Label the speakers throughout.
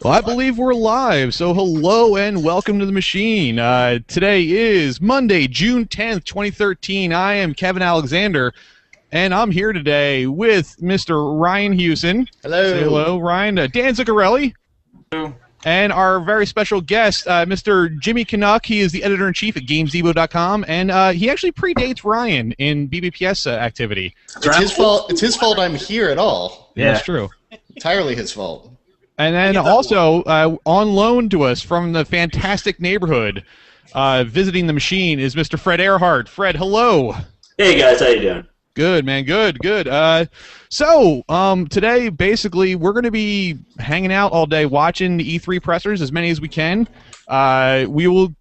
Speaker 1: Well, I believe we're live, so hello and welcome to the machine. Today is Monday, June 10th, 2013. I am Kevin Alexander, and I'm here today with Mr. Ryan Hewson.
Speaker 2: Hello.
Speaker 1: Say hello, Ryan. Dan Zuccarelli.
Speaker 3: Hello.
Speaker 1: And our very special guest, Mr. Jimmy Canuck. He is the editor-in-chief at GamesDevo.com, and he actually predates Ryan in BBPS activity.
Speaker 2: It's his fault. It's his fault I'm here at all.
Speaker 1: Yeah, that's true.
Speaker 2: Entirely his fault.
Speaker 1: And then also on loan to us from the fantastic neighborhood, visiting the machine, is Mr. Fred Earhart. Fred, hello.
Speaker 3: Hey guys, how you doing?
Speaker 1: Good, man. Good, good. So today, basically, we're going to be hanging out all day, watching the E3 pressers, as many as we can. We'll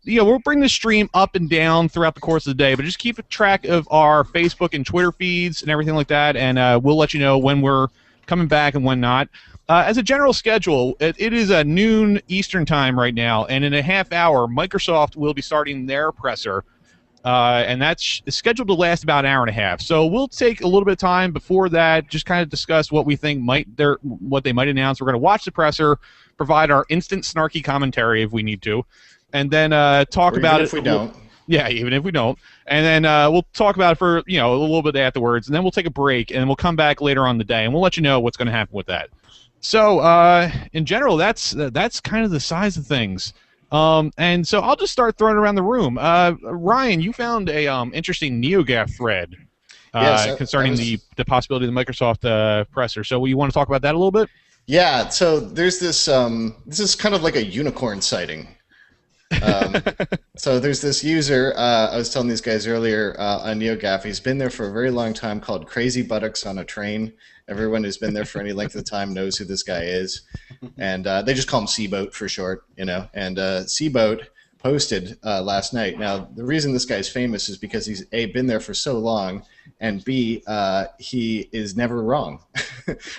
Speaker 1: bring the stream up and down throughout the course of the day, but just keep a track of our Facebook and Twitter feeds and everything like that, and we'll let you know when we're coming back and when not. As a general schedule, it is noon Eastern time right now, and in a half hour, Microsoft will be starting their presser, and that's scheduled to last about an hour and a half. So we'll take a little bit of time before that, just kind of discuss what we think what they might announce. We're going to watch the presser, provide our instant snarky commentary if we need to, and then talk about it.
Speaker 2: If we don't.
Speaker 1: Yeah, even if we don't. And then we'll talk about it for a little bit afterwards, and then we'll take a break, and we'll come back later on in the day, and we'll let you know what's going to happen with that. So, in general, that's kind of the size of things. And so I'll just start throwing around the room. Ryan, you found a interesting NeoGAF thread concerning the possibility of the Microsoft presser. So you want to talk about that a little bit?
Speaker 2: Yeah, so there's this, this is kind of like a unicorn sighting. So there's this user, I was telling these guys earlier on NeoGAF, he's been there for a very long time, called Crazy Buttocks on a Train. Everyone who's been there for any length of time knows who this guy is. And they just call him Seaboat for short, And Seaboat posted last night. Now, the reason this guy's famous is because he's A, been there for so long, and B, he is never wrong.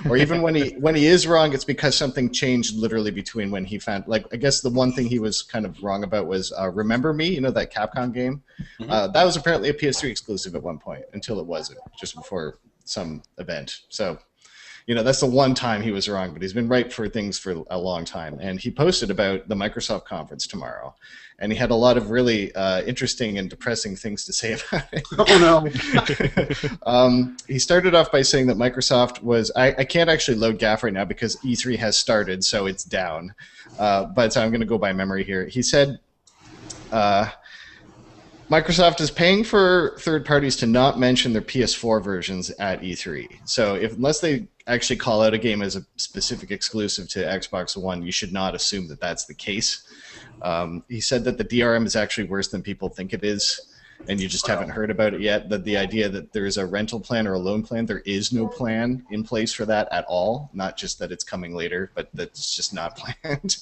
Speaker 2: Or even when he is wrong, it's because something changed literally between when he found, I guess the one thing he was kind of wrong about was Remember Me, that Capcom game?
Speaker 3: Mm-hmm.
Speaker 2: That was apparently a PS3 exclusive at one point, until it wasn't, just before some event. So, that's the one time he was wrong, but he's been right for things for a long time. And he posted about the Microsoft conference tomorrow, and he had a lot of really interesting and depressing things to say about it.
Speaker 3: Oh, no.
Speaker 2: He started off by saying that Microsoft was... I can't actually load GAF right now because E3 has started, so it's down. But I'm going to go by memory here. He said... Microsoft is paying for third parties to not mention their PS4 versions at E3. So unless they actually call out a game as a specific exclusive to Xbox One, you should not assume that that's the case. He said that the DRM is actually worse than people think it is, and you just haven't heard about it yet. That the idea that there is a rental plan or a loan plan, there is no plan in place for that at all. Not just that it's coming later, but that's just not planned.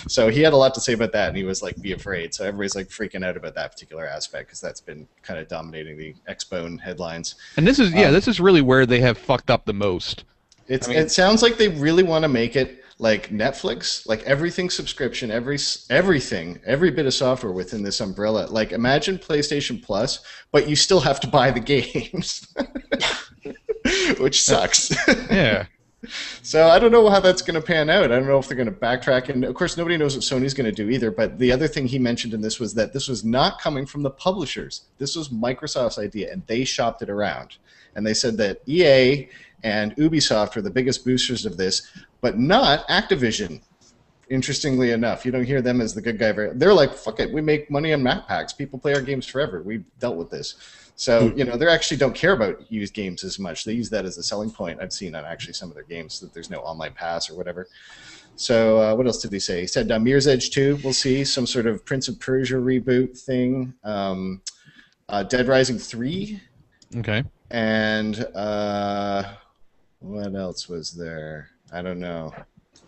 Speaker 2: So he had a lot to say about that, and he was like, be afraid. So everybody's like freaking out about that particular aspect because that's been kind of dominating the Xbone headlines.
Speaker 1: And this is this is really where they have fucked up the most.
Speaker 2: It sounds like they really want to make it like Netflix, like everything subscription, everything, every bit of software within this umbrella. Like imagine PlayStation Plus, but you still have to buy the games, which sucks.
Speaker 1: Yeah.
Speaker 2: So I don't know how that's going to pan out. I don't know if they're going to backtrack, and of course nobody knows what Sony's going to do either. But the other thing he mentioned in this was that this was not coming from the publishers. This was Microsoft's idea, and they shopped it around. And they said that EA and Ubisoft were the biggest boosters of this, but not Activision. Interestingly enough, you don't hear them as the good guy. They're like, fuck it, we make money on map packs. People play our games forever. We've dealt with this. So, they actually don't care about used games as much. They use that as a selling point. I've seen on actually some of their games that there's no online pass or whatever. So what else did he say? He said Mirror's Edge 2, we'll see, some sort of Prince of Persia reboot thing. Dead Rising 3.
Speaker 1: Okay.
Speaker 2: And what else was there? I don't know.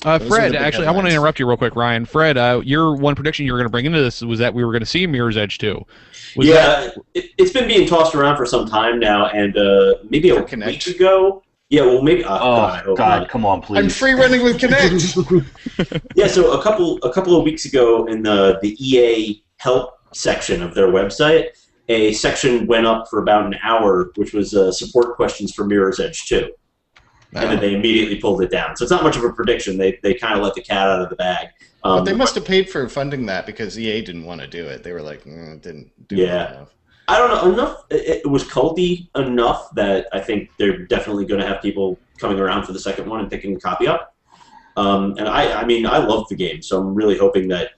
Speaker 1: Fred, actually, I want to interrupt you real quick, Ryan. Fred, your one prediction you were going to bring into this was that we were going to see Mirror's Edge 2.
Speaker 3: It's been being tossed around for some time now, and maybe a week ago. Yeah, well, maybe.
Speaker 4: God, come on, please.
Speaker 2: I'm free running with Kinect.
Speaker 3: Yeah, so a couple of weeks ago in the EA help section of their website, a section went up for about an hour, which was support questions for Mirror's Edge 2. and then they immediately pulled it down. So it's not much of a prediction. They kind of let the cat out of the bag.
Speaker 2: But they must have paid for funding that because EA didn't want to do it. They were like, didn't do it enough.
Speaker 3: I don't know, enough. It was culty enough that I think they're definitely going to have people coming around for the second one and picking the copy up. And I mean, I love the game, so I'm really hoping that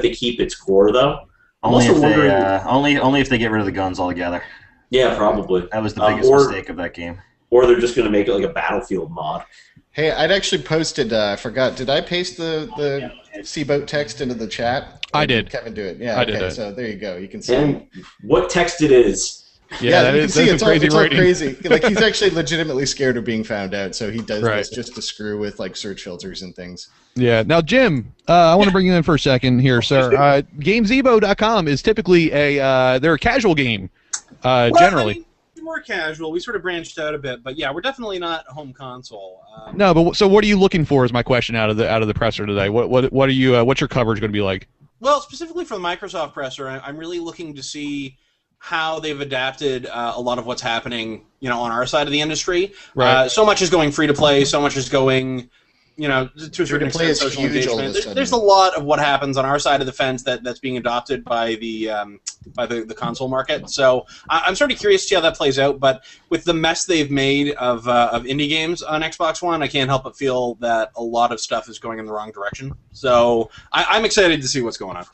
Speaker 3: they keep its core though.
Speaker 4: Only if they get rid of the guns altogether.
Speaker 3: Yeah, probably.
Speaker 4: That was the biggest mistake of that game.
Speaker 3: Or they're just going to make it like a Battlefield mod.
Speaker 2: Hey, I'd actually posted. I forgot. Did I paste the Seaboat text into the chat?
Speaker 1: I did.
Speaker 2: Kevin do it. Yeah.
Speaker 1: I did.
Speaker 2: So there you go. You can see.
Speaker 3: And what text it is.
Speaker 2: Yeah, you can see it's all crazy. Like he's
Speaker 1: actually
Speaker 2: actually legitimatately scared of being found out, so he does this just to screw with like search filters and things.
Speaker 1: Yeah. Now, Jim, I want to bring you in for a second here, sir. GameZebo.com is typically they're a casual game, generally.
Speaker 5: I mean, we're casual. We sort of branched out a bit, but yeah, we're definitely not a home console.
Speaker 1: No, but so what are you looking for? Is my question out of the presser today? What are you? What's your coverage going to be like?
Speaker 5: Well, specifically for the Microsoft presser, I'm really looking to see how they've adapted a lot of what's happening, on our side of the industry.
Speaker 1: Right.
Speaker 5: So much is going free to play. So much is going, to a certain extent, social engagement. There's a lot of what happens on our side of the fence that's being adopted by the console market. So I'm sort of curious to see how that plays out. But with the mess they've made of indie games on Xbox One, I can't help but feel that a lot of stuff is going in the wrong direction. So I'm excited to see what's going on.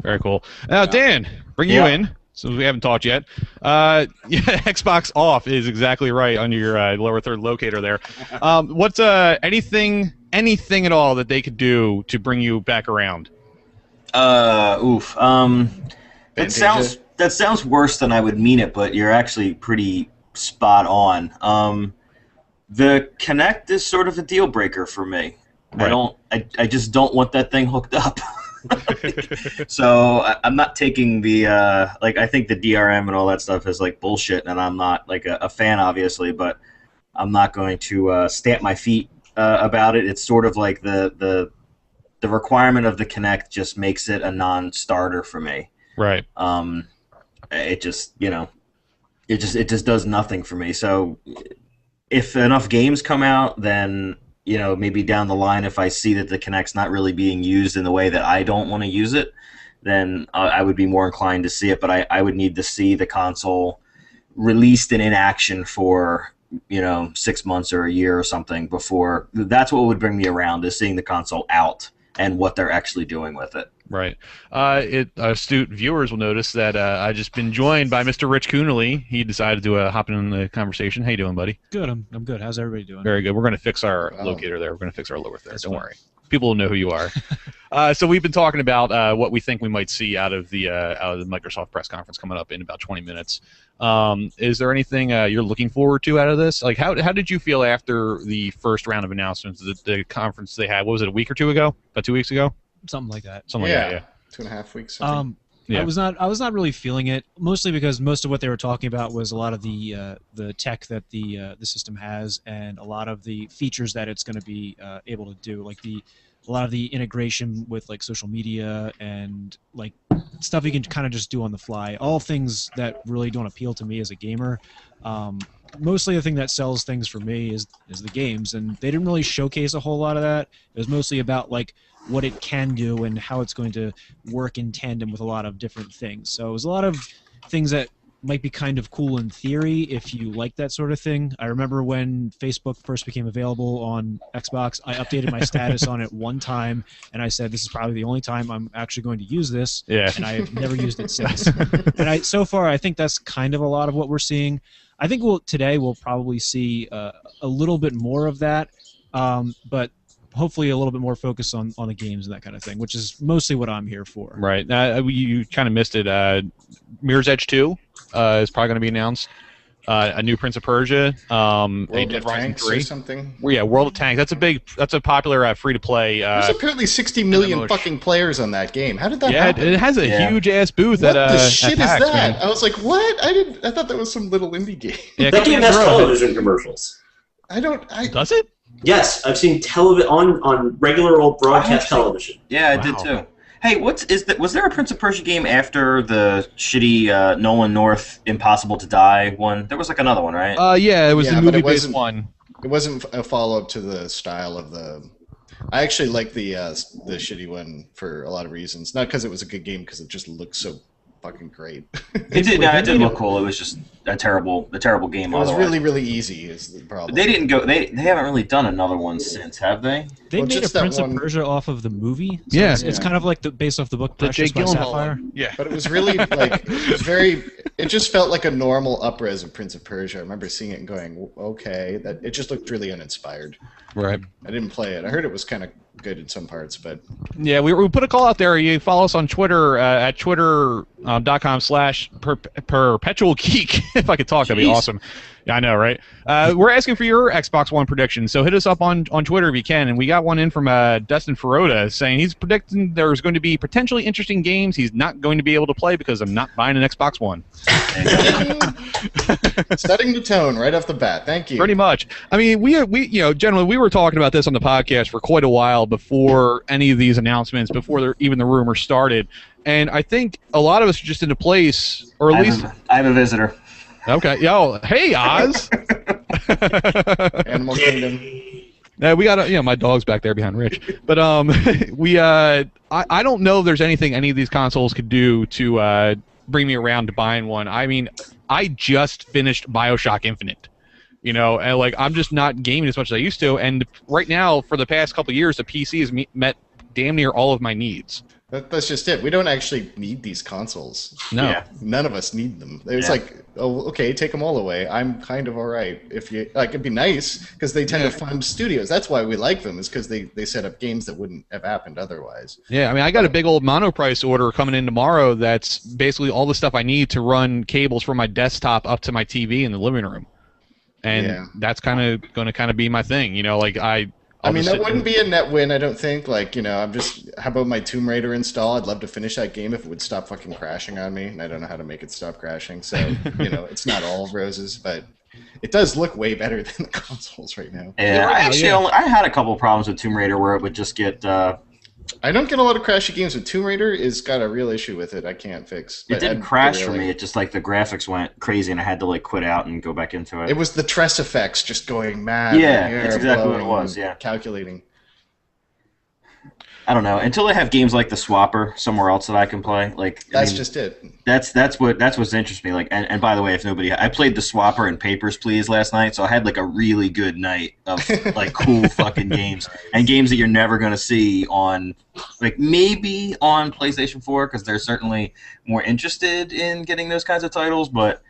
Speaker 1: Very cool. Now, Dan, bring you in. Since we haven't talked yet, Xbox off is exactly right on your lower third locator there. What's anything at all that they could do to bring you back around?
Speaker 4: That sounds worse than I would mean it, but you're actually pretty spot on. The Kinect is sort of a deal breaker for me. Right. I just don't want that thing hooked up. So I'm not taking the I think the DRM and all that stuff is like bullshit, and I'm not like a fan, obviously, but I'm not going to stamp my feet about it. It's sort of like the requirement of the Kinect just makes it a non-starter for me.
Speaker 1: Right.
Speaker 4: It just it just does nothing for me. So if enough games come out, then maybe down the line, if I see that the Kinect's not really being used in the way that I don't want to use it, then I would be more inclined to see it. But I would need to see the console released and in action for 6 months or a year or something before. That's what would bring me around, is seeing the console out and what they're actually doing with it.
Speaker 1: Right. Astute viewers will notice that I've just been joined by Mr. Rich Coonley. He decided to hop in the conversation. How you doing, buddy?
Speaker 6: Good. I'm good. How's everybody doing?
Speaker 1: Very good. We're going to fix our locator there. We're going to fix our lower there. Don't worry. People will know who you are. So we've been talking about what we think we might see out of the Microsoft press conference coming up in about 20 minutes. Is there anything you're looking forward to out of this? Like, how did you feel after the first round of announcements, the conference they had? What was it, a week or two ago? About 2 weeks ago?
Speaker 6: Something like that.
Speaker 1: Something like that, yeah.
Speaker 2: 2.5 weeks.
Speaker 6: Yeah. I was not really feeling it, mostly because most of what they were talking about was a lot of the tech that the system has, and a lot of the features that it's going to be able to do, like a lot of the integration with like social media and like stuff you can kind of just do on the fly. All things that really don't appeal to me as a gamer. Mostly the thing that sells things for me is the games, and they didn't really showcase a whole lot of that. It was mostly about like what it can do and how it's going to work in tandem with a lot of different things. So it was a lot of things that might be kind of cool in theory if you like that sort of thing. I remember when Facebook first became available on Xbox, I updated my status on it one time, and I said, this is probably the only time I'm actually going to use this, and I've never used it since. And so far, I think that's kind of a lot of what we're seeing. I think today we'll probably see a little bit more of that, but hopefully a little bit more focus on the games and that kind of thing, which is mostly what I'm here for.
Speaker 1: Right. You kind of missed it. Mirror's Edge 2 is probably going to be announced. A new Prince of Persia.
Speaker 2: World of Tanks 3. Or something.
Speaker 1: Well, yeah, World of Tanks. That's a popular free-to-play.
Speaker 2: There's apparently 60 million fucking players on that game. How did that happen?
Speaker 1: Yeah, it has a huge-ass booth
Speaker 2: what
Speaker 1: at
Speaker 2: the shit
Speaker 1: PAX,
Speaker 2: is that?
Speaker 1: man.
Speaker 2: I was like, what? I thought that was some little indie game.
Speaker 1: Yeah,
Speaker 3: that game has television commercials.
Speaker 1: Does it?
Speaker 3: Yes, I've seen on regular old broadcast television.
Speaker 4: Yeah, I did too. Hey, was there a Prince of Persia game after the shitty Nolan North Impossible to Die one? There was like another one, right?
Speaker 1: Yeah, it was the movie-based one.
Speaker 2: It wasn't a follow-up to the style of the... I actually like the shitty one for a lot of reasons. Not because it was a good game, because it just looked so fucking great.
Speaker 4: It did look cool. It was just a terrible game.
Speaker 2: It was really, really easy is the problem.
Speaker 4: They didn't go. They haven't really done another one since, have they?
Speaker 6: They made a Prince of Persia off of the movie. So
Speaker 1: yeah,
Speaker 6: it's kind of like based off the book Precious by Sapphire.
Speaker 1: Yeah,
Speaker 2: but it was really like it just felt like a normal up-res of Prince of Persia. I remember seeing it and going, okay, that it just looked really uninspired.
Speaker 1: Right.
Speaker 2: I didn't play it. I heard it was kind of good in some parts, but
Speaker 1: yeah, we put a call out there. You follow us on Twitter at twitter.com/perpetual geek. If I could talk, that'd be awesome. Yeah, I know, right? We're asking for your Xbox One predictions, so hit us up on Twitter if you can. And we got one in from Dustin Ferota saying he's predicting there's going to be potentially interesting games he's not going to be able to play because I'm not buying an Xbox One.
Speaker 2: Setting the tone right off the bat. Thank you.
Speaker 1: Pretty much. I mean, we generally we were talking about this on the podcast for quite a while before any of these announcements, before even the rumors started. And I think a lot of us are just in a place, or at least
Speaker 4: I have a visitor.
Speaker 1: Okay. Yo, hey, Oz.
Speaker 2: Animal Kingdom.
Speaker 1: We got my dog's back there behind Rich. But I don't know if there's anything any of these consoles could do to bring me around to buying one. I mean, I just finished BioShock Infinite. And I'm just not gaming as much as I used to. And right now, for the past couple of years, the PC has met damn near all of my needs.
Speaker 2: That's just it. We don't actually need these consoles.
Speaker 1: No.
Speaker 2: Yeah. None of us need them. It's like, oh, okay, take them all away. I'm kind of all right. If you like, it'd be nice because they tend to fund studios. That's why we like them, is because they set up games that wouldn't have happened otherwise.
Speaker 1: Yeah, I mean, I got a big old monoprice order coming in tomorrow that's basically all the stuff I need to run cables from my desktop up to my TV in the living room. And that's kind of going to be my thing.
Speaker 2: I mean, that wouldn't be a net win, I don't think. Like, I'm just... How about my Tomb Raider install? I'd love to finish that game if it would stop fucking crashing on me, and I don't know how to make it stop crashing. So, it's not all roses, but it does look way better than the consoles right now.
Speaker 4: Yeah, I had a couple problems with Tomb Raider where it would just get...
Speaker 2: I don't get a lot of crashy games, but Tomb Raider has got a real issue with it I can't fix.
Speaker 4: It didn't crash for me. It just, the graphics went crazy, and I had to, quit out and go back into it.
Speaker 2: It was the Tress effects just going mad.
Speaker 4: Yeah, that's exactly what it was, yeah.
Speaker 2: Calculating.
Speaker 4: I don't know. Until they have games like the Swapper somewhere else that I can play,
Speaker 2: that's just it.
Speaker 4: That's what interests me. And by the way, if nobody, I played the Swapper and Papers, Please last night, so I had a really good night of cool fucking games and games that you're never gonna see on maybe on PlayStation 4 because they're certainly more interested in getting those kinds of titles, but.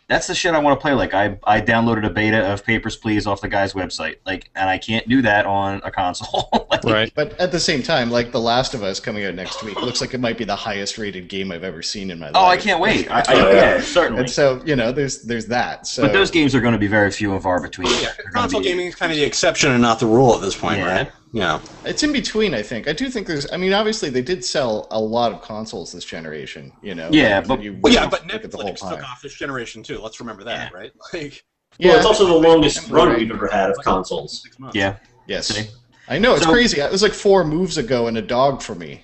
Speaker 4: That's the shit I want to play. I downloaded a beta of Papers, Please off the guy's website. And I can't do that on a console.
Speaker 1: Right.
Speaker 2: But at the same time, The Last of Us coming out next week looks like it might be the highest rated game I've ever seen in my life.
Speaker 4: Oh, I can't wait. Yeah, certainly.
Speaker 2: And so, there's that. So.
Speaker 4: But those games are going to be very few and far between.
Speaker 5: Yeah, console gaming is kind of the exception and not the rule at this point, right? Yeah.
Speaker 2: It's in between, I think. I do think obviously they did sell a lot of consoles this generation,
Speaker 4: Yeah,
Speaker 5: but Netflix took off this generation too. Let's remember that, right?
Speaker 3: It's also the longest run we've ever had of consoles.
Speaker 5: 6 months.
Speaker 4: Yeah.
Speaker 2: Yes. See? I know, it's crazy. It was 4 moves ago and a dog for me.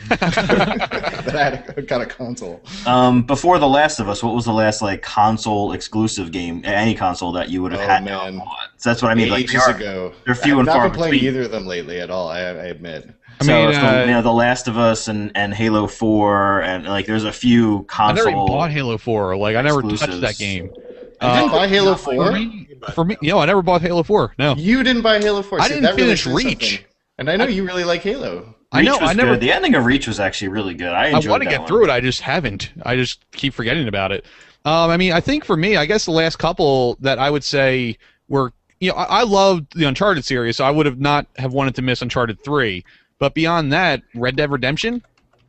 Speaker 2: that I got a console.
Speaker 4: Before The Last of Us, what was the last console exclusive game, any console that you would have had?
Speaker 2: Man.
Speaker 4: So that's what I mean.
Speaker 2: Ages ago.
Speaker 4: They're few and far between.
Speaker 2: I've not been playing either of them lately at all. I admit.
Speaker 4: The Last of Us and Halo 4 and there's a few console.
Speaker 1: I never bought Halo 4. I never touched that game.
Speaker 2: You didn't buy Halo 4?
Speaker 1: For me, I never bought Halo 4. No.
Speaker 2: You didn't buy Halo 4.
Speaker 1: I didn't finish Reach.
Speaker 2: And I know you really like Halo.
Speaker 1: I know.
Speaker 4: Good. The ending of Reach was actually really good. I
Speaker 1: want to get through it. I just haven't. I just keep forgetting about it. I think for me, I guess the last couple that I would say were, I loved the Uncharted series, so I would have not have wanted to miss Uncharted 3. But beyond that, Red Dead Redemption,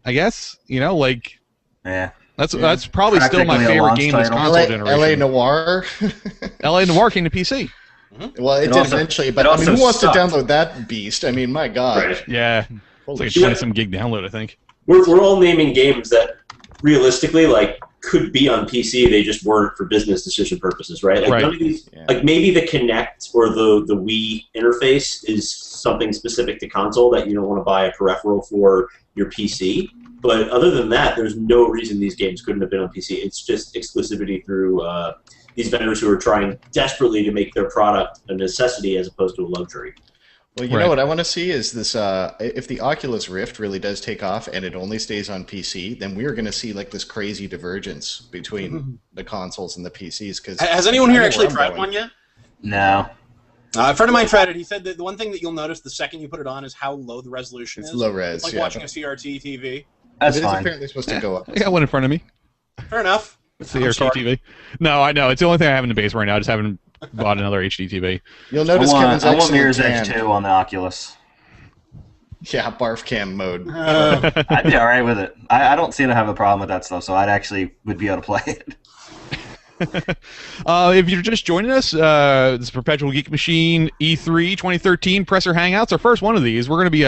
Speaker 1: I guess,
Speaker 4: Yeah.
Speaker 1: That's probably still my favorite game this console generation.
Speaker 2: LA Noire.
Speaker 1: LA Noire came to PC.
Speaker 2: Mm-hmm. Well, it did eventually, but who wants to download that beast? I mean, my God.
Speaker 3: Right.
Speaker 1: Yeah. It's like a 20-some gig download, I think.
Speaker 3: We're all naming games that realistically, could be on PC. They just weren't for business decision purposes, right? None of these, maybe the Kinect or the Wii interface is something specific to console that you don't want to buy a peripheral for your PC. But other than that, there's no reason these games couldn't have been on PC. It's just exclusivity through these vendors who are trying desperately to make their product a necessity as opposed to a luxury.
Speaker 2: Well, you know what I want to see is this, if the Oculus Rift really does take off and it only stays on PC, then we're going to see like this crazy divergence between the consoles and the PCs. Cause
Speaker 5: has anyone here actually tried one yet?
Speaker 4: No.
Speaker 5: A friend of mine tried it. He said that the one thing that you'll notice the second you put it on is how low the resolution is.
Speaker 2: It's low res,
Speaker 5: It's like watching a CRT TV.
Speaker 4: That's
Speaker 2: it
Speaker 4: fine.
Speaker 2: is apparently supposed to go up.
Speaker 1: I got one in front of me.
Speaker 5: Fair enough.
Speaker 1: It's the CRT TV. No, I know. It's the only thing I have in the base right now. I just haven't bought another HD TV.
Speaker 2: You'll notice Kevin's
Speaker 4: I want
Speaker 2: excellent
Speaker 4: Mirror's
Speaker 2: tan.
Speaker 4: Edge 2 on the Oculus.
Speaker 2: Yeah, barf cam mode.
Speaker 4: I'd be all right with it. I don't seem to have a problem with that stuff, so I'd actually would be able to play it.
Speaker 1: If you're just joining us, this is Perpetual Geek Machine E3 2013 presser hangouts. Our first one of these. We're going to be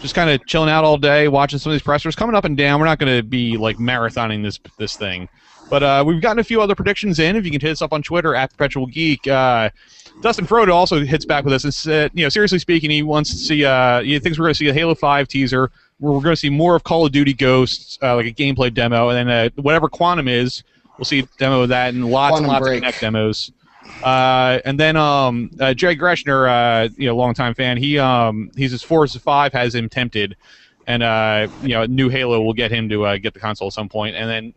Speaker 1: just kind of chilling out all day, watching some of these pressers, coming up and down. We're not going to be like marathoning this thing, but we've gotten a few other predictions in. If you can hit us up on Twitter at Perpetual Geek. Dustin Frodo also hits back with us and said, seriously speaking, he wants to see. He thinks we're going to see a Halo 5 teaser. We're going to see more of Call of Duty Ghosts, like a gameplay demo, and then whatever Quantum is. We'll see a demo of that and lots and lots of Kinect demos. And then Jay Greshner, longtime fan, he's his Forza 5 has him tempted, and new Halo will get him to get the console at some point. And then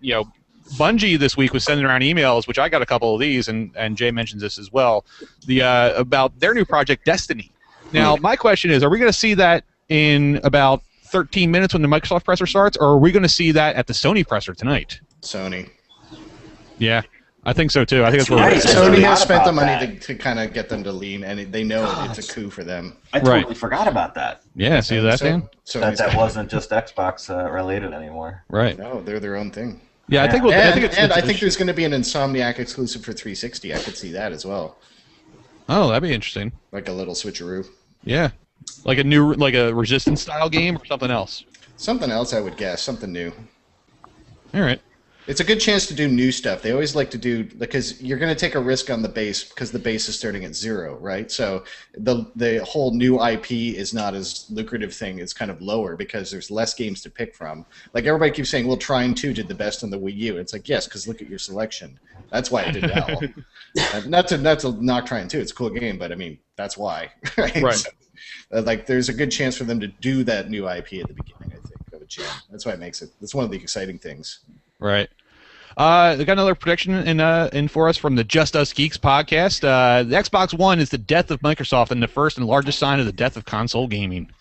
Speaker 1: Bungie this week was sending around emails, which I got a couple of these, and Jay mentions this as well, about their new project Destiny. Now, my question is, are we going to see that in about 13 minutes when the Microsoft presser starts, or are we going to see that at the Sony presser tonight?
Speaker 2: Sony.
Speaker 1: Yeah, I think so too. I think that's where
Speaker 2: Sony has spent the money to kind of get them to lean, and they know it's a coup for them.
Speaker 4: I totally forgot about that.
Speaker 1: Yeah, see that, Dan?
Speaker 4: That wasn't just Xbox related anymore.
Speaker 1: Right.
Speaker 2: No, they're their own thing.
Speaker 1: Yeah, I think.
Speaker 2: I think there's going to be an Insomniac exclusive for 360. I could see that as well.
Speaker 1: Oh, that'd be interesting.
Speaker 2: Like a little switcheroo.
Speaker 1: Yeah, like a Resistance style game or something else.
Speaker 2: Something else, I would guess. Something new.
Speaker 1: All right.
Speaker 2: It's a good chance to do new stuff. They always like to do, because you're going to take a risk on the base because the base is starting at 0, right? So the whole new IP is not as lucrative thing. It's kind of lower because there's less games to pick from. Like everybody keeps saying, well, Trine 2 did the best on the Wii U. It's like, yes, because look at your selection. That's why it did well. not to knock Trine 2. It's a cool game, but I mean, that's why. Right. So, there's a good chance for them to do that new IP at the beginning, I think, of a gen. That's why it makes it. That's one of the exciting things.
Speaker 1: Right. They got another prediction in for us from the Just Us Geeks podcast. The Xbox One is the death of Microsoft and the first and largest sign of the death of console gaming.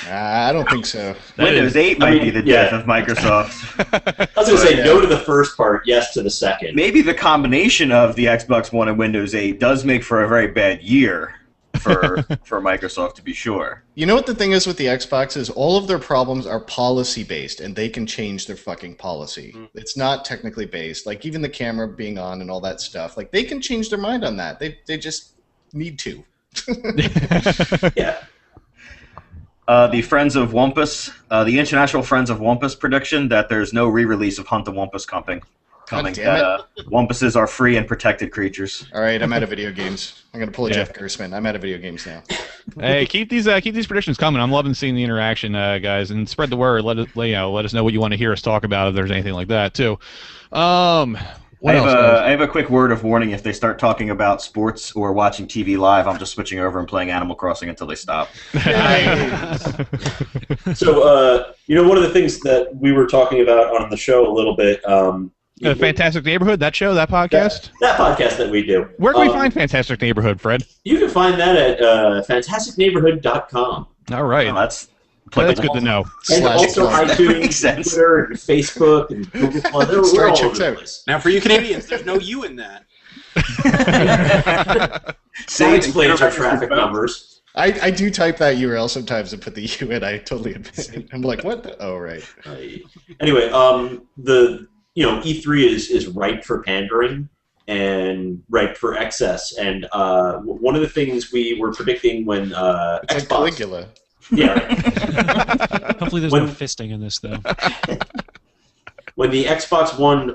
Speaker 2: I don't think so.
Speaker 4: Windows 8 might be the death of Microsoft.
Speaker 3: I was going to say no to the first part, yes to the second.
Speaker 4: Maybe the combination of the Xbox One and Windows 8 does make for a very bad year for Microsoft, to be sure.
Speaker 2: You know what the thing is with the Xbox is all of their problems are policy based, and they can change their fucking policy. It's not technically based. Like even the camera being on and all that stuff. Like they can change their mind on that. They just need to.
Speaker 3: Yeah.
Speaker 4: The Friends of Wampus, the International Friends of Wampus prediction that there's no re-release of Hunt the Wampus coming. That Wampuses are free and protected creatures.
Speaker 2: All right, I'm out of video games. I'm gonna pull a Jeff Gersman. I'm out of video games now.
Speaker 1: Hey, keep these predictions coming. I'm loving seeing the interaction, guys, and spread the word. Let us know what you want to hear us talk about if there's anything like that too. I
Speaker 4: have a quick word of warning. If they start talking about sports or watching TV live, I'm just switching over and playing Animal Crossing until they stop.
Speaker 3: So, one of the things that we were talking about on the show a little bit.
Speaker 1: Fantastic Neighborhood, that show, that podcast?
Speaker 3: That podcast that we do.
Speaker 1: Where can we find Fantastic Neighborhood, Fred?
Speaker 3: You can find that at fantasticneighborhood.com.
Speaker 1: All right.
Speaker 4: That's
Speaker 1: good to know.
Speaker 3: And also iTunes, Twitter, and Facebook, and Google+. We're all over the place.
Speaker 5: Now, for you Canadians, there's no you in that.
Speaker 3: That explains our traffic numbers.
Speaker 2: I do type that URL sometimes and put the U in. I totally admit. I'm like, what? Oh, right.
Speaker 3: Anyway, the E3 is ripe for pandering and ripe for excess. And one of the things we were predicting when
Speaker 2: it's
Speaker 3: Xbox,
Speaker 2: like Caligula.
Speaker 3: Yeah. Right.
Speaker 6: Hopefully, there's no fisting in this, though.
Speaker 3: When the Xbox One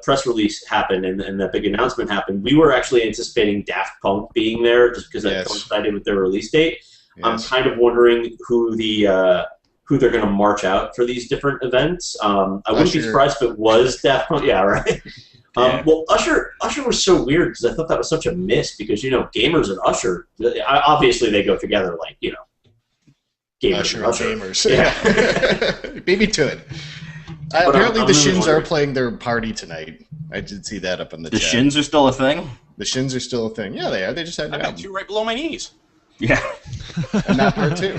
Speaker 3: press release happened and that big announcement happened, we were actually anticipating Daft Punk being there just because that coincided with their release date. Yes. I'm kind of wondering who they're going to march out for these different events. I wouldn't be surprised if it was Daft Punk. Yeah, right. Well, Usher was so weird because I thought that was such a miss because gamers and Usher obviously they go together like gamers and Usher.
Speaker 2: Gamers. Yeah. Baby to it. Apparently the Shins are playing their party tonight. I did see that up in the chat.
Speaker 4: The Shins are still a thing?
Speaker 2: The Shins are still a thing. Yeah, they are. They just had
Speaker 5: I got 2 right below my knees.
Speaker 4: Yeah.
Speaker 2: And that part too.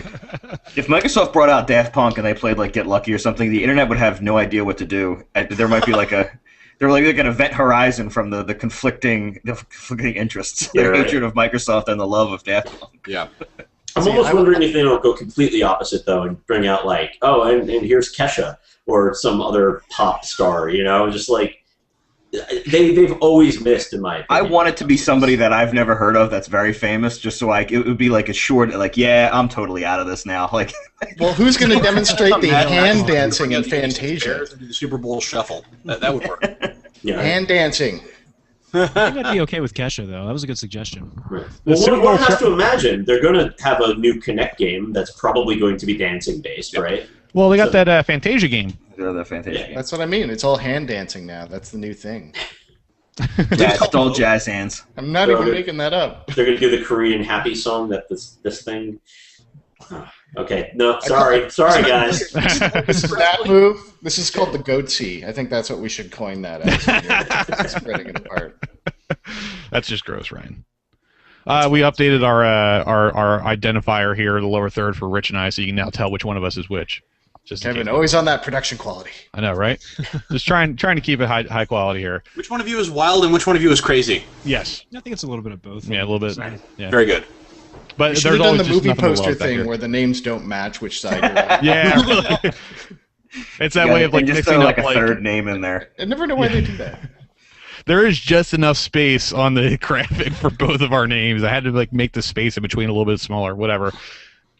Speaker 4: If Microsoft brought out Daft Punk and they played like Get Lucky or something, the internet would have no idea what to do. There might be like an event horizon from the conflicting interests, the hatred of Microsoft and the love of Daft Punk.
Speaker 5: Yeah.
Speaker 3: I'm almost wondering if they don't go completely opposite though and bring out like, and here's Kesha or some other pop star, just like they've always missed in my opinion.
Speaker 4: I want it to be somebody that I've never heard of that's very famous, just so it would be like a short, like, yeah, I'm totally out of this now. Like,
Speaker 2: well, who's going to demonstrate the hand dancing in Fantasia?
Speaker 5: The Super Bowl shuffle. That would work.
Speaker 3: Yeah.
Speaker 2: Hand dancing.
Speaker 6: I think I'd be okay with Kesha, though. That was a good suggestion.
Speaker 3: Right. Well, one has to imagine they're going to have a new Kinect game that's probably going to be dancing-based, right?
Speaker 1: Well, they got that Fantasia game.
Speaker 4: The Fantasia game.
Speaker 2: That's what I mean. It's all hand dancing now. That's the new thing.
Speaker 4: Yeah, it's all jazz hands.
Speaker 2: I'm not even making that up.
Speaker 3: They're going to do the Korean happy song that this thing... Okay, no, sorry guys.
Speaker 2: That move, this is called the goatsy. I think that's what we should coin that as. Spreading it apart.
Speaker 1: That's just gross, Ryan. We updated our identifier here, the lower third for Rich and I, so you can now tell which one of us is which. Just
Speaker 2: Kevin, always on that production quality.
Speaker 1: I know, right? Just trying to keep it high quality here.
Speaker 5: Which one of you is wild and which one of you is crazy?
Speaker 1: Yes.
Speaker 6: I think it's a little bit of both.
Speaker 1: Yeah, a little bit. Yeah.
Speaker 5: Very good.
Speaker 1: But
Speaker 2: you should have done the movie poster thing where the names don't match which side you're on.
Speaker 1: Yeah, really. It's that way of like
Speaker 4: just
Speaker 1: mixing
Speaker 4: throw
Speaker 1: up
Speaker 4: like a third name in there.
Speaker 2: I never know why they do that.
Speaker 1: There is just enough space on the graphic for both of our names. I had to like make the space in between a little bit smaller, whatever.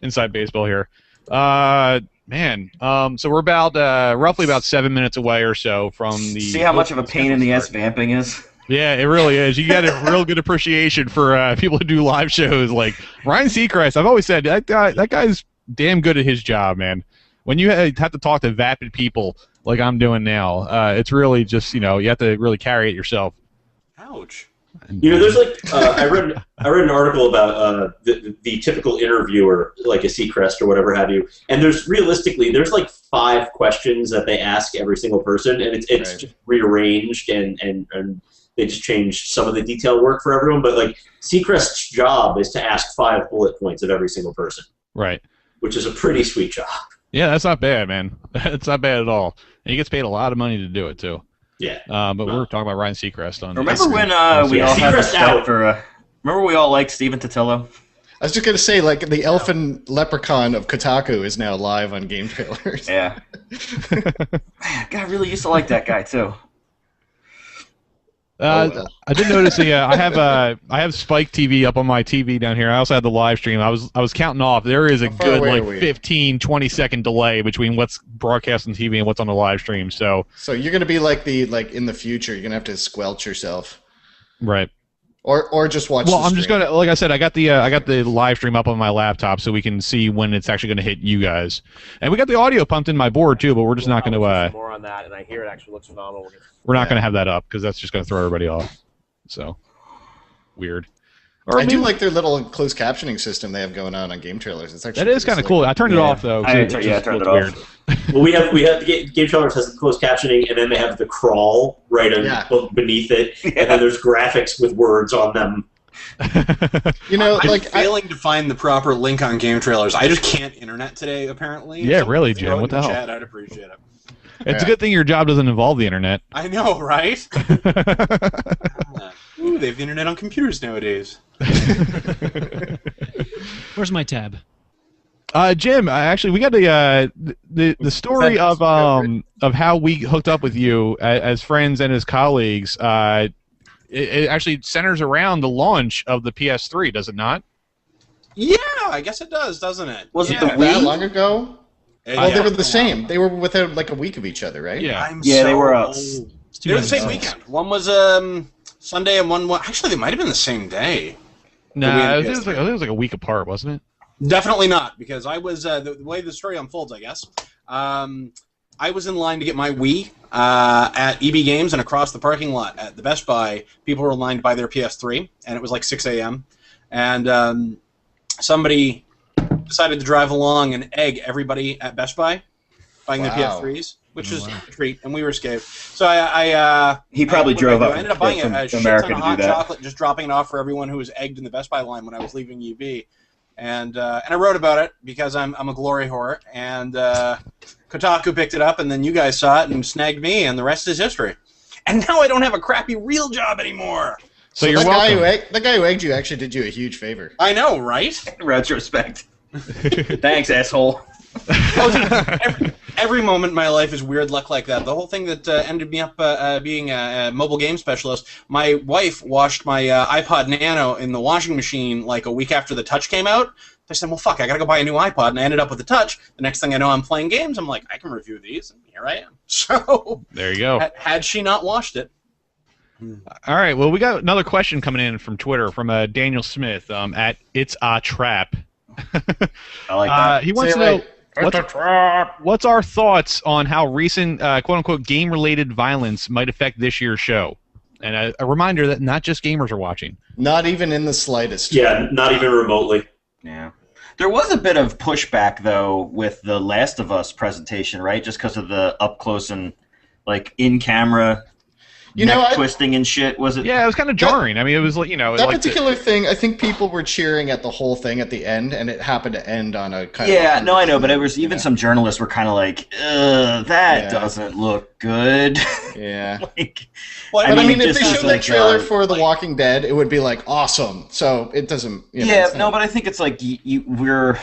Speaker 1: Inside baseball here. Man. So we're about roughly about 7 minutes away or so from the.
Speaker 4: See how much of a pain in the ass vamping is?
Speaker 1: Yeah, it really is. You get a real good appreciation for people who do live shows. Like Ryan Seacrest, I've always said that guy's damn good at his job, man. When you have to talk to vapid people like I'm doing now, it's really just you have to really carry it yourself.
Speaker 5: Ouch.
Speaker 3: There's like I read an article about the typical interviewer, like a Seacrest or whatever have you, and there's like 5 questions that they ask every single person, and it's
Speaker 2: right.
Speaker 3: just rearranged and they just changed some of the detail work for everyone. But like Seacrest's job is to ask 5 bullet points of every single person,
Speaker 1: right?
Speaker 3: Which is a pretty sweet job.
Speaker 1: Yeah, that's not bad, man. That's not bad at all. And he gets paid a lot of money to do it too.
Speaker 3: Yeah.
Speaker 1: But we're talking about Ryan Seacrest on.
Speaker 4: Remember when we all had respect for? Remember we all liked Steven Totillo?
Speaker 2: I was just gonna say, like the elfin leprechaun of Kotaku is now live on Game Trailers.
Speaker 4: Yeah. Man, God, I really used to like that guy too.
Speaker 1: I did notice I have Spike TV up on my TV down here. I also had the live stream. I was counting off. There is a good like 15-20 second delay between what's broadcast on TV and what's on the live stream. So
Speaker 2: you're gonna be like in the future. You're gonna have to squelch yourself,
Speaker 1: right?
Speaker 2: Or just watch.
Speaker 1: Well, I'm just gonna, like I said, I got the live stream up on my laptop so we can see when it's actually gonna hit you guys, and we got the audio pumped in my board too. But we're just not gonna.
Speaker 7: More on that, and I hear it actually looks phenomenal.
Speaker 1: We're not gonna have that up because that's just gonna throw everybody off. So weird.
Speaker 2: I do like their little closed captioning system they have going on Game Trailers. It's actually
Speaker 1: that is kind of cool. I turned it off though.
Speaker 4: I turned it off.
Speaker 3: Well, we have the Game Trailers has the closed captioning, and then they have the crawl right beneath it, and then there's graphics with words on them.
Speaker 5: I'm failing to find the proper link on Game Trailers. I just can't internet today, apparantly.
Speaker 1: Yeah, really, Jim. What the hell?
Speaker 5: Chat, I'd appreciate it.
Speaker 1: It's a good thing your job doesn't involve the internet.
Speaker 5: I know, right? Ooh, they have the internet on computers nowadays.
Speaker 6: Where's my tab?
Speaker 1: Jim, actually, we got the story of how we hooked up with you as friends and as colleagues. It actually centers around the launch of the PS3, does it not?
Speaker 5: Yeah, I guess it does, doesn't it?
Speaker 4: Was it the Wii?
Speaker 2: That long ago? Well, they were the same. They were within like a week of each other, right?
Speaker 1: Yeah.
Speaker 4: They were
Speaker 5: They were the same weekend. One was Sunday and one actually they might have been the same day.
Speaker 1: No, it was like a week apart, wasn't it?
Speaker 5: Definitely not, because I was the way the story unfolds, I guess. I was in line to get my Wii at EB Games, and across the parking lot at the Best Buy, people were in line to buy their PS3, and it was like 6 a.m. And somebody decided to drive along and egg everybody at Best Buy buying their PS3s, which was a treat, and we were escaped. So
Speaker 4: he probably drove up.
Speaker 5: I ended up buying a shit
Speaker 4: America
Speaker 5: ton of hot chocolate, just dropping it off for everyone who was egged in the Best Buy line when I was leaving UB. And I wrote about it because I'm a glory whore, and Kotaku picked it up, and then you guys saw it and snagged me, and the rest is history. And now I don't have a crappy real job anymore.
Speaker 1: So you're welcome.
Speaker 2: The guy who egged you actually did you a huge favor.
Speaker 5: I know, right?
Speaker 4: In retrospect. Thanks, asshole.
Speaker 5: Every moment in my life is weird luck like that. The whole thing that ended me up being a mobile game specialist, my wife washed my iPod Nano in the washing machine like a week after the Touch came out. I said, well, fuck, I gotta go buy a new iPod, and I ended up with the Touch. The next thing I know, I'm playing games. I'm like, I can review these, and here I am. So
Speaker 1: there you go.
Speaker 5: Had she not washed it.
Speaker 1: All right, well, we got another question coming in from Twitter from Daniel Smith at It's a Trap.
Speaker 4: I like that.
Speaker 1: He wants to know what's our thoughts on how recent quote-unquote game-related violence might affect this year's show. And a reminder that not just gamers are watching.
Speaker 2: Not even in the slightest.
Speaker 3: Yeah, not even remotely.
Speaker 4: Yeah. There was a bit of pushback, though, with the Last of Us presentation, right? Just because of the up-close and, like, in-camera twisting and shit. Was it?
Speaker 1: Yeah, it was kind of jarring. I mean, it was like,
Speaker 2: that particular thing. I think people were cheering at the whole thing at the end, and it happened to end on a kind of.
Speaker 4: Yeah, no, I know, but it was even some journalists were kind of like, that doesn't look good.
Speaker 2: Yeah.
Speaker 4: Well,
Speaker 2: I mean, if they showed that trailer for The Walking Dead, it would be like awesome. So it doesn't.
Speaker 4: But I think it's like we're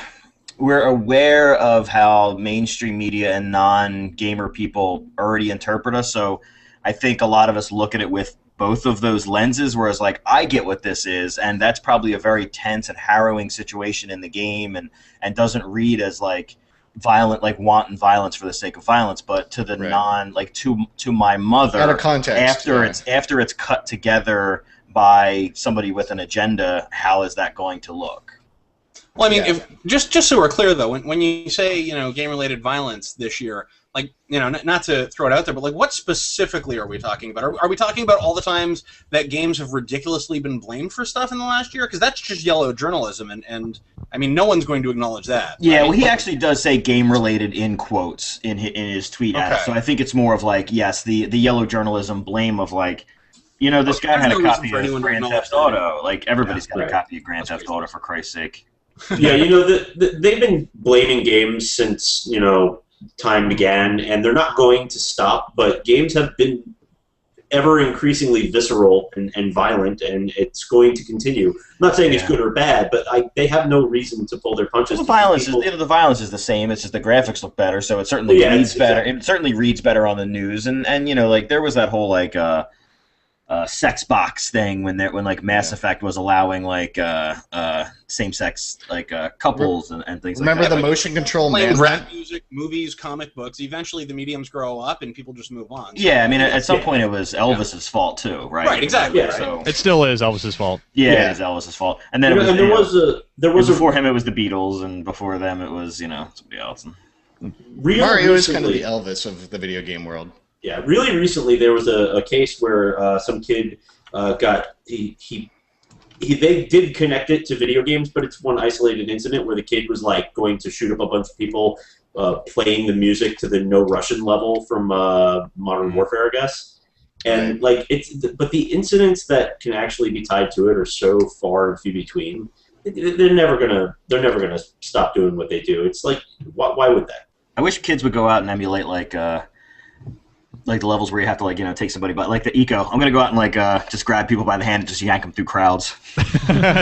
Speaker 4: aware of how mainstream media and non-gamer people already interpret us, so. I think a lot of us look at it with both of those lenses, whereas, like, I get what this is, and that's probably a very tense and harrowing situation in the game, and doesn't read as, like, violent, like, wanton violence for the sake of violence, but to the to my mother,
Speaker 2: out of context,
Speaker 4: after it's cut together by somebody with an agenda, how is that going to look?
Speaker 5: Well, I mean, just so we're clear, though, when you say, game-related violence this year, like, not to throw it out there, but, like, what specifically are we talking about? Are we talking about all the times that games have ridiculously been blamed for stuff in the last year? Because that's just yellow journalism, and I mean, no one's going to acknowledge that.
Speaker 4: Yeah, well, he actually does say game-related in quotes in his tweet at us, so I think it's more of, like, yes, the yellow journalism blame of, like, this guy had a copy of Grand Theft Auto. Like, everybody's got a copy of Grand Theft Auto, for Christ's sake.
Speaker 3: Yeah, they've been blaming games since, time began, and they're not going to stop, but games have been ever increasingly visceral and violent, and it's going to continue. I'm not saying it's good or bad, but they have no reason to pull their punches.
Speaker 4: Well, the violence is the same. It's just the graphics look better, so it certainly reads better. Exactly. It certainly reads better on the news, and like, there was that whole, like, sex box thing when Mass Effect was allowing, like, same-sex, like, couples and things like that.
Speaker 2: Remember the motion control
Speaker 5: rap music, movies, comic books. Eventually the mediums grow up and people just move on.
Speaker 4: Yeah, I mean, at some point it was Elvis's fault too, right?
Speaker 5: Right, exactly.
Speaker 1: Yeah, so it still is Elvis's fault.
Speaker 4: Yeah, it is Elvis's fault. And then before him it was the Beatles, and before them it was, somebody else.
Speaker 2: Mario is kind of the Elvis of the video game world.
Speaker 3: Yeah, really recently there was a case where some kid they did connect it to video games, but it's one isolated incident where the kid was, like, going to shoot up a bunch of people playing the music to the No Russian level from Modern Warfare, I guess. And like but the incidents that can actually be tied to it are so far and few between. They're never gonna stop doing what they do. It's like, why would that?
Speaker 4: I wish kids would go out and emulate like the levels where you have to, like, take somebody, but like the eco. I'm gonna go out and, like, just grab people by the hand and just yank them through crowds.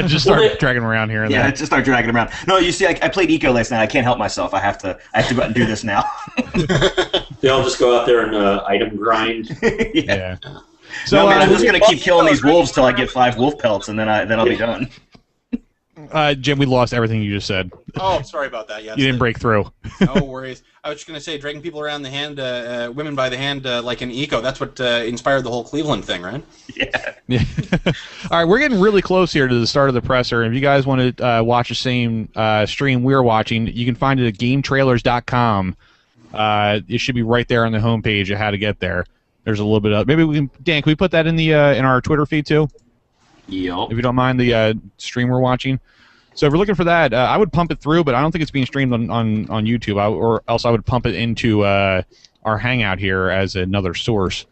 Speaker 1: Just start dragging them around here and there.
Speaker 4: Yeah, just start dragging them around. No, you see, I played eco last night. I can't help myself. I have to go out and do this now.
Speaker 3: They all just go out there and item grind.
Speaker 4: Yeah. So no, man, I'm just gonna keep killing these wolves till I get 5 wolf pelts, and then I'll be done.
Speaker 1: Jim, we lost everything you just said.
Speaker 5: Oh, sorry about that. Yeah,
Speaker 1: you didn't break through.
Speaker 5: No worries. I was just going to say, dragging people around the hand, women by the hand, like an eco. That's what inspired the whole Cleveland thing, right?
Speaker 4: Yeah.
Speaker 1: All right, we're getting really close here to the start of the presser. If you guys want to watch the same stream we're watching, you can find it at GameTrailers.com. It should be right there on the homepage of how to get there. There's a little bit of maybe we can Dan. Can we put that in the in our Twitter feed too?
Speaker 4: Yep.
Speaker 1: If you don't mind the stream we're watching. So if you're looking for that, I would pump it through, but I don't think it's being streamed on YouTube. Or else I would pump it into our Hangout here as another source.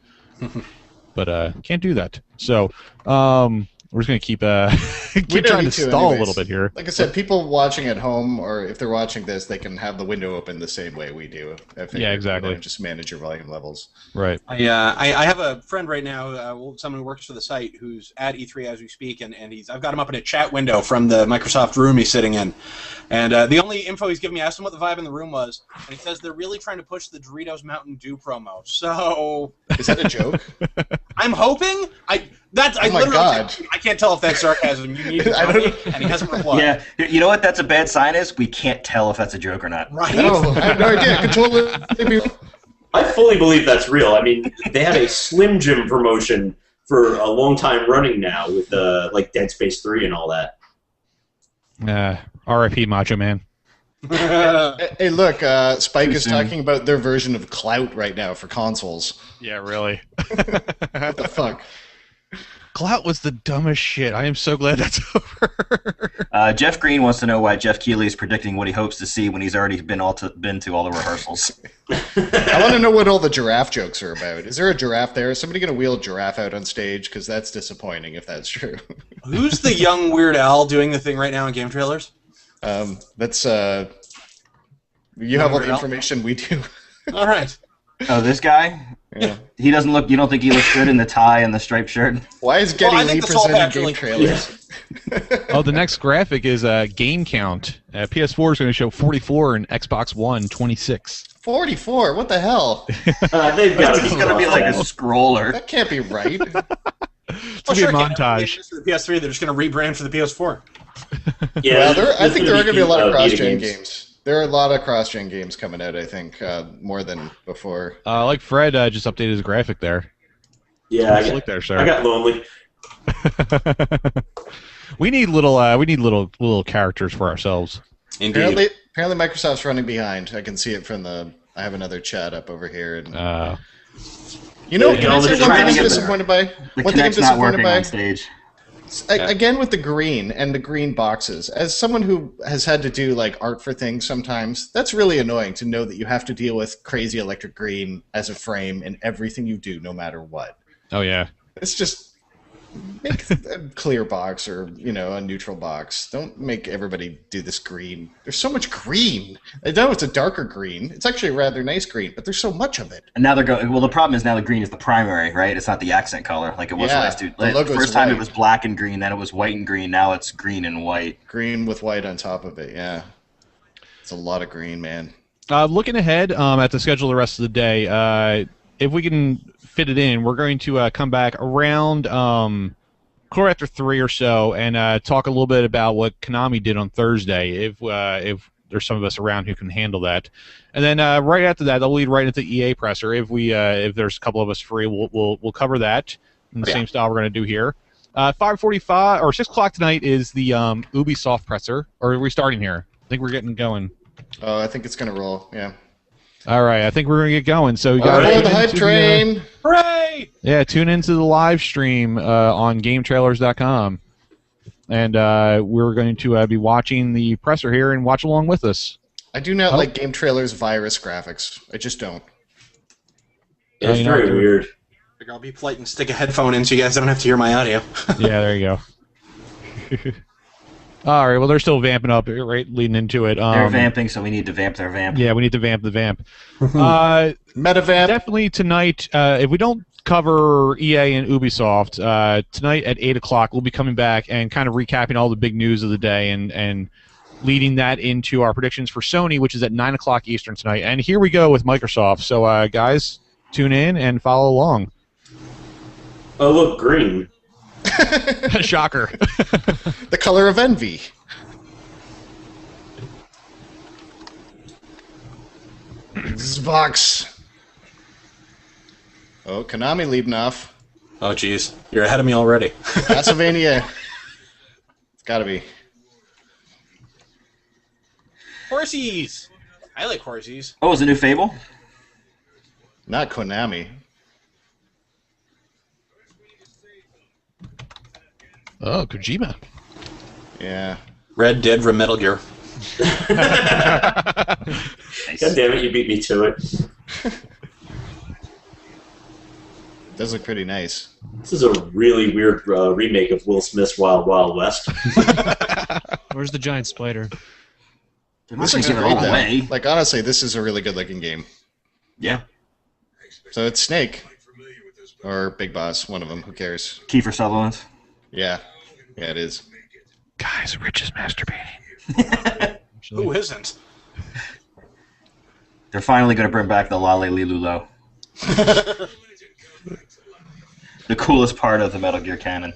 Speaker 1: But can't do that. So we're just gonna keep trying to stall a little bit here.
Speaker 2: Like I said, people watching at home, or if they're watching this, they can have the window open the same way we do.
Speaker 1: Yeah, exactly.
Speaker 2: Just manage your volume levels.
Speaker 1: Right.
Speaker 5: I have a friend right now, someone who works for the site, who's at E3 as we speak, and I've got him up in a chat window from the Microsoft room he's sitting in. And the only info he's given me, I asked him what the vibe in the room was, and he says they're really trying to push the Doritos Mountain Dew promo. So
Speaker 2: is that a joke?
Speaker 5: I'm hoping. I can't tell if that's sarcasm. You need to tell me, and he hasn't replied.
Speaker 4: Yeah, you know what? That's a bad sign. Is we can't tell if that's a joke or not.
Speaker 5: Right?
Speaker 2: No, I have no idea. It could totally be.
Speaker 3: I fully believe that's real. I mean, they had a Slim Jim promotion for a long time running now with like Dead Space 3 and all that.
Speaker 1: R.I.P. Macho Man.
Speaker 2: Hey, look, Spike is talking about their version of Clout right now for consoles.
Speaker 1: Yeah, really.
Speaker 2: What the fuck?
Speaker 1: Clout was the dumbest shit. I am so glad that's over.
Speaker 4: Jeff Green wants to know why Jeff Keighley is predicting what he hopes to see when he's already been to all the rehearsals.
Speaker 2: I want to know what all the giraffe jokes are about. Is there a giraffe there? Is somebody going to wheel a giraffe out on stage? Because that's disappointing if that's true.
Speaker 5: Who's the young Weird Al doing the thing right now in game trailers?
Speaker 2: That's you have all the information we do.
Speaker 5: All right.
Speaker 4: Oh, this guy?
Speaker 2: Yeah.
Speaker 4: He doesn't look. You don't think he looks good in the tie and the striped shirt?
Speaker 2: Why is Getty Lee presenting game trailers?
Speaker 1: Oh, the next graphic is game count. PS4 is going to show 44 and Xbox One 26.
Speaker 2: 44? What the hell?
Speaker 3: They've got
Speaker 4: He's going to be like a scroller.
Speaker 2: That can't be right.
Speaker 1: It's going to be a montage.
Speaker 5: For the PS3, they're just going to rebrand for the PS4.
Speaker 3: Yeah,
Speaker 2: well, I think there are going to be a lot of cross-gen games. There are a lot of cross-gen games coming out, I think, more than before.
Speaker 1: Like Fred just updated his graphic there.
Speaker 3: Yeah, I got lonely.
Speaker 1: we need little characters for ourselves.
Speaker 2: Indeed. Apparently Microsoft's running behind. I can see it from the. I have another chat up over here. And, you know, can I say one thing I'm disappointed by?
Speaker 4: One thing I'm disappointed by. On stage.
Speaker 2: Again with the green and the green boxes, as someone who has had to do like art for things sometimes, that's really annoying to know that you have to deal with crazy electric green as a frame in everything you do, no matter what.
Speaker 1: Oh yeah,
Speaker 2: it's just make a clear box or a neutral box. Don't make everybody do this green. There's so much green. I know it's a darker green. It's actually a rather nice green, but there's so much of it.
Speaker 4: And now they're going. Well, the problem is now the green is the primary, right? It's not the accent color like it was last year. First time it was black and green, then it was white and green. Now it's green and white.
Speaker 2: Green with white on top of it. Yeah, it's a lot of green, man.
Speaker 1: Looking ahead at the schedule the rest of the day, if we can fit it in, we're going to come back around quarter after 3 or so and talk a little bit about what Konami did on Thursday, if there's some of us around who can handle that. And then right after that, they'll lead right into EA presser. If there's a couple of us free, we'll cover that in the same style we're going to do here. 5:45 or 6 o'clock tonight is the Ubisoft presser. Or are we starting here? I think we're getting going.
Speaker 2: Oh, I think it's going to roll. Yeah.
Speaker 1: All right, I think we're going to get going. So you
Speaker 2: guys, the hype train!
Speaker 5: Hooray!
Speaker 1: Yeah, tune into the live stream on GameTrailers.com, and we're going to be watching the presser here and watch along with us.
Speaker 2: I do not like Game Trailers virus graphics. I just don't.
Speaker 3: It's very weird.
Speaker 5: I'll be polite and stick a headphone in so you guys don't have to hear my audio.
Speaker 1: Yeah, there you go. All right, well, they're still vamping up, right, leading into it.
Speaker 4: They're vamping, so we need to vamp their vamp.
Speaker 1: Yeah, we need to vamp the vamp.
Speaker 2: Metavamp.
Speaker 1: Definitely tonight, if we don't cover EA and Ubisoft, tonight at 8 o'clock, we'll be coming back and kind of recapping all the big news of the day and leading that into our predictions for Sony, which is at 9 o'clock Eastern tonight. And here we go with Microsoft. So, guys, tune in and follow along.
Speaker 3: Oh, look, green.
Speaker 1: Shocker.
Speaker 2: The color of envy. Xbox. Oh, Konami leading off.
Speaker 5: Oh, jeez. You're ahead of me already.
Speaker 2: Castlevania. It's gotta be.
Speaker 5: Horsies! I like horsies.
Speaker 4: Oh, is it new Fable?
Speaker 2: Not Konami.
Speaker 1: Oh, Kojima.
Speaker 2: Yeah.
Speaker 5: Red Dead from Metal Gear.
Speaker 3: God damn it, you beat me to it.
Speaker 2: Does look pretty nice.
Speaker 3: This is a really weird remake of Will Smith's Wild Wild West.
Speaker 6: Where's the giant spider?
Speaker 2: This looks great, though. Like, honestly, this is a really good-looking game.
Speaker 4: Yeah.
Speaker 2: So it's Snake. Or Big Boss, one of them. Who cares?
Speaker 4: Kiefer Sutherland.
Speaker 2: Yeah. Yeah, it is.
Speaker 1: Guys, Rich is masturbating.
Speaker 5: Who isn't?
Speaker 4: They're finally going to bring back the Lale Lilulo. The coolest part of the Metal Gear canon.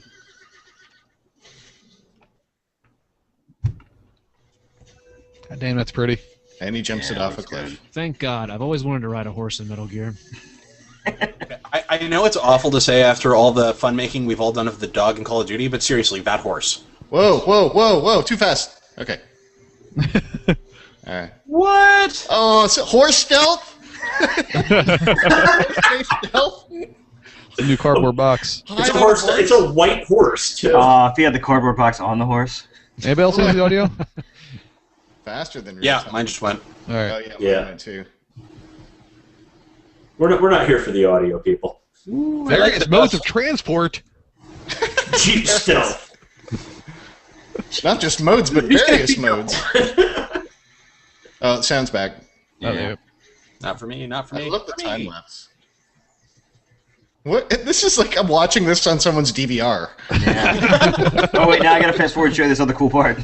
Speaker 1: God damn, that's pretty.
Speaker 2: And he jumps it off a cliff.
Speaker 6: Thank God. I've always wanted to ride a horse in Metal Gear.
Speaker 5: I know it's awful to say after all the fun making we've all done of the dog in Call of Duty, but seriously, that horse.
Speaker 2: Whoa, whoa, whoa, whoa, too fast. Okay. Alright.
Speaker 5: What?
Speaker 2: Oh, it's a horse stealth? Stealth?
Speaker 1: It's a new cardboard box.
Speaker 3: It's a horse. It's a white horse, too.
Speaker 4: If he had the cardboard box on the horse.
Speaker 1: Anybody else hear the audio?
Speaker 2: Faster than
Speaker 5: Yeah, mine just went.
Speaker 1: All right.
Speaker 2: Oh, yeah,
Speaker 3: Yeah.
Speaker 2: mine too.
Speaker 3: We're not here for the audio, people.
Speaker 1: Various modes of transport.
Speaker 3: Jeep stealth.
Speaker 2: Not just modes, but various modes. Oh, it sounds back.
Speaker 1: Yeah.
Speaker 5: Not for me, not for me.
Speaker 2: I love the time lapse. What? This is like I'm watching this on someone's DVR.
Speaker 4: Yeah. Oh wait, now I gotta fast forward and show you this other cool part.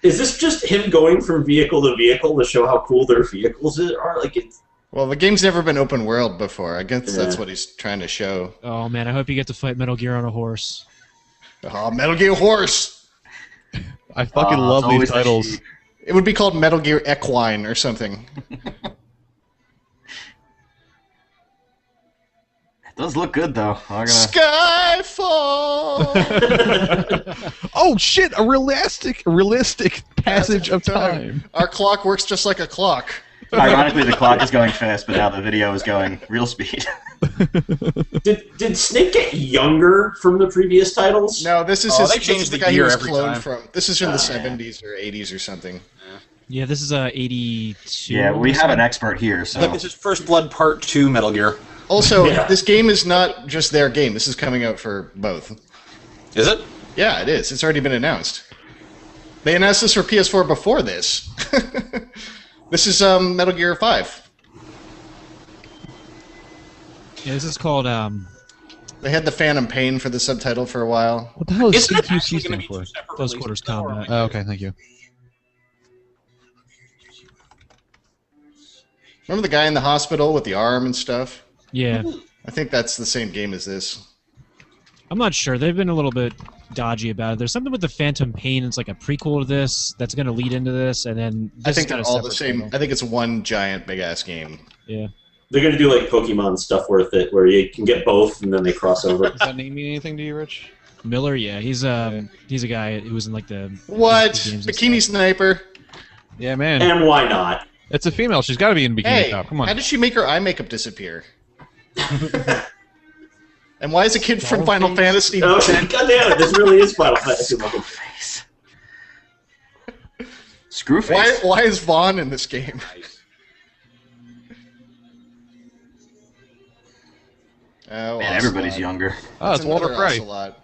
Speaker 3: Is this just him going from vehicle to vehicle to show how cool their vehicles are? Like it's.
Speaker 2: Well, the game's never been open world before. I guess that's what he's trying to show.
Speaker 6: Oh man, I hope you get to fight Metal Gear on a horse.
Speaker 2: Oh, Metal Gear Horse!
Speaker 1: I fucking love these titles.
Speaker 2: It would be called Metal Gear Equine or something.
Speaker 4: It does look good though.
Speaker 2: Skyfall!
Speaker 1: Oh shit! A realistic passage of time.
Speaker 2: Our clock works just like a clock.
Speaker 4: Ironically, the clock is going fast, but now the video is going real speed.
Speaker 3: Did Snake get younger from the previous titles?
Speaker 2: No, this is
Speaker 5: they changed
Speaker 2: the
Speaker 5: the
Speaker 2: guy he
Speaker 5: gear
Speaker 2: was
Speaker 5: every
Speaker 2: cloned
Speaker 5: time.
Speaker 2: from. This is from the 70s or 80s or something.
Speaker 6: Yeah, this is 82.
Speaker 4: Yeah, we have an expert here, so.
Speaker 5: This is First Blood Part 2 Metal Gear.
Speaker 2: Also,
Speaker 3: Yeah.
Speaker 2: this game is not just their game. This is coming out for both.
Speaker 5: Is it?
Speaker 2: Yeah, it is. It's already been announced. They announced this for PS4 before this. This is Metal Gear 5.
Speaker 6: Yeah, this is called
Speaker 2: They had the Phantom Pain for the subtitle for a while.
Speaker 1: What the hell is
Speaker 5: Isn't it actually
Speaker 1: CQC
Speaker 5: going
Speaker 1: stand
Speaker 5: to be
Speaker 1: for?
Speaker 5: two separate
Speaker 6: Close
Speaker 5: releases
Speaker 6: Quarters
Speaker 5: now, or
Speaker 6: Combat.
Speaker 5: am I-
Speaker 1: Oh, okay, thank you.
Speaker 2: Remember the guy in the hospital with the arm and stuff?
Speaker 6: yeah.
Speaker 2: I think that's the same game as this.
Speaker 6: I'm not sure. They've been a little bit dodgy about it. There's something with the Phantom Pain. It's like a prequel to this that's going to lead into this, and then
Speaker 2: I
Speaker 6: this
Speaker 2: think
Speaker 6: is kinda
Speaker 2: they're all the
Speaker 6: separate
Speaker 2: same.
Speaker 6: title.
Speaker 2: I think it's one giant big ass game.
Speaker 6: Yeah.
Speaker 3: They're going to do like Pokemon stuff with it, where you can get both and then they cross over.
Speaker 1: Does that name mean anything to you, Rich?
Speaker 6: Miller, yeah, he's a guy who was in like the
Speaker 2: What?
Speaker 6: the games and
Speaker 2: Bikini
Speaker 6: stuff.
Speaker 2: Sniper?
Speaker 1: Yeah, man.
Speaker 3: And why not?
Speaker 1: It's a female. She's got to be in bikini
Speaker 2: Hey,
Speaker 1: top. Come on.
Speaker 2: how did she make her eye makeup disappear? And why is a kid from Final Fantasy
Speaker 3: Oh,
Speaker 2: X?
Speaker 3: God damn it! This really is Final Fantasy looking.
Speaker 4: Screwface.
Speaker 2: Why is Vaughn in this game? Oh,
Speaker 4: Man, everybody's
Speaker 2: Ocelot.
Speaker 4: younger.
Speaker 1: Oh, it's Walter
Speaker 2: another
Speaker 1: Frey.
Speaker 2: Ocelot.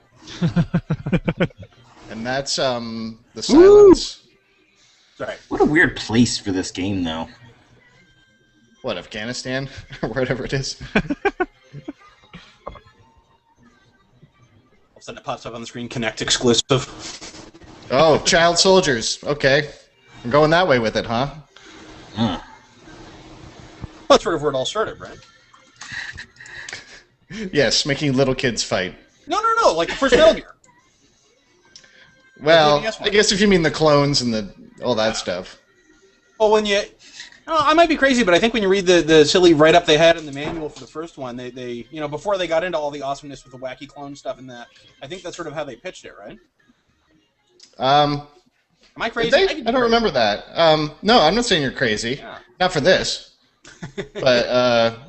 Speaker 2: And that's the Silence.
Speaker 5: Sorry.
Speaker 4: What a weird place for this game, though.
Speaker 2: What, Afghanistan? Or whatever it is.
Speaker 5: All of a sudden it pops up on the screen, Kinect exclusive.
Speaker 2: Oh, child soldiers. Okay. I'm going that way with it, huh?
Speaker 4: Huh.
Speaker 5: That's sort of where it all started, right?
Speaker 2: Yes, making little kids fight.
Speaker 5: No, like the first Metal Gear.
Speaker 2: Well,
Speaker 5: Guess what?
Speaker 2: I guess if you mean the clones and all that stuff.
Speaker 5: Well, when you... I might be crazy, but I think when you read the silly write-up they had in the manual for the first one, they before they got into all the awesomeness with the wacky clone stuff and that, I think that's sort of how they pitched it, right? Am I crazy?
Speaker 2: I don't remember that. No, I'm not saying you're crazy. Yeah. Not for this. But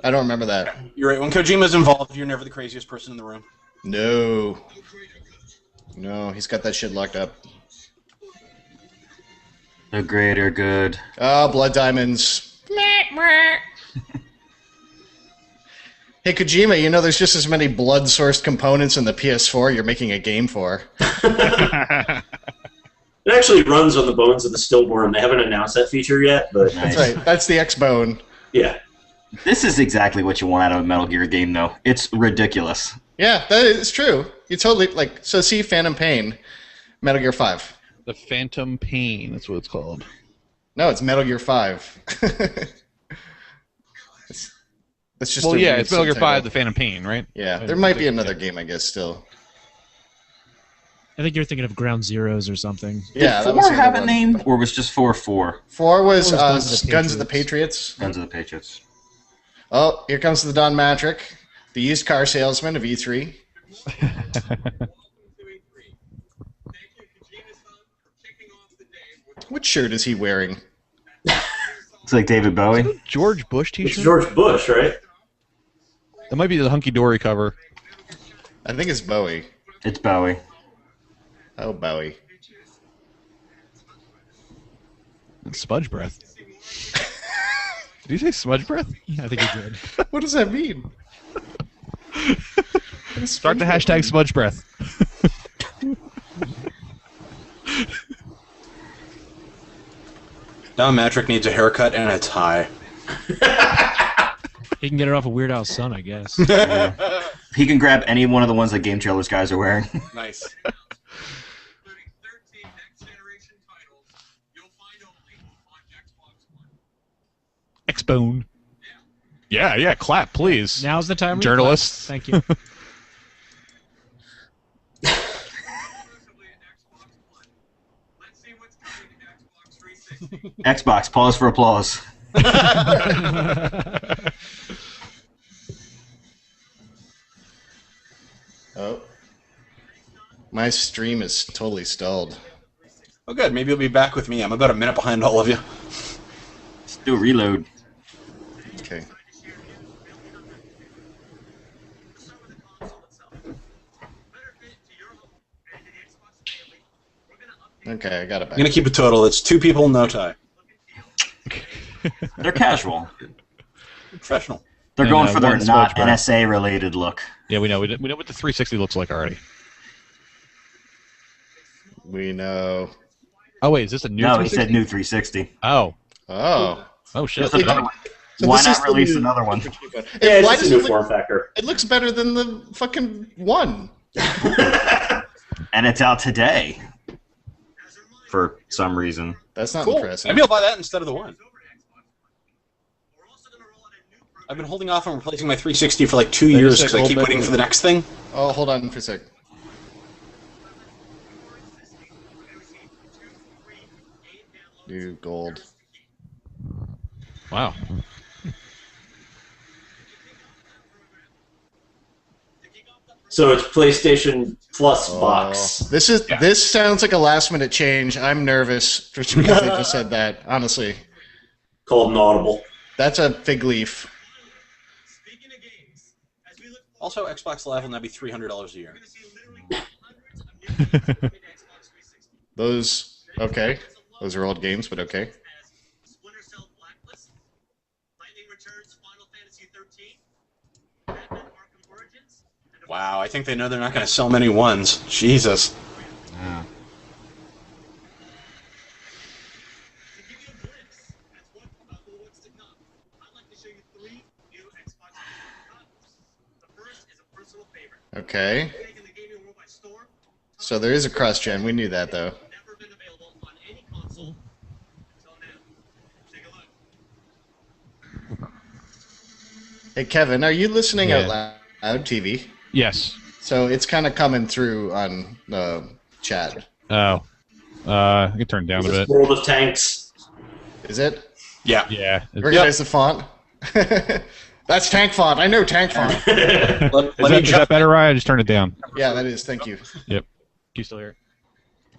Speaker 2: I don't remember that.
Speaker 5: You're right. When Kojima's involved, you're never the craziest person in the room.
Speaker 2: No. No, he's got that shit locked up.
Speaker 4: The greater good.
Speaker 2: Oh, blood diamonds. Hey, Kojima, you know there's just as many blood-sourced components in the PS4 you're making a game for.
Speaker 3: It actually runs on the bones of the stillborn. They haven't announced that feature yet, but...
Speaker 2: That's right. That's the X-Bone.
Speaker 3: Yeah.
Speaker 4: This is exactly what you want out of a Metal Gear game, though. It's ridiculous.
Speaker 2: Yeah, that is true. You totally, like, so see Phantom Pain, Metal Gear 5.
Speaker 1: The Phantom Pain, that's what it's called.
Speaker 2: No, it's Metal Gear 5. It's just
Speaker 1: well, yeah, it's Metal Gear 5, The Phantom Pain, right?
Speaker 2: Yeah, there might be another game, I guess, still.
Speaker 6: I think you're thinking of Ground Zeroes or something.
Speaker 2: Yeah,
Speaker 4: Did 4 have a name, or was just 4 4?
Speaker 2: 4 was Guns of the Patriots.
Speaker 4: Guns of the Patriots.
Speaker 2: Oh, here comes the Don Matrick, the used car salesman of E3. What shirt is he wearing?
Speaker 4: It's like David Bowie.
Speaker 1: George Bush t-shirt?
Speaker 3: It's George Bush, right?
Speaker 1: That might be the Hunky Dory cover.
Speaker 2: I think it's Bowie.
Speaker 4: It's Bowie.
Speaker 2: Oh, Bowie.
Speaker 1: Smudge breath. Did you say smudge breath?
Speaker 6: Yeah, I think he did.
Speaker 2: What does that mean?
Speaker 1: Start the hashtag smudge breath.
Speaker 5: Don Matrick needs a haircut and a tie.
Speaker 6: He can get it off of Weird Al's son, I guess.
Speaker 4: Yeah. He can grab any one of the ones that Game Trailers guys are wearing.
Speaker 5: Nice.
Speaker 1: X-Bone. Yeah, clap, please.
Speaker 6: Now's the time.
Speaker 1: Journalists.
Speaker 6: Thank you.
Speaker 4: Xbox, pause for applause.
Speaker 2: Oh. My stream is totally stalled.
Speaker 5: Oh, good. Maybe you'll be back with me. I'm about a minute behind all of you.
Speaker 4: Let's do a reload.
Speaker 2: Okay. Okay, I got it back.
Speaker 5: I'm going to keep a total. It's 2 people, no tie.
Speaker 4: They're casual.
Speaker 5: Professional.
Speaker 4: They're going for their
Speaker 1: one
Speaker 4: not
Speaker 1: smudge breath.
Speaker 4: NSA-related look.
Speaker 1: Yeah, we know. We know what the 360 looks like already.
Speaker 2: We know.
Speaker 1: Oh, wait, is this a new
Speaker 4: No,
Speaker 1: 360?
Speaker 4: he said new 360.
Speaker 1: Oh.
Speaker 2: Oh.
Speaker 1: Oh, shit.
Speaker 2: So
Speaker 4: Why
Speaker 2: this is
Speaker 4: not
Speaker 2: the
Speaker 4: release
Speaker 2: new-
Speaker 4: another one?
Speaker 3: Yeah,
Speaker 2: Why
Speaker 3: it's just
Speaker 2: does
Speaker 3: a
Speaker 2: it
Speaker 3: new
Speaker 2: look,
Speaker 3: form factor.
Speaker 2: it looks better than the fucking one.
Speaker 4: And it's out today. For some reason.
Speaker 2: That's not
Speaker 5: Cool.
Speaker 2: impressive.
Speaker 5: Maybe I'll buy that instead of the one. I've been holding off on replacing my 360 for like 2 years because I keep waiting for the next thing.
Speaker 2: Oh, hold on for a sec. New gold.
Speaker 1: Wow.
Speaker 3: So it's PlayStation Plus box.
Speaker 2: This sounds like a last minute change. I'm nervous just because they just said that. Honestly,
Speaker 3: Called an Audible.
Speaker 2: that's a fig leaf.
Speaker 5: Also, Xbox Live will now be $300 a year.
Speaker 2: Those okay. Those are old games, but okay.
Speaker 5: Wow, I think they know they're not going to sell many ones. Jesus.
Speaker 4: Yeah.
Speaker 2: Okay. So there is a cross-gen. We knew that, though. Hey, Kevin, are you listening out loud, TV?
Speaker 1: Yes.
Speaker 2: So it's kind of coming through on chat.
Speaker 1: Oh. I can turn it down a bit.
Speaker 3: World of Tanks.
Speaker 2: Is it?
Speaker 5: Yeah.
Speaker 1: Yeah.
Speaker 2: Recognize the font? That's tank font. I know tank font.
Speaker 1: Is that better, Ryan? I just turned it down.
Speaker 2: Yeah, that is. Thank you.
Speaker 1: Yep. Can you still hear it?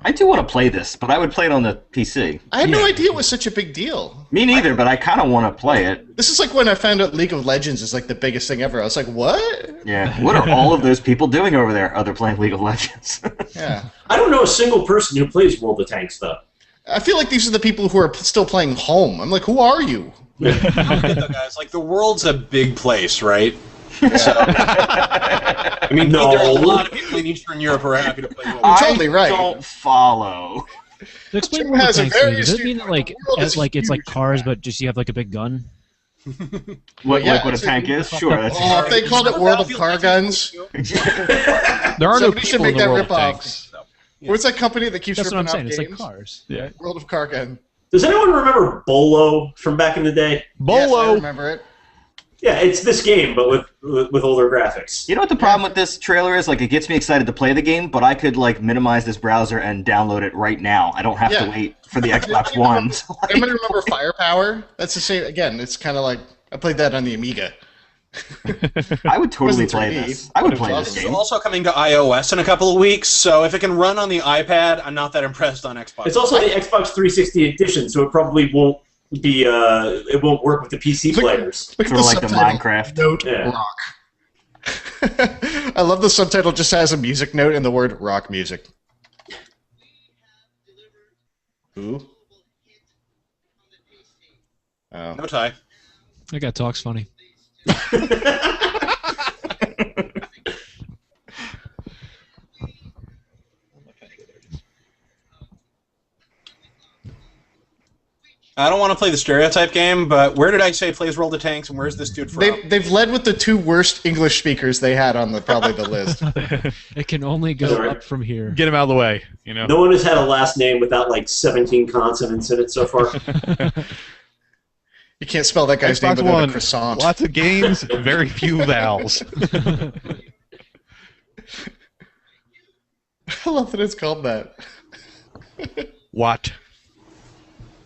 Speaker 4: I do want to play this, but I would play it on the PC.
Speaker 2: I had no idea it was such a big deal.
Speaker 4: Me neither, but I kind of want to play it.
Speaker 2: This is like when I found out League of Legends is like the biggest thing ever. I was like, what?
Speaker 4: Yeah. What are all of those people doing over there other playing League of Legends?
Speaker 2: Yeah.
Speaker 3: I don't know a single person who plays World of Tanks, though.
Speaker 2: I feel like these are the people who are still playing home. I'm like, who are you?
Speaker 5: Guys, like the world's a big place, right? So, I mean,
Speaker 3: No.
Speaker 5: there's a lot of people in Eastern Europe who are happy to play World of
Speaker 2: You're
Speaker 5: Tanks.
Speaker 2: totally right.
Speaker 4: I don't follow.
Speaker 6: To explain
Speaker 2: Jim
Speaker 6: World of
Speaker 2: has a
Speaker 6: Tanks to me,
Speaker 2: very
Speaker 6: does it mean
Speaker 2: astute
Speaker 6: that like
Speaker 2: point. The world is
Speaker 6: it's like
Speaker 2: huge.
Speaker 6: cars, but just you have like a big gun?
Speaker 4: What
Speaker 2: Yeah,
Speaker 4: a tank is? Sure. That's
Speaker 2: Oh, if they called it World of Car Guns,
Speaker 1: There are no
Speaker 2: somebody should
Speaker 1: people in
Speaker 2: make
Speaker 1: the
Speaker 2: that
Speaker 1: world of
Speaker 2: ripoff.
Speaker 1: tanks.
Speaker 2: What's that company that keeps
Speaker 6: That's what
Speaker 2: ripping
Speaker 6: I'm saying.
Speaker 2: off
Speaker 6: It's
Speaker 2: games?
Speaker 6: like cars.
Speaker 1: Yeah.
Speaker 2: World of Car Gun.
Speaker 3: Does anyone remember Bolo from back in the day?
Speaker 2: Yes, I
Speaker 1: Bolo.
Speaker 2: remember it.
Speaker 3: Yeah, it's this game, but with older graphics.
Speaker 4: You know what the problem with this trailer is? Like, it gets me excited to play the game, but I could like minimize this browser and download it right now. I don't have to wait for the Xbox One. So, like,
Speaker 2: Anybody remember Firepower? That's the same. Again, it's kind of like I played that on the Amiga.
Speaker 4: I would totally
Speaker 2: Wasn't
Speaker 4: play
Speaker 2: 3D,
Speaker 4: this. I would
Speaker 2: but it
Speaker 4: play
Speaker 2: was
Speaker 4: this
Speaker 5: It's
Speaker 4: game.
Speaker 5: also coming to iOS in a couple of weeks, so if it can run on the iPad, I'm not that impressed on Xbox.
Speaker 3: It's also the Xbox 360 edition, so it probably won't be. It won't work with the PC players.
Speaker 2: Look at
Speaker 4: Sort of like the
Speaker 2: subtitle.
Speaker 4: Minecraft.
Speaker 2: Note
Speaker 3: Yeah.
Speaker 2: rock. I love the subtitle just has a music note and the word rock music. Ooh. Oh.
Speaker 5: No tie.
Speaker 6: That guy talks funny.
Speaker 5: I don't want to play the stereotype game, but where did I say plays World of Tanks, and where's this dude from?
Speaker 2: They've led with the two worst English speakers they had on probably the list.
Speaker 6: It can only go
Speaker 3: Sorry.
Speaker 6: up from here.
Speaker 1: Get him out of the way. You know.
Speaker 3: No one has had a last name without like 17 consonants in it so far.
Speaker 2: You can't spell that guy's name
Speaker 1: Xbox
Speaker 2: without
Speaker 1: One.
Speaker 2: a croissant.
Speaker 1: Lots of games, very few vowels.
Speaker 2: I love that it's called that.
Speaker 1: What?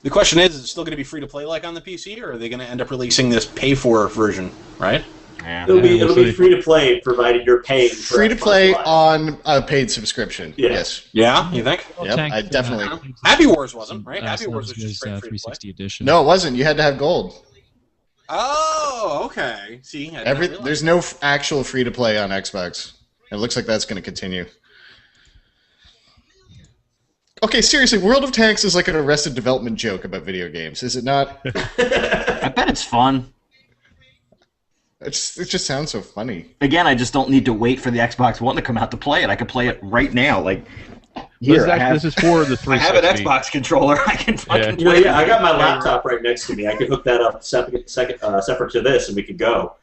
Speaker 5: The question is it still going to be free to play like on the PC, or are they going to end up releasing this pay-for version, right?
Speaker 4: Yeah.
Speaker 3: It'll be
Speaker 1: we'll see.
Speaker 3: free to play provided you're paying. For
Speaker 2: Free to
Speaker 3: Xbox
Speaker 2: play
Speaker 3: Live.
Speaker 2: on a paid subscription.
Speaker 3: Yeah.
Speaker 2: Yes.
Speaker 5: Yeah, you think?
Speaker 2: Yep,
Speaker 6: Tank,
Speaker 2: I definitely.
Speaker 5: Happy Wars wasn't, right?
Speaker 6: So
Speaker 5: Happy Wars
Speaker 6: that
Speaker 5: was just straight free to play.
Speaker 6: 360 edition.
Speaker 2: No, it wasn't. You had to have gold.
Speaker 5: Oh, okay. See, I didn't realize
Speaker 2: There's
Speaker 5: that.
Speaker 2: no actual free to play on Xbox. It looks like that's going to continue. Okay, seriously, World of Tanks is like an Arrested Development joke about video games, is it not?
Speaker 4: I bet it's fun.
Speaker 2: It just sounds so funny.
Speaker 4: Again, I just don't need to wait for the Xbox One to come out to play it. I can play it right now. Like, here,
Speaker 1: This is for the 360.
Speaker 4: I have an Xbox controller. I can fucking
Speaker 3: You know,
Speaker 4: play
Speaker 3: yeah, I
Speaker 4: it.
Speaker 3: got my laptop right next to me. I could hook that up separate to this, and we could go.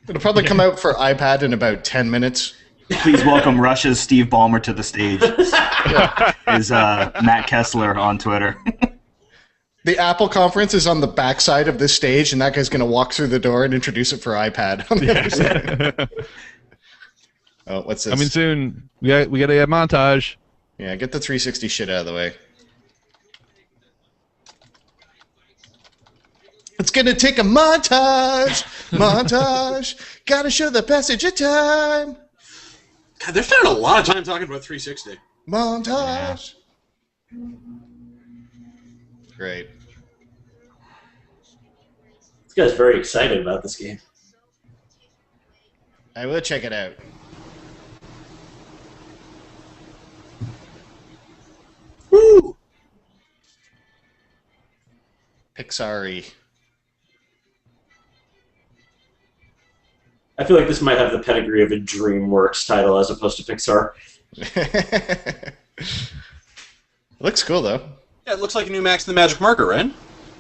Speaker 2: It'll probably come out for iPad in about 10 minutes.
Speaker 4: Please welcome Russia's Steve Ballmer to the stage. Is Matt Kessler on Twitter.
Speaker 2: The Apple conference is on the backside of this stage, and that guy's going to walk through the door and introduce it for iPad on the other side. Oh, what's this?
Speaker 1: Coming soon. We got a montage.
Speaker 2: Yeah, get the 360 shit out of the way. It's gonna take a montage, montage. Gotta show the passage of time,
Speaker 5: God, they're spending a lot of time talking about 360.
Speaker 2: montage. Great.
Speaker 3: This guy's very excited about this game.
Speaker 2: I will check it out.
Speaker 5: Woo!
Speaker 2: Pixar-y.
Speaker 3: I feel like this might have the pedigree of a DreamWorks title as opposed to Pixar.
Speaker 2: Looks cool though.
Speaker 5: Yeah, it looks like a new Max the Magic Marker, right?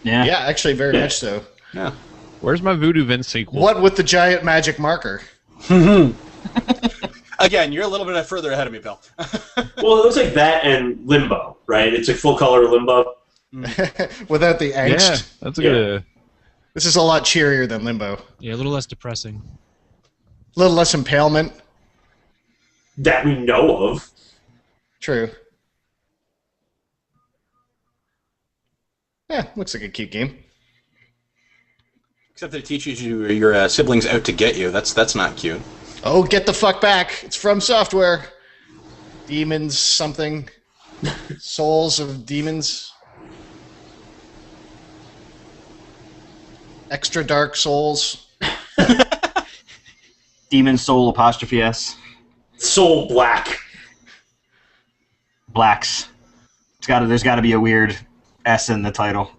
Speaker 4: Yeah.
Speaker 2: Yeah, actually, very much so.
Speaker 5: Yeah.
Speaker 1: Where's my Voodoo Vince sequel?
Speaker 2: What with the giant magic marker?
Speaker 5: Again, you're a little bit further ahead of me, Bill.
Speaker 3: Well, it looks like that and Limbo, right? It's a full color Limbo.
Speaker 2: Without the angst.
Speaker 1: Yeah, that's a good.
Speaker 2: This is a lot cheerier than Limbo.
Speaker 6: Yeah, a little less depressing.
Speaker 2: A little less impalement.
Speaker 3: That we know of.
Speaker 2: True. Yeah, looks like a cute game.
Speaker 5: Except that it teaches you your siblings out to get you. That's not cute.
Speaker 2: Oh, get the fuck back! It's from Software. Demons something. Souls of Demons. Extra Dark Souls.
Speaker 4: Demon Soul apostrophe S.
Speaker 3: Soul Black.
Speaker 4: Blacks. There's got to be a weird S in the title.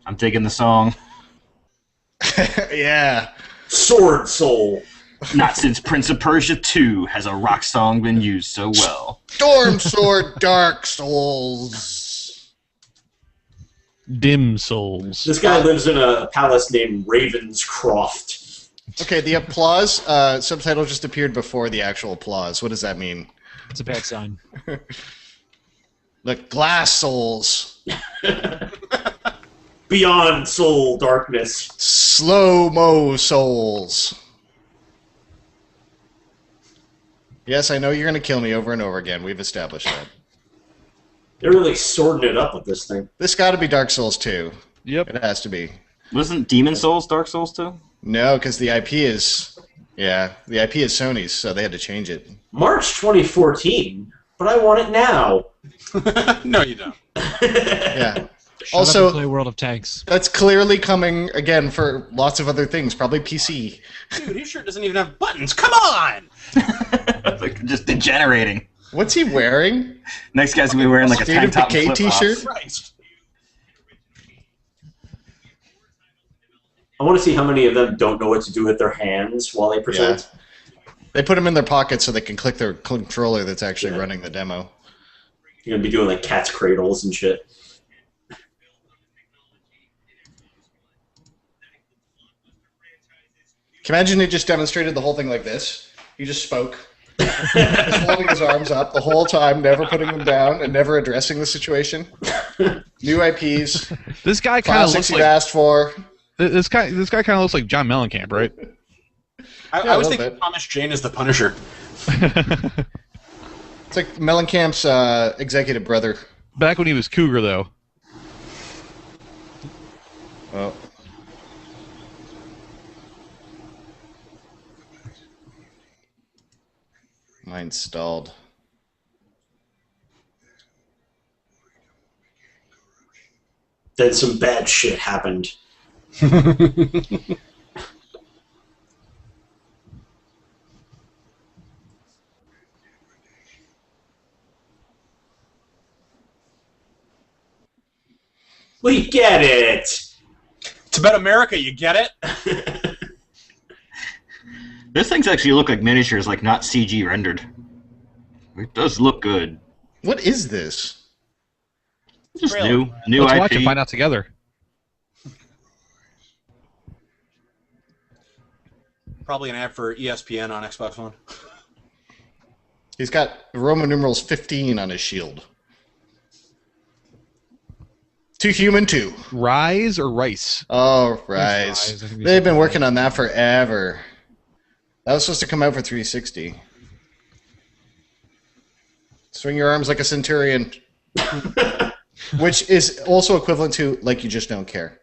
Speaker 4: I'm taking the song.
Speaker 2: Yeah.
Speaker 3: Sword Soul.
Speaker 4: Not since Prince of Persia 2 has a rock song been used so well.
Speaker 2: Storm Sword Dark Souls.
Speaker 1: Dim Souls.
Speaker 3: This guy lives in a palace named Ravenscroft.
Speaker 2: Okay, the applause subtitle just appeared before the actual applause. What does that mean?
Speaker 6: It's a bad sign.
Speaker 2: Look, Glass Souls.
Speaker 3: Beyond Soul Darkness.
Speaker 2: Slow-mo Souls. Yes, I know you're going to kill me over and over again. We've established that.
Speaker 3: They're really sorting it up with this thing.
Speaker 2: This got to be Dark Souls 2.
Speaker 1: Yep.
Speaker 2: It has to be.
Speaker 4: Wasn't Demon Souls Dark Souls 2?
Speaker 2: No, because the IP is... Yeah, the IP is Sony's, so they had to change it.
Speaker 3: March 2014, but I want it now.
Speaker 5: No, you don't.
Speaker 2: Yeah.
Speaker 6: Shut
Speaker 2: Also,
Speaker 6: up and play World of Tanks.
Speaker 2: that's clearly coming, again, for lots of other things. Probably PC.
Speaker 5: Dude, his shirt doesn't even have buttons. Come on!
Speaker 4: Like, just degenerating.
Speaker 2: What's he wearing?
Speaker 4: Next guy's gonna be wearing like a
Speaker 2: State
Speaker 4: tank
Speaker 2: of
Speaker 4: top and
Speaker 2: Decay
Speaker 4: flip-flops.
Speaker 2: t-shirt?
Speaker 5: Christ.
Speaker 3: I want to see how many of them don't know what to do with their hands while they present.
Speaker 2: Yeah. They put them in their pocket so they can click their controller that's actually running the demo.
Speaker 3: You're going to be doing like cat's cradles and shit.
Speaker 2: Can you imagine they just demonstrated the whole thing like this? He just spoke. Just holding his arms up the whole time, never putting them down, and never addressing the situation. New IPs.
Speaker 1: This guy kind of
Speaker 2: Classics
Speaker 1: looks
Speaker 2: you've
Speaker 1: like
Speaker 2: asked for.
Speaker 1: this guy kind of looks like John Mellencamp, right?
Speaker 5: I was
Speaker 2: a little
Speaker 5: thinking
Speaker 2: bit.
Speaker 5: Thomas Jane is the Punisher.
Speaker 2: It's like Mellencamp's executive brother.
Speaker 1: Back when he was Cougar, though.
Speaker 2: Oh. Mine stalled.
Speaker 3: Then some bad shit happened. We get it.
Speaker 5: It's about America, you get it?
Speaker 4: Those things actually look like miniatures, like not CG rendered. It does look good.
Speaker 2: What is this?
Speaker 4: Just
Speaker 5: Really?
Speaker 4: new
Speaker 1: Let's
Speaker 4: IP.
Speaker 1: watch and find out together.
Speaker 5: Probably an ad for ESPN on Xbox One.
Speaker 2: He's got Roman numerals 15 on his shield. Too human, too.
Speaker 1: Rise or Rice?
Speaker 2: Oh,
Speaker 6: Rise,
Speaker 2: Rise.
Speaker 6: I think we
Speaker 2: They've
Speaker 6: said
Speaker 2: been
Speaker 6: that.
Speaker 2: working on that forever. That was supposed to come out for 360. Swing your arms like a centurion. Which is also equivalent to, like, you just don't care.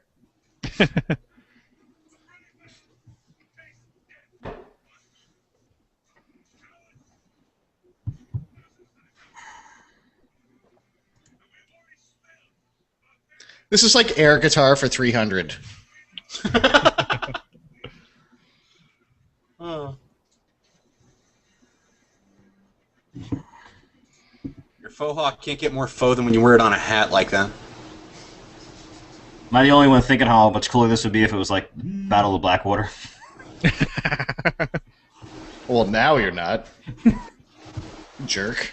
Speaker 2: This is like air guitar for 300.
Speaker 5: Oh. Your faux hawk can't get more faux than when you wear it on a hat like that.
Speaker 4: Am I the only one thinking how much cooler this would be if it was like Battle of Blackwater?
Speaker 2: Well, now you're not. Jerk.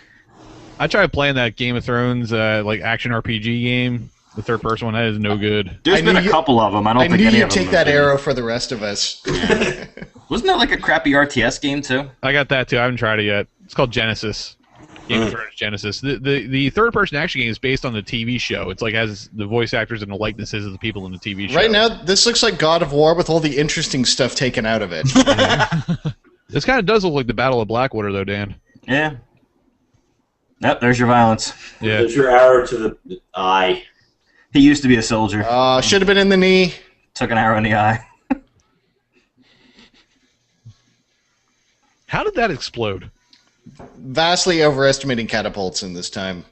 Speaker 1: I tried playing that Game of Thrones like action RPG game. The third person one, that is no good.
Speaker 4: There's
Speaker 2: I
Speaker 4: been
Speaker 2: knew
Speaker 4: a
Speaker 2: you-
Speaker 4: couple of them. I don't
Speaker 2: I
Speaker 4: think
Speaker 2: knew
Speaker 4: any
Speaker 2: you'd
Speaker 4: of them
Speaker 2: take
Speaker 4: have
Speaker 2: that
Speaker 4: been-
Speaker 2: arrow for the rest of us.
Speaker 4: Wasn't that like a crappy RTS game too?
Speaker 1: I got that too. I haven't tried it yet. It's called Genesis. Game of Thrones Genesis. The third person action game is based on the TV show. It's like has the voice actors and the likenesses of the people in the TV show.
Speaker 2: Right now, this looks like God of War with all the interesting stuff taken out of it.
Speaker 1: This kind of does look like the Battle of Blackwater, though, Dan.
Speaker 4: Yeah. Yep, there's your violence.
Speaker 1: Yeah.
Speaker 3: There's your arrow to the eye.
Speaker 4: He used to be a soldier.
Speaker 2: Should have been in the knee.
Speaker 4: Took an arrow in the eye.
Speaker 1: How did that explode?
Speaker 2: vastly overestimating catapults in this time.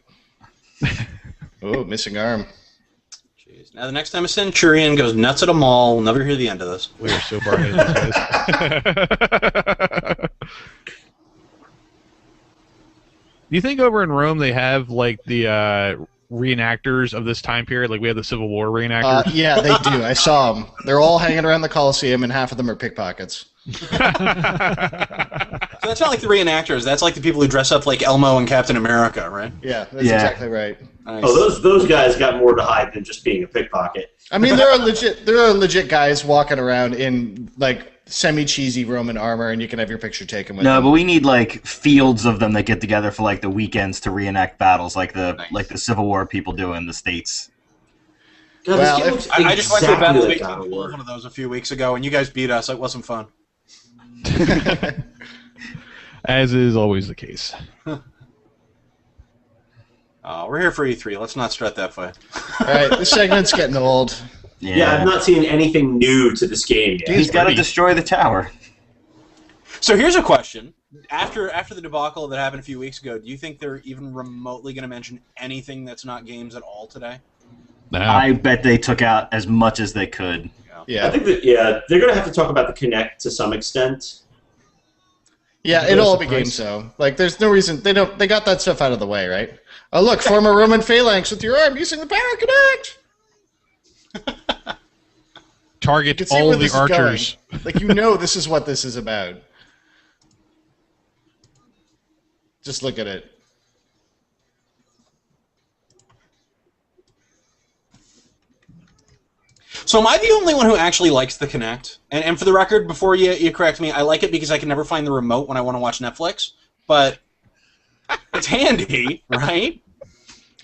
Speaker 2: Oh, missing arm.
Speaker 5: Jeez. Now, the next time a Centurion goes nuts at a mall, we'll never hear the end of this.
Speaker 1: We are so far ahead of these guys. Do you think over in Rome they have like the reenactors of this time period? Like we have the Civil War reenactors?
Speaker 2: Yeah, they do. I saw them. They're all hanging around the Colosseum, and half of them are pickpockets.
Speaker 5: So that's not like the reenactors. That's like the people who dress up like Elmo and Captain America, right?
Speaker 2: Yeah, that's exactly right.
Speaker 5: Nice.
Speaker 3: Oh, those guys got more to hide than just being a pickpocket.
Speaker 2: I mean, there are legit guys walking around in like semi-cheesy Roman armor, and you can have your picture taken with them.
Speaker 4: No, but we need like fields of them that get together for like the weekends to reenact battles, like the Civil War people do in the States.
Speaker 3: God,
Speaker 2: Well,
Speaker 5: I just went to a battle
Speaker 3: like
Speaker 5: of one of those a few weeks ago, and you guys beat us. It wasn't fun.
Speaker 1: As is always the case.
Speaker 5: We're here for E3. Let's not strut that way.
Speaker 2: All right, this segment's getting old.
Speaker 3: Yeah, I've not seen anything new to this game yet.
Speaker 4: He's got to destroy the tower.
Speaker 5: So here's a question. After the debacle that happened a few weeks ago, do you think they're even remotely going to mention anything that's not games at all today?
Speaker 1: No.
Speaker 4: I bet they took out as much as they could.
Speaker 2: Yeah,
Speaker 3: I think that they're going to have to talk about the Kinect to some extent.
Speaker 2: yeah, it'll all be games though. Like, there's no reason they got that stuff out of the way, right? Oh, look, form a Roman phalanx with your arm using the power Kinect.
Speaker 1: Target all of the archers.
Speaker 2: Like, you know this is what this is about. Just look at it.
Speaker 5: So am I the only one who actually likes the Kinect? And for the record, before you correct me, I like it because I can never find the remote when I want to watch Netflix. But it's handy, right?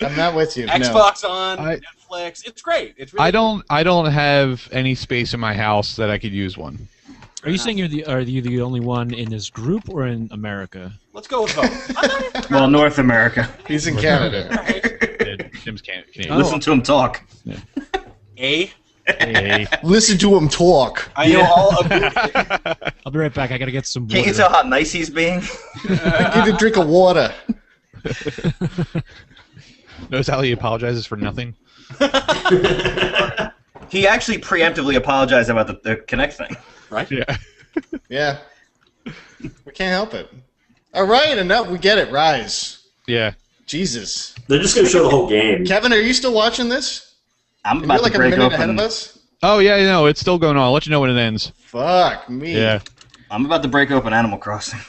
Speaker 2: I'm not with you.
Speaker 5: Xbox on, Netflix. It's great. It's really
Speaker 1: I don't have any space in my house that I could use one.
Speaker 6: Are you saying are you the only one in this group or in America?
Speaker 5: Let's go with both.
Speaker 4: Well, North America.
Speaker 2: He's in Canada.
Speaker 1: Tim's Canadian.
Speaker 4: Listen to him talk.
Speaker 5: A.
Speaker 1: Hey.
Speaker 2: Listen to him talk.
Speaker 5: I know all of it.
Speaker 6: I'll be right back. I gotta get some water.
Speaker 4: Can't you tell how nice he's being?
Speaker 2: I need a drink of water.
Speaker 1: Notice how he apologizes for nothing?
Speaker 4: He actually preemptively apologized about the Kinect thing.
Speaker 5: Right?
Speaker 1: Yeah.
Speaker 2: Yeah. We can't help it. All right, and now we get it. Rise.
Speaker 1: Yeah.
Speaker 2: Jesus.
Speaker 3: They're just going to show the whole game.
Speaker 2: Kevin, are you still watching this?
Speaker 4: I'm
Speaker 2: You're
Speaker 4: about
Speaker 2: like
Speaker 4: to
Speaker 2: a
Speaker 4: break
Speaker 2: minute
Speaker 4: open.
Speaker 2: ahead of us?
Speaker 1: Oh, yeah, no, it's still going on. I'll let you know when it ends.
Speaker 2: Fuck me.
Speaker 1: Yeah.
Speaker 4: I'm about to break open Animal Crossing.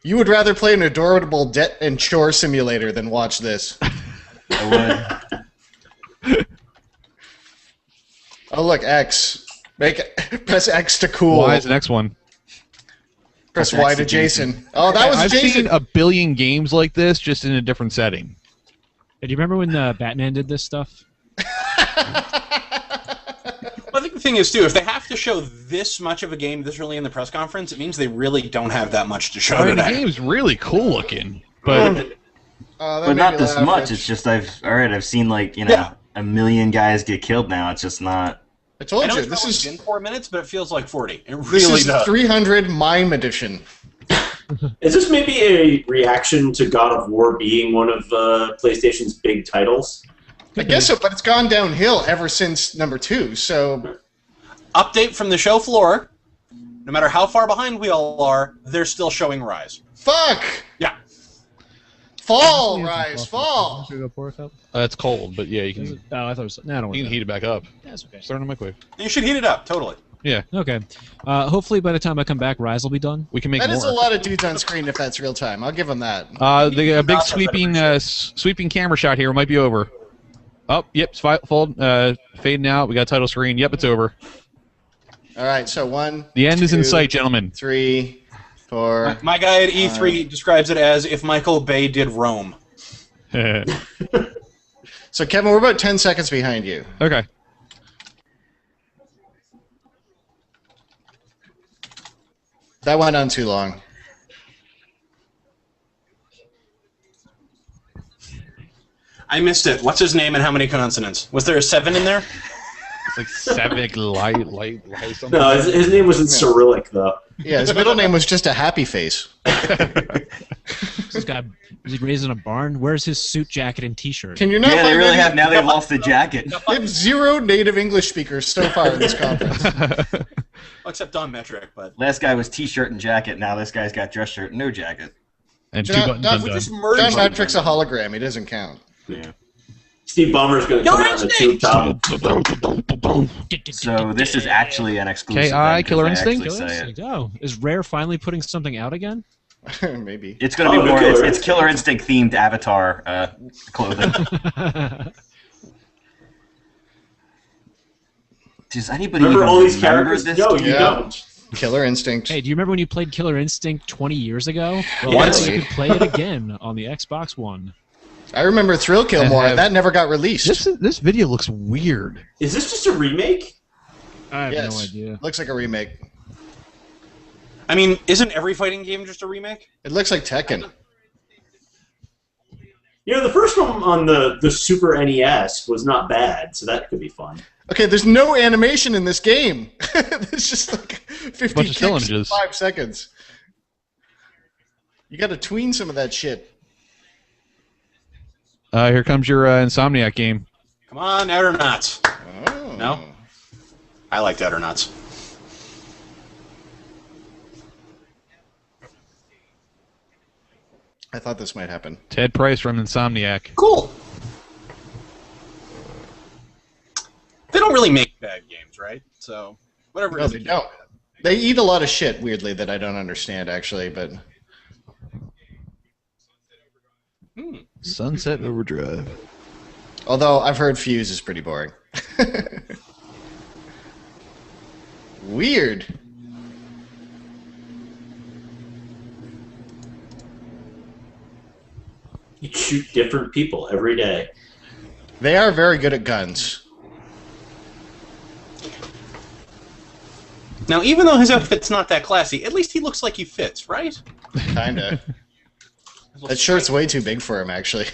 Speaker 2: You would rather play an adorable debt and chore simulator than watch this.
Speaker 4: I would.
Speaker 2: Oh, look, X. Press X to cool.
Speaker 1: Why is the next one?
Speaker 2: Press Y to Jason. Oh, that was
Speaker 1: I've
Speaker 2: Jason.
Speaker 1: seen a billion games like this, just in a different setting.
Speaker 6: Hey, do you remember when Batman did this stuff?
Speaker 5: Well, I think the thing is, too, if they have to show this much of a game this early in the press conference, it means they really don't have that much to show
Speaker 1: I mean, the
Speaker 5: today.
Speaker 1: game's really cool looking, but
Speaker 2: Oh,
Speaker 4: But not this much. It's just I've seen like a million guys get killed now. It's just not.
Speaker 2: I
Speaker 5: I
Speaker 2: told
Speaker 5: know
Speaker 2: you,
Speaker 5: it's
Speaker 2: this
Speaker 5: only
Speaker 2: is
Speaker 5: been 4 minutes, but it feels like 40. It
Speaker 2: this
Speaker 5: really
Speaker 2: is
Speaker 5: does.
Speaker 2: 300 Mime Edition.
Speaker 3: Is this maybe a reaction to God of War being one of PlayStation's big titles?
Speaker 2: I guess so, but it's gone downhill ever since number 2. So
Speaker 5: Update from the show floor. No matter how far behind we all are, they're still showing Rise.
Speaker 2: fuck.
Speaker 5: Yeah.
Speaker 2: Fall, Rise, fall.
Speaker 6: Should we go pour a cup?
Speaker 1: it's cold. But yeah, you
Speaker 6: Is
Speaker 1: can
Speaker 6: it? Oh, I thought it was. No, I don't want
Speaker 1: you can
Speaker 6: that.
Speaker 1: heat it back up.
Speaker 6: That's okay.
Speaker 1: Start on the microwave.
Speaker 5: You should heat it up, totally.
Speaker 1: Yeah,
Speaker 6: Okay. Hopefully, by the time I come back, Rise will be done.
Speaker 1: we can make
Speaker 2: That
Speaker 1: more.
Speaker 2: is a lot of dudes on screen if that's real time. I'll give them that.
Speaker 1: The big sweeping camera shot here might be over. Oh, yep, it's fading out. We got title screen. Yep, it's over.
Speaker 2: All right, so 1.
Speaker 1: The end is in
Speaker 2: 2,
Speaker 1: sight, gentlemen.
Speaker 2: 3, 4.
Speaker 5: My guy at E3 describes it as if Michael Bay did Rome.
Speaker 2: So Kevin, we're about 10 seconds behind you.
Speaker 1: Okay.
Speaker 2: That went on too long.
Speaker 5: I missed it. What's his name and how many consonants? Was there a 7 in there?
Speaker 1: It's like Savick light something.
Speaker 3: No, his name was in Cyrillic, though.
Speaker 2: Yeah, his middle name was just a happy face.
Speaker 6: This guy, is he raised in a barn? Where's his suit jacket and T-shirt?
Speaker 2: Can you not?
Speaker 4: Yeah, they
Speaker 2: find
Speaker 4: really
Speaker 2: any-
Speaker 4: have. Now they've lost the jacket.
Speaker 2: We have 0 native English speakers so far in this conference.
Speaker 5: Well, except Don Metric, but
Speaker 4: Last guy was T-shirt and jacket. Now this guy's got dress shirt and no jacket.
Speaker 1: And 2
Speaker 2: John,
Speaker 1: buttons
Speaker 2: Don,
Speaker 1: undone.
Speaker 2: John Patrick's a hologram. He doesn't count.
Speaker 4: Yeah.
Speaker 3: Steve Ballmer's going to come out in a tube top.
Speaker 4: So this is actually an exclusive.
Speaker 1: K.I.
Speaker 4: then, 'cause
Speaker 1: Killer
Speaker 4: they
Speaker 1: Instinct?
Speaker 4: actually say it.
Speaker 6: Oh, is Rare finally putting something out again?
Speaker 2: Maybe.
Speaker 4: It's going to be
Speaker 3: Oh,
Speaker 4: more.
Speaker 3: Killer
Speaker 4: It's Killer Instinct themed Avatar clothing. Does anybody
Speaker 3: Remember
Speaker 4: even
Speaker 3: all these
Speaker 4: remember
Speaker 3: characters?
Speaker 4: this?
Speaker 3: No, you
Speaker 2: Yeah.
Speaker 3: don't.
Speaker 2: Killer Instinct.
Speaker 6: Hey, do you remember when you played Killer Instinct 20 years ago? Well,
Speaker 2: Yes.
Speaker 6: now you could play it again on the Xbox One.
Speaker 2: I remember Thrill Kill more. That never got released.
Speaker 1: This video looks weird.
Speaker 3: Is this just a remake?
Speaker 6: I have
Speaker 2: Yes.
Speaker 6: no idea.
Speaker 2: Looks like a remake.
Speaker 5: I mean, isn't every fighting game just a remake?
Speaker 2: It looks like Tekken.
Speaker 3: You know, the first one on the Super NES was not bad, so that could be fun.
Speaker 2: Okay, there's no animation in this game. It's just like 50
Speaker 1: Bunch of still
Speaker 2: kicks in
Speaker 1: images.
Speaker 2: 5 seconds. You got to tween some of that shit.
Speaker 1: Here comes your Insomniac game.
Speaker 5: Come on, Outernauts.
Speaker 2: Oh.
Speaker 5: No? I liked Outernauts.
Speaker 2: I thought this might happen.
Speaker 1: Ted Price from Insomniac.
Speaker 5: Cool. They don't really make bad games, right? So, whatever.
Speaker 2: No,
Speaker 5: it is
Speaker 2: they
Speaker 5: you do.
Speaker 2: don't. They eat a lot of shit, weirdly, that I don't understand, actually, but...
Speaker 1: Sunset Overdrive.
Speaker 2: Although, I've heard Fuse is pretty boring. Weird.
Speaker 3: You shoot different people every day.
Speaker 2: They are very good at guns.
Speaker 5: Now, even though his outfit's not that classy, at least he looks like he fits, right?
Speaker 2: Kinda. That shirt's way too big for him, actually.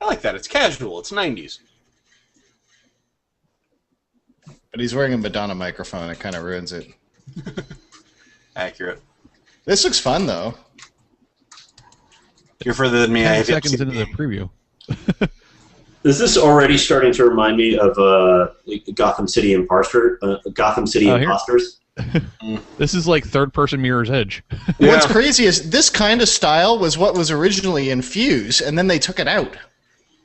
Speaker 5: I like that. It's casual. It's 90s.
Speaker 2: But he's wearing a Madonna microphone. It kind of ruins it.
Speaker 5: Accurate.
Speaker 2: This looks fun, though.
Speaker 5: You're further than me.
Speaker 1: 10
Speaker 5: I have yet to
Speaker 1: seconds
Speaker 5: see
Speaker 1: into the preview.
Speaker 3: Is this already starting to remind me of Gotham City Imposters?
Speaker 1: This is like third-person Mirror's Edge.
Speaker 2: What's crazy is this kind of style was what was originally in Fuse, and then they took it out.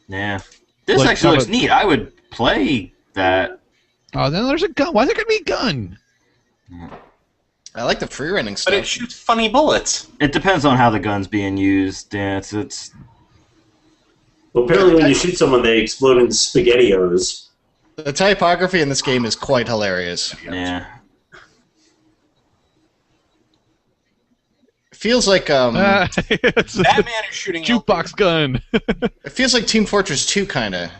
Speaker 4: Yeah. This
Speaker 1: Like,
Speaker 4: actually
Speaker 1: how
Speaker 4: looks
Speaker 1: about-
Speaker 4: neat. I would play that.
Speaker 1: Oh, then there's a gun. Why is there gonna be a gun?
Speaker 2: I like the free-running
Speaker 5: But it
Speaker 2: stuff.
Speaker 5: shoots funny bullets.
Speaker 4: It depends on how the gun's being used. Yeah, it's
Speaker 3: Well, apparently when you shoot someone, they explode into SpaghettiOs.
Speaker 2: The typography in this game is quite hilarious.
Speaker 4: yeah.
Speaker 2: It feels like
Speaker 1: It's a
Speaker 5: Batman is shooting
Speaker 1: jukebox gun.
Speaker 2: it feels like Team Fortress 2 kind of.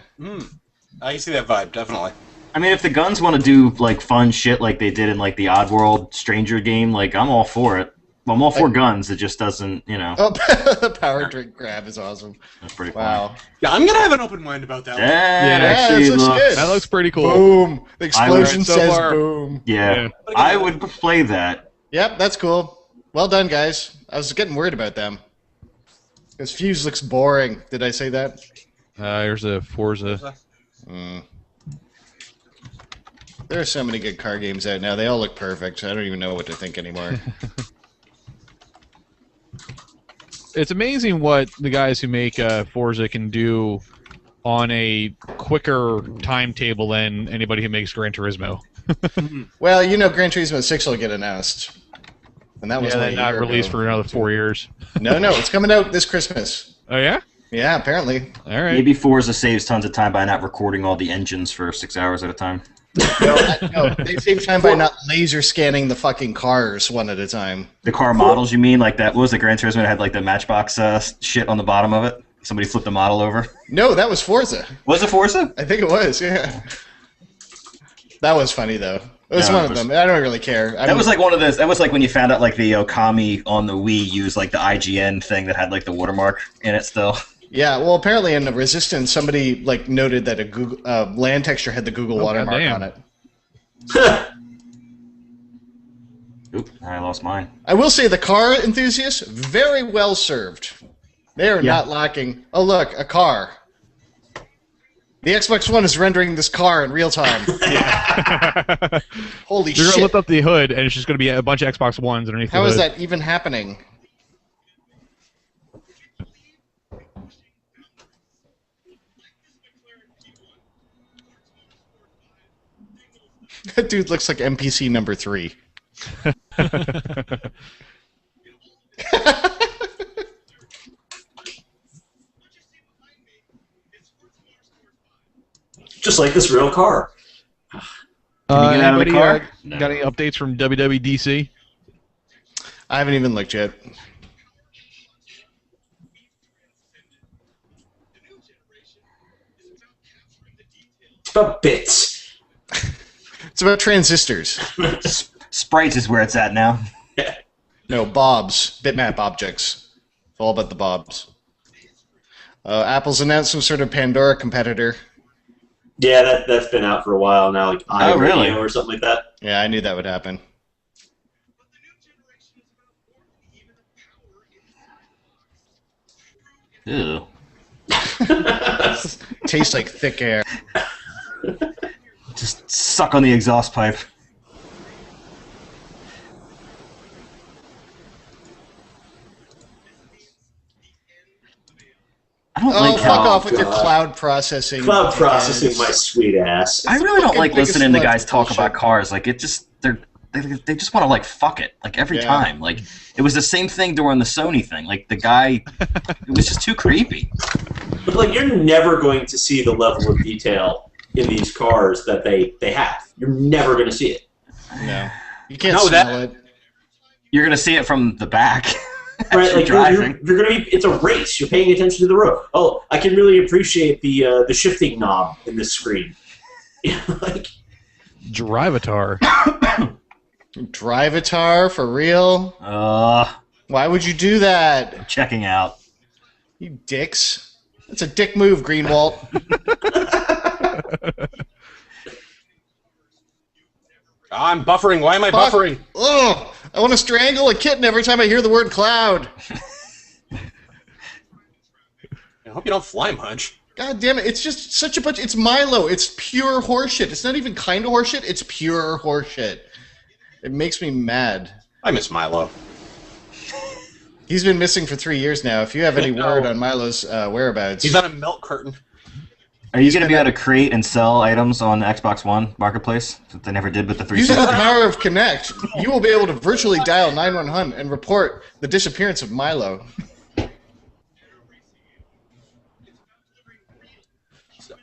Speaker 5: I see that vibe, definitely.
Speaker 4: I mean, if the guns want to do like fun shit like they did in like the Oddworld Stranger game, like I'm all for it. I'm all for guns. It just doesn't, you know.
Speaker 2: Oh, the power drink grab is awesome.
Speaker 4: That's pretty fun.
Speaker 2: Wow.
Speaker 5: Yeah, I'm going to have an open mind about that one.
Speaker 4: That
Speaker 2: Yeah,
Speaker 4: actually
Speaker 2: this looks good.
Speaker 1: That looks pretty cool.
Speaker 2: Boom. The explosion
Speaker 1: so
Speaker 2: says
Speaker 1: far.
Speaker 2: boom.
Speaker 4: Yeah, I would play that.
Speaker 2: Yep, that's cool. Well done, guys. I was getting worried about them. This Fuse looks boring. Did I say that?
Speaker 1: Here's a Forza.
Speaker 2: There are so many good car games out now. They all look perfect. I don't even know what to think anymore.
Speaker 1: It's amazing what the guys who make Forza can do on a quicker timetable than anybody who makes Gran Turismo.
Speaker 2: Well, you know Gran Turismo 6 will get announced. And that was
Speaker 1: Yeah,
Speaker 2: like
Speaker 1: they're
Speaker 2: a
Speaker 1: not
Speaker 2: year
Speaker 1: released
Speaker 2: ago.
Speaker 1: for another 4 years.
Speaker 2: No, it's coming out this Christmas.
Speaker 1: Oh, yeah?
Speaker 2: Yeah, apparently.
Speaker 1: All right.
Speaker 4: Maybe Forza saves tons of time by not recording all the engines for 6 hours at a time.
Speaker 2: No, they save time by not laser scanning the fucking cars one at a time.
Speaker 4: The car models, you mean? Like that? What was the Gran Turismo that had like the Matchbox shit on the bottom of it? Somebody flipped the model over.
Speaker 2: No, that was Forza.
Speaker 4: Was it Forza?
Speaker 2: I think it was, yeah. That was funny, though. It was
Speaker 4: No,
Speaker 2: one
Speaker 4: it
Speaker 2: of
Speaker 4: was-
Speaker 2: them. I don't really care.
Speaker 4: That was like one of those. That was like when you found out like the Okami on the Wii used like the IGN thing that had like the watermark in it still.
Speaker 2: Yeah, well, apparently in the Resistance, somebody like noted that a Google land texture had the Google watermark
Speaker 1: goddamn.
Speaker 2: on it.
Speaker 4: Oop, I lost mine.
Speaker 2: I will say the car enthusiasts, very well served. They are not lacking. Oh, look, a car. The Xbox One is rendering this car in real time. Holy shit.
Speaker 1: You're going to lift up the hood, and it's just going to be a bunch of Xbox Ones underneath the hood.
Speaker 2: How is that even happening? That dude looks like NPC number 3.
Speaker 3: Just like this real car.
Speaker 4: Can you get out of the car?
Speaker 1: Got any updates from WWDC?
Speaker 2: I haven't even looked yet.
Speaker 3: It's about bits.
Speaker 2: It's about transistors.
Speaker 4: Sprites is where it's at now.
Speaker 2: No, bobs. Bitmap objects. It's all about the bobs. Apple's announced some sort of Pandora competitor.
Speaker 3: Yeah, that's been out for a while now, like iRadio or something like that.
Speaker 2: Yeah, I knew that would happen.
Speaker 4: Ew.
Speaker 2: Tastes like thick air.
Speaker 4: Just suck on the exhaust pipe. I don't like
Speaker 2: fuck off with your cloud processing.
Speaker 3: Cloud processing, my sweet ass.
Speaker 4: I really don't like listening to guys talk about cars. Like, it just they just want to like fuck it like every time. Like, it was the same thing during the Sony thing. Like, the guy, it was just too creepy.
Speaker 3: But like, you're never going to see the level of detail in these cars that they have. You're never going to see it.
Speaker 2: No, you can't smell it.
Speaker 4: You're gonna see it from the back.
Speaker 3: Right, like you're gonna be. It's a race. You're paying attention to the road. Oh, I can really appreciate the shifting knob in this screen. Like
Speaker 1: Drivatar.
Speaker 2: Drivatar for real? Why would you do that?
Speaker 4: I'm checking out.
Speaker 2: You dicks. That's a dick move, Greenwald.
Speaker 5: I'm buffering. Why am I buffering?
Speaker 2: Ugh! I want to strangle a kitten every time I hear the word cloud.
Speaker 5: I hope you don't fly much.
Speaker 2: God damn it, it's just such a bunch. It's Milo. It's pure horseshit. It's not even kind of horseshit. It's pure horseshit. It makes me mad.
Speaker 5: I miss Milo.
Speaker 2: He's been missing for 3 years now. If you have any word on Milo's whereabouts.
Speaker 5: He's on a milk curtain.
Speaker 4: Are you going to be able to create and sell items on the Xbox One Marketplace that they never did with the 360?
Speaker 2: Using the power of Kinect, you will be able to virtually dial 911 and report the disappearance of Milo.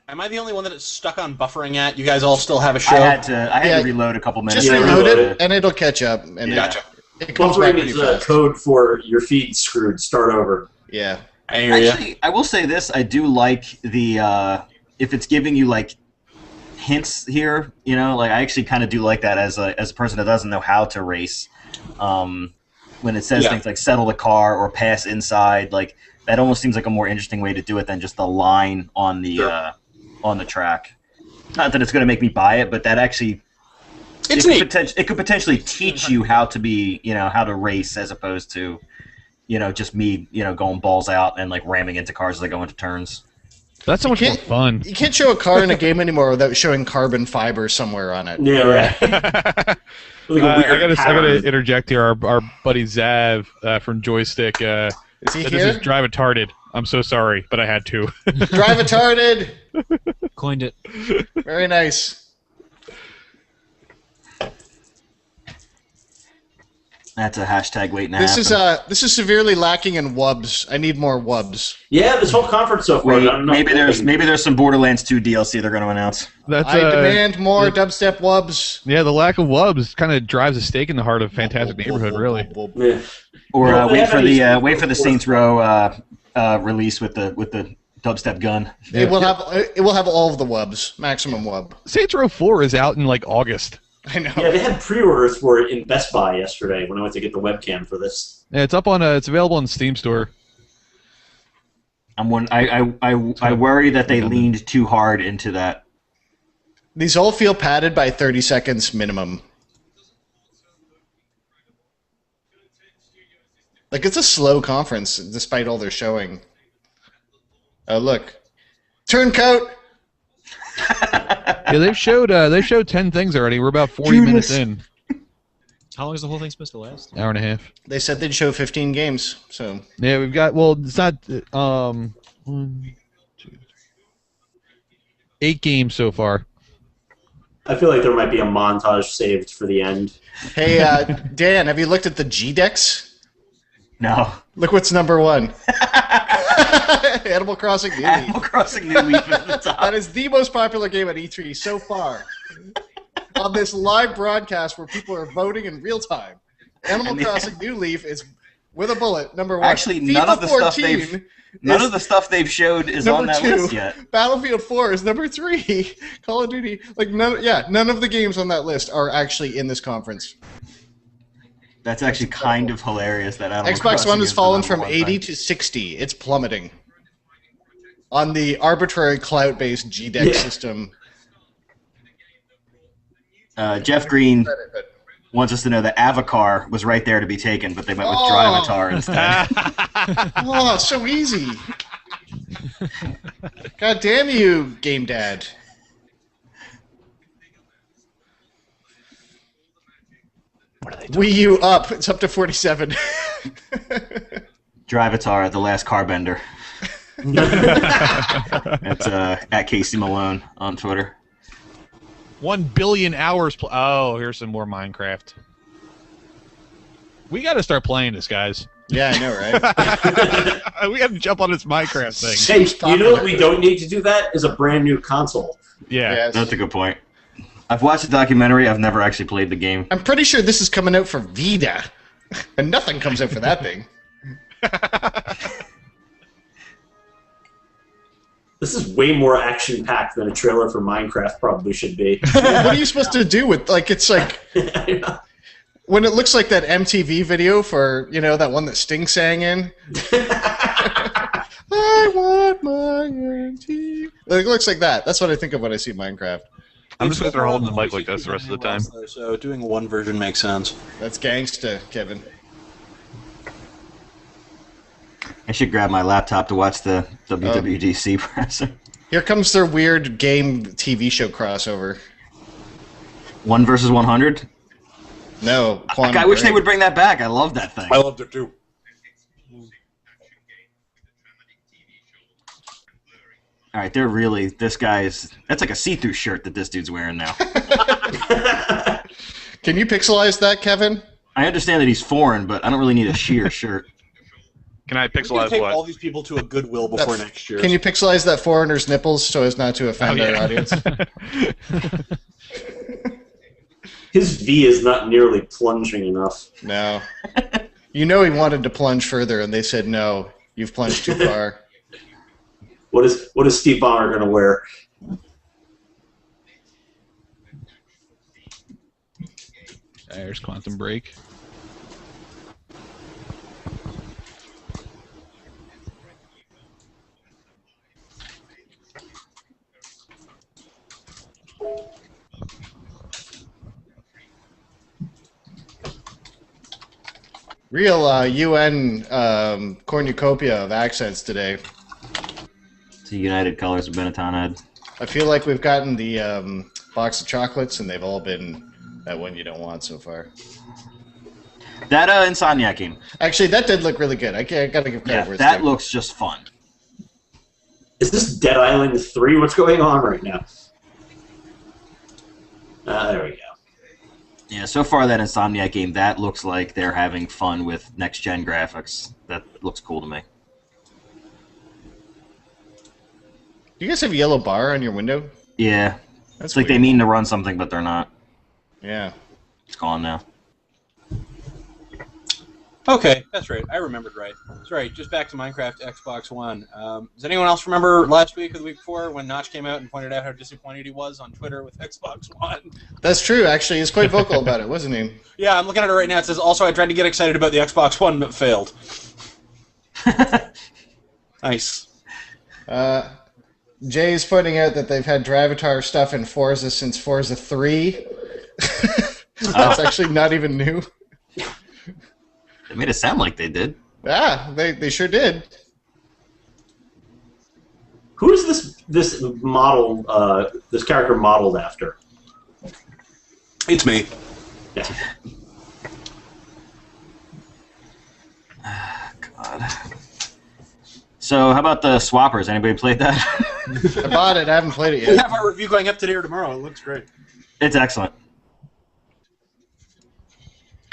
Speaker 5: Am I the only one that is stuck on buffering at? You guys all still have a show?
Speaker 4: I had to reload a couple minutes.
Speaker 2: Just reload it, and it'll catch up. And
Speaker 5: gotcha.
Speaker 2: It comes back
Speaker 3: Buffering
Speaker 2: pretty
Speaker 3: is
Speaker 2: fast.
Speaker 3: code for your feed's screwed. Start over.
Speaker 2: Yeah.
Speaker 5: I hear you.
Speaker 4: Actually, I will say this. I do like the if it's giving you like hints here, you know, like I actually kind of do like that as a person that doesn't know how to race. When it says things like settle the car or pass inside, like that almost seems like a more interesting way to do it than just the line on the track. Not that it's going to make me buy it, but that actually it could potentially teach you how to be, you know, how to race as opposed to, you know, just me, you know, going balls out and like ramming into cars as I go into turns.
Speaker 1: That's so much more fun.
Speaker 2: You can't show a car in a game anymore without showing carbon fiber somewhere on it.
Speaker 3: Yeah, right.
Speaker 1: I gotta interject here. Our buddy Zav from Joystick
Speaker 2: Is he
Speaker 1: said
Speaker 2: here?
Speaker 1: this is Drive-a-tarded. I'm so sorry, but I had to.
Speaker 2: Drive-a-tarded!
Speaker 6: Coined it.
Speaker 2: Very nice.
Speaker 4: That's a hashtag waiting to happen.
Speaker 2: This is severely lacking in wubs. I need more wubs.
Speaker 3: Yeah, this whole conference so far.
Speaker 4: Wait, maybe there's some Borderlands 2 DLC they're going to announce.
Speaker 2: I demand more dubstep wubs.
Speaker 1: Yeah, the lack of wubs kind of drives a stake in the heart of Fantastic Neighborhood, really.
Speaker 3: Yeah.
Speaker 4: Or wait for the Saints Row release with the dubstep gun.
Speaker 2: It will have all of the wubs, maximum wub.
Speaker 1: Saints Row 4 is out in like August.
Speaker 2: I know.
Speaker 3: Yeah, they had pre-orders for it in Best Buy yesterday when I went to get the webcam for this.
Speaker 1: Yeah, it's up on it's available on the Steam store.
Speaker 4: I worry that they leaned too hard into that.
Speaker 2: These all feel padded by 30 seconds minimum. Like, it's a slow conference, despite all their showing. Oh, look. Turncoat!
Speaker 1: Yeah, they've showed 10 things already. We're about 40 minutes in.
Speaker 6: How long is the whole thing supposed to last?
Speaker 1: Hour and a half.
Speaker 2: They said they'd show 15 games, so...
Speaker 1: Yeah, we've got... Well, it's not... 1, 2, 3, 8 games so far.
Speaker 3: I feel like there might be a montage saved for the end.
Speaker 2: Hey, Dan, have you looked at the G-Dex?
Speaker 4: No.
Speaker 2: Look what's number 1. Animal Crossing New Leaf.
Speaker 4: Animal Crossing New Leaf is at the top.
Speaker 2: That is the most popular game at E3 so far. On this live broadcast where people are voting in real time. Animal Crossing New Leaf is, with a bullet, number 1.
Speaker 4: Actually,
Speaker 2: FIFA
Speaker 4: none of the
Speaker 2: 14
Speaker 4: stuff they've showed is on that
Speaker 2: 2.
Speaker 4: list yet.
Speaker 2: Battlefield 4 is number 3. Call of Duty, like none of the games on that list are actually in this conference.
Speaker 4: That's actually kind of hilarious. That Animal
Speaker 2: Xbox
Speaker 4: Crossing
Speaker 2: One has
Speaker 4: is
Speaker 2: fallen
Speaker 4: the
Speaker 2: from
Speaker 4: number
Speaker 2: 80
Speaker 4: one
Speaker 2: to 60. It's plummeting. On the arbitrary cloud-based GDEX system.
Speaker 4: Jeff Green wants us to know that Avacar was right there to be taken, but they went with Drivatar instead.
Speaker 2: Oh, so easy. God damn you, Game Dad. Wii U up. It's up to 47.
Speaker 4: Drivatar, the last Carbender. That's at Casey Malone on Twitter.
Speaker 1: 1 billion hours. Oh, here's some more Minecraft. We got to start playing this, guys.
Speaker 2: Yeah, I know, right?
Speaker 1: We got to jump on this Minecraft thing.
Speaker 3: Hey, you know what we don't need to do that is a brand new console.
Speaker 1: Yeah,
Speaker 2: Yes.
Speaker 4: That's a good point. I've watched the documentary. I've never actually played the game.
Speaker 2: I'm pretty sure this is coming out for Vita. And nothing comes out for that thing.
Speaker 3: This is way more action-packed than a trailer for Minecraft probably should be.
Speaker 2: What are you supposed to do with, like, it's like... When it looks like that MTV video for, you know, that one that Sting sang in. I want my MTV. Like, it looks like that. That's what I think of when I see Minecraft.
Speaker 1: I'm just going to start holding the mic like this the rest of the time.
Speaker 5: So doing one version makes sense.
Speaker 2: That's gangsta, Kevin.
Speaker 4: I should grab my laptop to watch the WWDC presser.
Speaker 2: Here comes their weird game TV show crossover.
Speaker 4: 1 versus 100?
Speaker 2: No,
Speaker 4: I wish they would bring that back. I love that thing.
Speaker 5: I loved it too.
Speaker 4: All right, they're really... This guy's... That's like a see-through shirt that this dude's wearing now.
Speaker 2: Can you pixelize that, Kevin?
Speaker 4: I understand that he's foreign, but I don't really need a sheer shirt.
Speaker 1: Can I pixelize
Speaker 5: take
Speaker 1: what?
Speaker 5: all these people to a Goodwill before next year.
Speaker 2: Can you pixelize that foreigner's nipples so as not to offend our audience?
Speaker 3: His V is not nearly plunging enough.
Speaker 2: No. You know he wanted to plunge further, and they said, no, you've plunged too far.
Speaker 3: What is Steve Ballmer going to wear?
Speaker 1: There's Quantum Break.
Speaker 2: Real UN cornucopia of accents today.
Speaker 4: It's a United Colors of Benetton ad.
Speaker 2: I feel like we've gotten the box of chocolates, and they've all been that one you don't want so far.
Speaker 4: That Insomniac game.
Speaker 2: Actually, that did look really good. I gotta give credit
Speaker 4: Yeah,
Speaker 2: where it's
Speaker 4: that
Speaker 2: due.
Speaker 4: looks just fun.
Speaker 3: Is this Dead Island 3? What's going on right now? There we go.
Speaker 4: Yeah, so far that Insomniac game, that looks like they're having fun with next-gen graphics. That looks cool to me.
Speaker 2: Do you guys have a yellow bar on your window?
Speaker 4: Yeah.
Speaker 2: That's
Speaker 4: It's like they
Speaker 2: weird.
Speaker 4: mean to run something, but they're not.
Speaker 2: Yeah.
Speaker 4: It's gone now.
Speaker 5: Okay, that's right. I remembered right. That's right. Just back to Minecraft Xbox One. Does anyone else remember last week or the week before when Notch came out and pointed out how disappointed he was on Twitter with Xbox One?
Speaker 2: That's true, actually. He's quite vocal about it, wasn't he?
Speaker 5: Yeah, I'm looking at it right now. It says, also, I tried to get excited about the Xbox One, but failed. Nice.
Speaker 2: Jay's pointing out that they've had Drivatar stuff in Forza since Forza 3. So that's actually not even new.
Speaker 4: They made it sound like they did.
Speaker 2: Yeah, they sure did.
Speaker 3: Who is this model? This character modeled after?
Speaker 5: It's me.
Speaker 3: Yeah.
Speaker 4: God. So, how about the Swappers? Anybody played that?
Speaker 2: I bought it. I haven't played it
Speaker 5: We
Speaker 2: yet.
Speaker 5: have our review going up today or tomorrow. It looks great.
Speaker 4: It's excellent.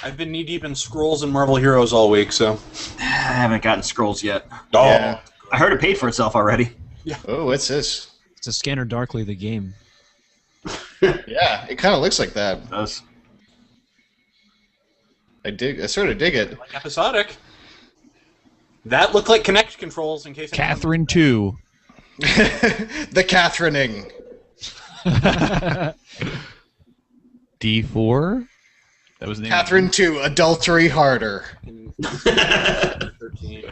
Speaker 5: I've been knee-deep in Scrolls and Marvel Heroes all week, so...
Speaker 4: I haven't gotten Scrolls yet.
Speaker 5: Oh.
Speaker 2: Yeah.
Speaker 4: I heard it paid for itself already.
Speaker 2: Oh, what's this?
Speaker 6: It's a Scanner Darkly, the game.
Speaker 2: Yeah, it kind of looks like that.
Speaker 4: It does.
Speaker 2: I sort of dig it.
Speaker 5: Like episodic. That looked like Kinect controls in case...
Speaker 1: Catherine 2.
Speaker 2: The Catherineing.
Speaker 1: D4. That was the name.
Speaker 2: Catherine 2, Adultery Harder.
Speaker 5: 13.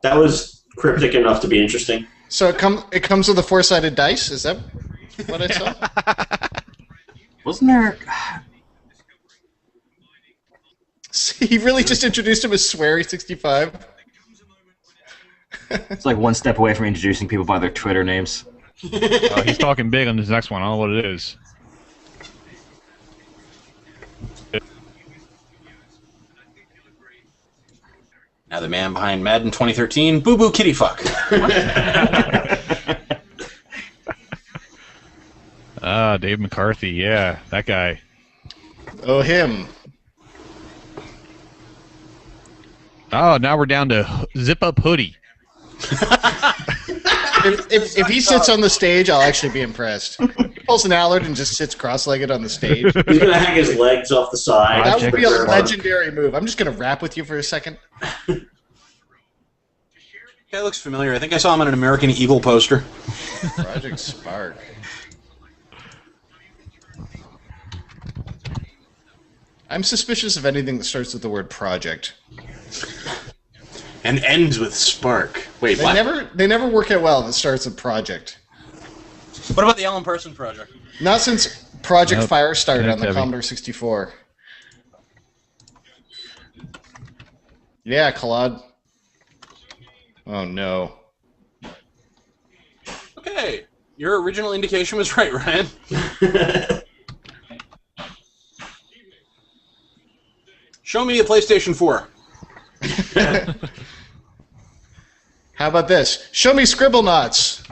Speaker 3: That was cryptic enough to be interesting.
Speaker 2: So it comes with a 4-sided dice. Is that what I saw?
Speaker 4: Wasn't there...
Speaker 2: See, he really just introduced him as Sweary65.
Speaker 4: It's like one step away from introducing people by their Twitter names.
Speaker 1: He's talking big on this next one. I don't know what it is.
Speaker 5: Now the man behind Madden 2013, Boo Boo Kitty Fuck.
Speaker 1: Dave McCarthy. Yeah, that guy.
Speaker 2: Oh, him.
Speaker 1: Oh, now we're down to Zip Up Hoodie.
Speaker 2: If he sits on the stage, I'll actually be impressed. He pulls an Allard and just sits cross-legged on the stage.
Speaker 3: He's gonna hang his legs off the side.
Speaker 2: That would be a legendary move. I'm just gonna rap with you for a second.
Speaker 5: That looks familiar. I think I saw him on an American Eagle poster.
Speaker 2: Project Spark. I'm suspicious of anything that starts with the word project.
Speaker 5: And ends with Spark. Wait, what?
Speaker 2: They never work out well if it starts with project.
Speaker 5: What about the Ellen Person project?
Speaker 2: Not since Project
Speaker 1: Nope.
Speaker 2: Fire started on the
Speaker 1: Heavy.
Speaker 2: Commodore 64. Yeah, Claude. Oh no.
Speaker 5: Okay, your original indication was right, Ryan. Show me a PlayStation 4.
Speaker 2: How about this? Show me Scribble Knots.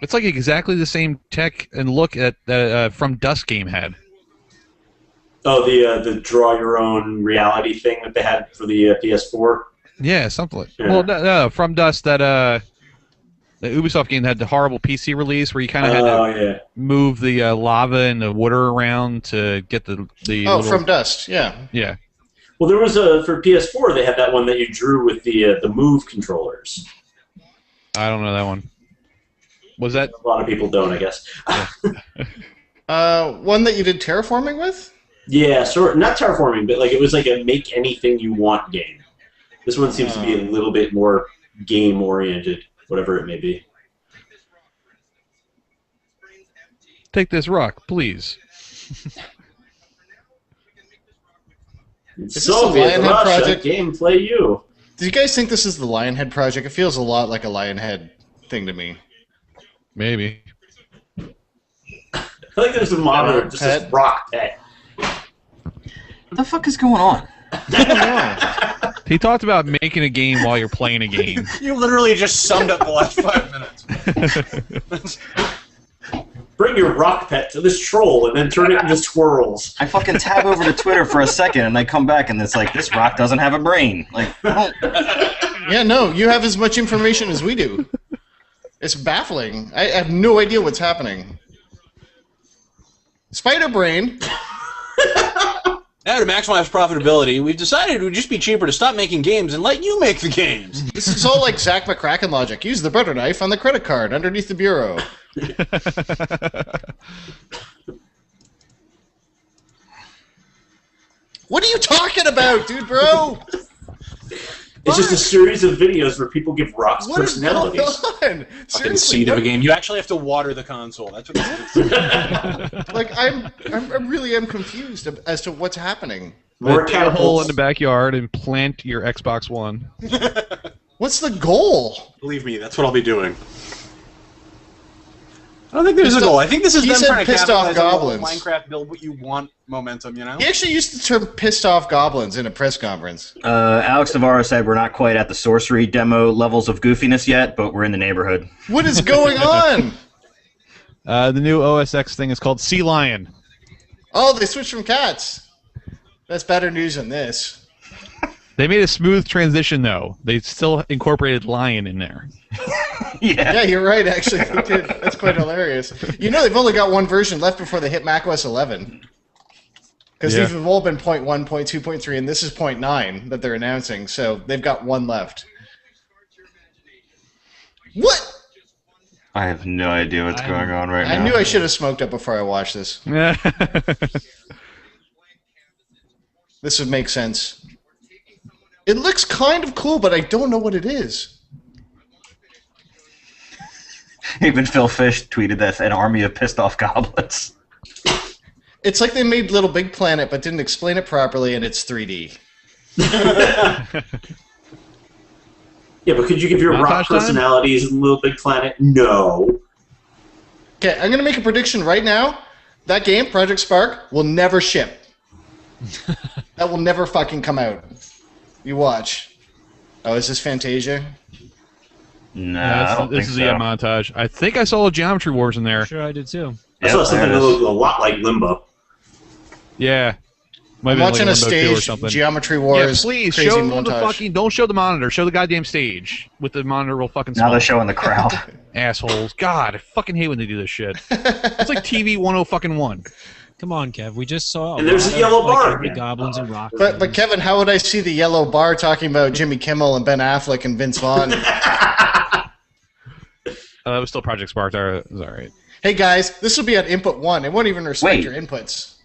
Speaker 1: It's like exactly the same tech and look that From Dusk game had.
Speaker 3: Oh, the draw your own reality thing that they had for the PS4.
Speaker 1: Yeah, something like.
Speaker 3: Yeah.
Speaker 1: Well, no, From Dusk that the Ubisoft game had the horrible PC release where you kind of had to move the lava and the water around to get the
Speaker 2: Oh,
Speaker 1: little...
Speaker 2: From Dust. Yeah.
Speaker 1: Yeah.
Speaker 3: Well, there was for PS4 they had that one that you drew with the Move controllers.
Speaker 1: I don't know that one. Was that?
Speaker 3: A lot of people don't, I guess.
Speaker 2: One that you did terraforming with?
Speaker 3: Yeah, sort not terraforming, but like it was like a make anything you want game. This one seems to be a little bit more game oriented, whatever it may be.
Speaker 1: Take this rock, please.
Speaker 2: this
Speaker 3: Soviet
Speaker 2: a Lionhead
Speaker 3: Russia
Speaker 2: project?
Speaker 3: gameplay you.
Speaker 2: Do you guys think this is the Lionhead project? It feels a lot like a Lionhead thing to me.
Speaker 1: Maybe.
Speaker 3: I think there's a monitor, just this rock pet.
Speaker 4: What the fuck is going on?
Speaker 2: I don't know.
Speaker 1: He talked about making a game while you're playing a game.
Speaker 5: You literally just summed up the last 5 minutes.
Speaker 3: Bring your rock pet to this troll and then turn it into swirls.
Speaker 4: I fucking tab over to Twitter for a second and I come back and it's like, this rock doesn't have a brain. Like,
Speaker 2: Yeah, no, you have as much information as we do. It's baffling. I have no idea what's happening. Spider Brain.
Speaker 5: Now to maximize profitability, we've decided it would just be cheaper to stop making games and let you make the games.
Speaker 2: This is all like Zach McCracken logic. Use the butter knife on the credit card underneath the bureau. What are you talking about, dude, bro?
Speaker 3: It's just a series of videos where people give rocks personalities.
Speaker 2: What is going on?
Speaker 5: Fucking seed of a game. You actually have to water the console. That's what this is.
Speaker 2: Like, I really am confused as to what's happening.
Speaker 3: More
Speaker 1: dig a hole in the backyard and plant your Xbox One.
Speaker 2: What's the goal?
Speaker 5: Believe me, that's what I'll be doing. I don't think there's a goal. I think this is them trying to capitalize on Minecraft build what you want momentum, you know?
Speaker 2: He actually used the term pissed off goblins in a press conference.
Speaker 4: Alex Navarro said we're not quite at the sorcery demo levels of goofiness yet, but we're in the neighborhood.
Speaker 2: What is going on?
Speaker 1: The new OS X thing is called Sea Lion.
Speaker 2: Oh, they switched from cats. That's better news than this.
Speaker 1: They made a smooth transition, though. They still incorporated lion in there.
Speaker 2: Yeah, you're right, actually. They did. That's quite hilarious. You know, they've only got one version left before they hit macOS 11. Because these have all been 0.1, 0.2, 0.3, and this is 0.9 that they're announcing, so they've got one left. What?
Speaker 4: I have no idea what's going on right now.
Speaker 2: I knew I should have smoked up before I watched this. This would make sense. It looks kind of cool, but I don't know what it is.
Speaker 4: Even Phil Fish tweeted this, an army of pissed off goblins.
Speaker 2: It's like they made Little Big Planet, but didn't explain it properly, and it's 3D.
Speaker 3: Yeah, but could you give your rock personalities in Little Big Planet? No.
Speaker 2: Okay, I'm going to make a prediction right now. That game, Project Spark, will never ship. That will never fucking come out. You watch. Oh, is this Fantasia?
Speaker 4: No,
Speaker 1: this is a montage. I think I saw a Geometry Wars in there.
Speaker 6: Sure, I did too.
Speaker 3: I saw something that looked a lot like Limbo.
Speaker 1: Yeah.
Speaker 2: I'm watching a stage, Geometry Wars.
Speaker 1: Yeah, please
Speaker 2: crazy
Speaker 1: show
Speaker 2: montage.
Speaker 1: the fucking. Don't show the monitor. Show the goddamn stage with the monitor real fucking small.
Speaker 4: Now they're showing the crowd.
Speaker 1: Assholes. God, I fucking hate when they do this shit. It's like TV 1051.
Speaker 6: Come on, Kev. We just saw.
Speaker 3: And there's a yellow bar.
Speaker 6: Goblins and rock.
Speaker 2: But Kevin, how would I see the yellow bar talking about Jimmy Kimmel and Ben Affleck and Vince Vaughn?
Speaker 1: That was still Project Spark. That was all right.
Speaker 2: Hey guys, this will be at input 1. It won't even respect your inputs.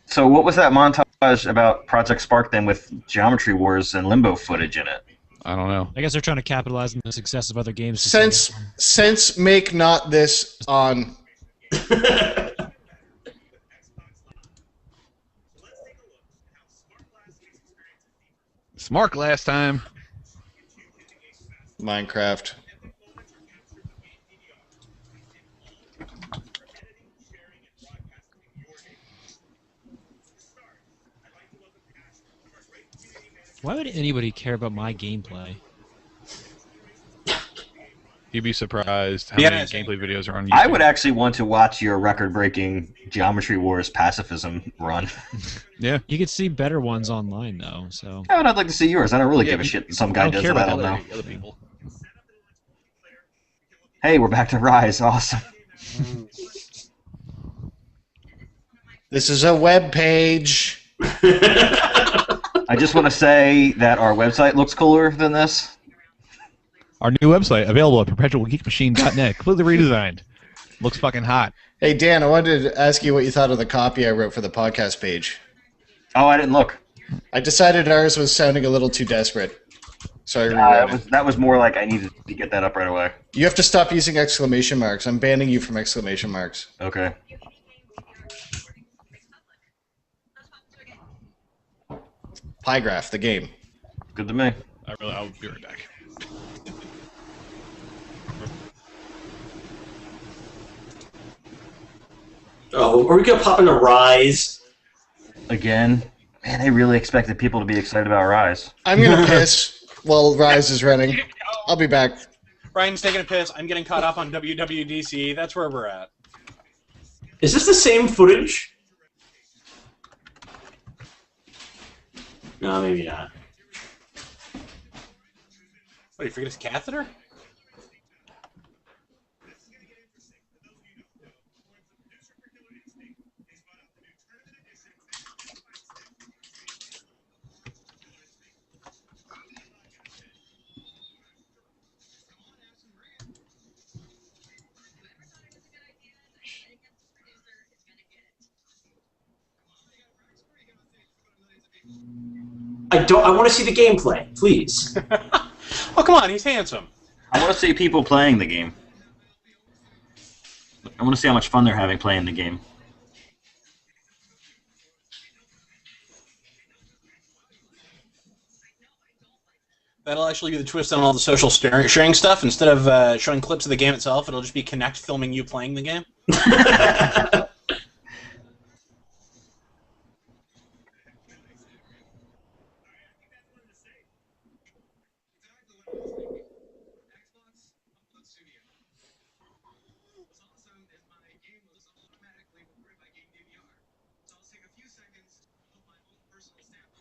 Speaker 4: So what was that montage about Project Spark then with Geometry Wars and Limbo footage in it?
Speaker 1: I don't know.
Speaker 6: I guess they're trying to capitalize on the success of other games.
Speaker 2: Sense make not this on.
Speaker 1: Smart last time.
Speaker 2: Minecraft.
Speaker 6: Why would anybody care about my gameplay?
Speaker 1: You'd be surprised how many gameplay videos are on YouTube.
Speaker 4: I would actually want to watch your record-breaking Geometry Wars pacifism run.
Speaker 1: Yeah.
Speaker 6: You could see better ones online, though. So.
Speaker 4: Yeah, but I'd like to see yours. I don't really give a shit that some guy does that I don't know.
Speaker 1: Other people.
Speaker 4: Hey, we're back to Rise. Awesome.
Speaker 2: This is a web page.
Speaker 4: I just want to say that our website looks cooler than this.
Speaker 1: Our new website, available at perpetualgeekmachine.net, completely redesigned. Looks fucking hot.
Speaker 2: Hey, Dan, I wanted to ask you what you thought of the copy I wrote for the podcast page.
Speaker 4: Oh, I didn't look.
Speaker 2: I decided ours was sounding a little too desperate. So I rewrote it.
Speaker 4: That was more like I needed to get that up right away.
Speaker 2: You have to stop using exclamation marks. I'm banning you from exclamation marks.
Speaker 4: Okay.
Speaker 2: Pygraph, the game.
Speaker 4: Good to me.
Speaker 1: I'll be right back.
Speaker 3: Oh, are we gonna pop into Rise?
Speaker 4: Again? Man, they really expected people to be excited about Rise.
Speaker 2: I'm gonna piss while Rise is running. I'll be back.
Speaker 5: Ryan's taking a piss. I'm getting caught up on WWDC. That's where we're at.
Speaker 3: Is this the same footage? No, maybe not.
Speaker 5: What, you forget his catheter?
Speaker 3: I want to see the gameplay, please.
Speaker 5: Oh, come on, he's handsome.
Speaker 4: I want to see people playing the game. I want to see how much fun they're having playing the game.
Speaker 5: That'll actually be the twist on all the social sharing stuff. Instead of showing clips of the game itself, it'll just be Kinect filming you playing the game.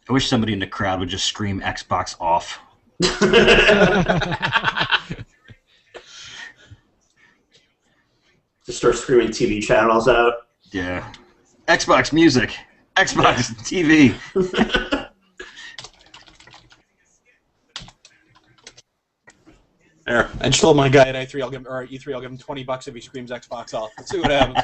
Speaker 4: I wish somebody in the crowd would just scream Xbox off.
Speaker 3: Just start screaming TV channels out.
Speaker 4: Yeah. Xbox music. Xbox TV.
Speaker 5: There. I just told my guy at E3 I'll give him $20 if he screams Xbox off. Let's see what happens.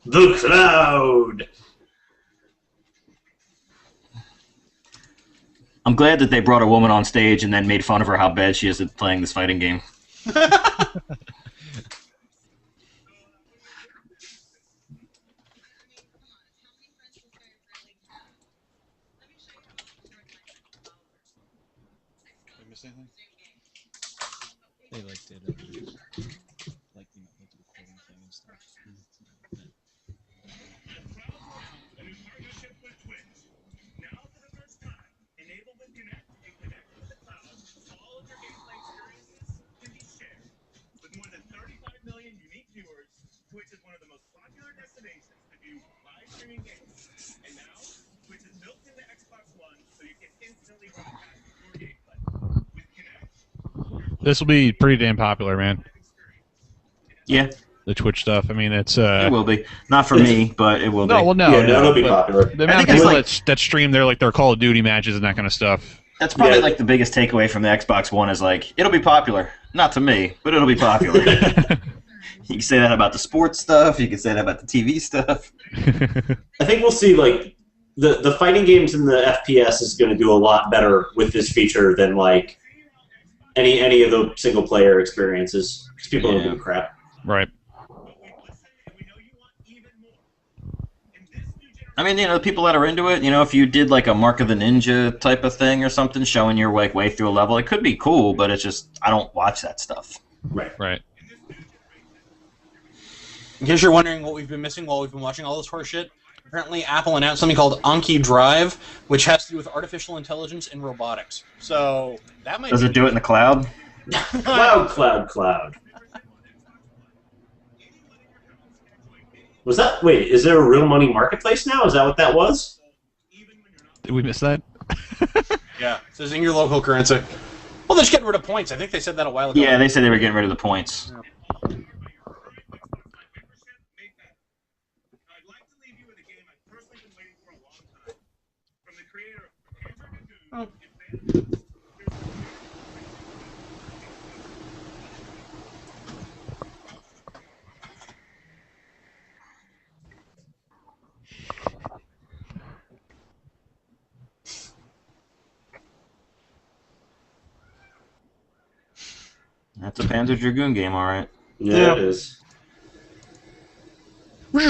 Speaker 3: The Cloud!
Speaker 4: I'm glad that they brought a woman on stage and then made fun of her how bad she is at playing this fighting game.
Speaker 6: They did the recording thing and stuff.
Speaker 8: Twitch is one of the most popular destinations to view live streaming games. And now, Twitch is built into Xbox One, so you can instantly broadcast your gameplay. With Kinect,
Speaker 1: this will be pretty damn popular, man.
Speaker 4: Yeah.
Speaker 1: The Twitch stuff. I mean, it's
Speaker 4: it will be. Not for me, but it will be.
Speaker 1: No, well, no.
Speaker 3: Yeah, it'll be popular.
Speaker 1: The amount of people that stream their Call of Duty matches and that kind of stuff.
Speaker 4: That's probably the biggest takeaway from the Xbox One is it'll be popular. Not to me, but it'll be popular. You can say that about the sports stuff. You can say that about the TV stuff.
Speaker 3: I think we'll see, the fighting games in the FPS is going to do a lot better with this feature than, any of the single-player experiences. Because people don't give a crap.
Speaker 1: Right.
Speaker 4: I mean, the people that are into it, if you did, a Mark of the Ninja type of thing or something, showing your, way through a level, it could be cool, but it's just, I don't watch that stuff.
Speaker 1: Right.
Speaker 5: In case you're wondering what we've been missing while we've been watching all this horse shit, apparently Apple announced something called Anki Drive, which has to do with artificial intelligence and robotics. So that might.
Speaker 4: Does it do it in the cloud?
Speaker 3: Cloud. Was that? Wait, is there a real money marketplace now? Is that what that was?
Speaker 1: Did we miss that?
Speaker 5: Yeah, it says in your local currency. Well, they're just getting rid of points. I think they said that a while ago.
Speaker 4: Yeah, they said they were getting rid of the points.
Speaker 5: Yeah.
Speaker 4: That's a Panzer Dragoon game, all right.
Speaker 3: Yeah, it is. This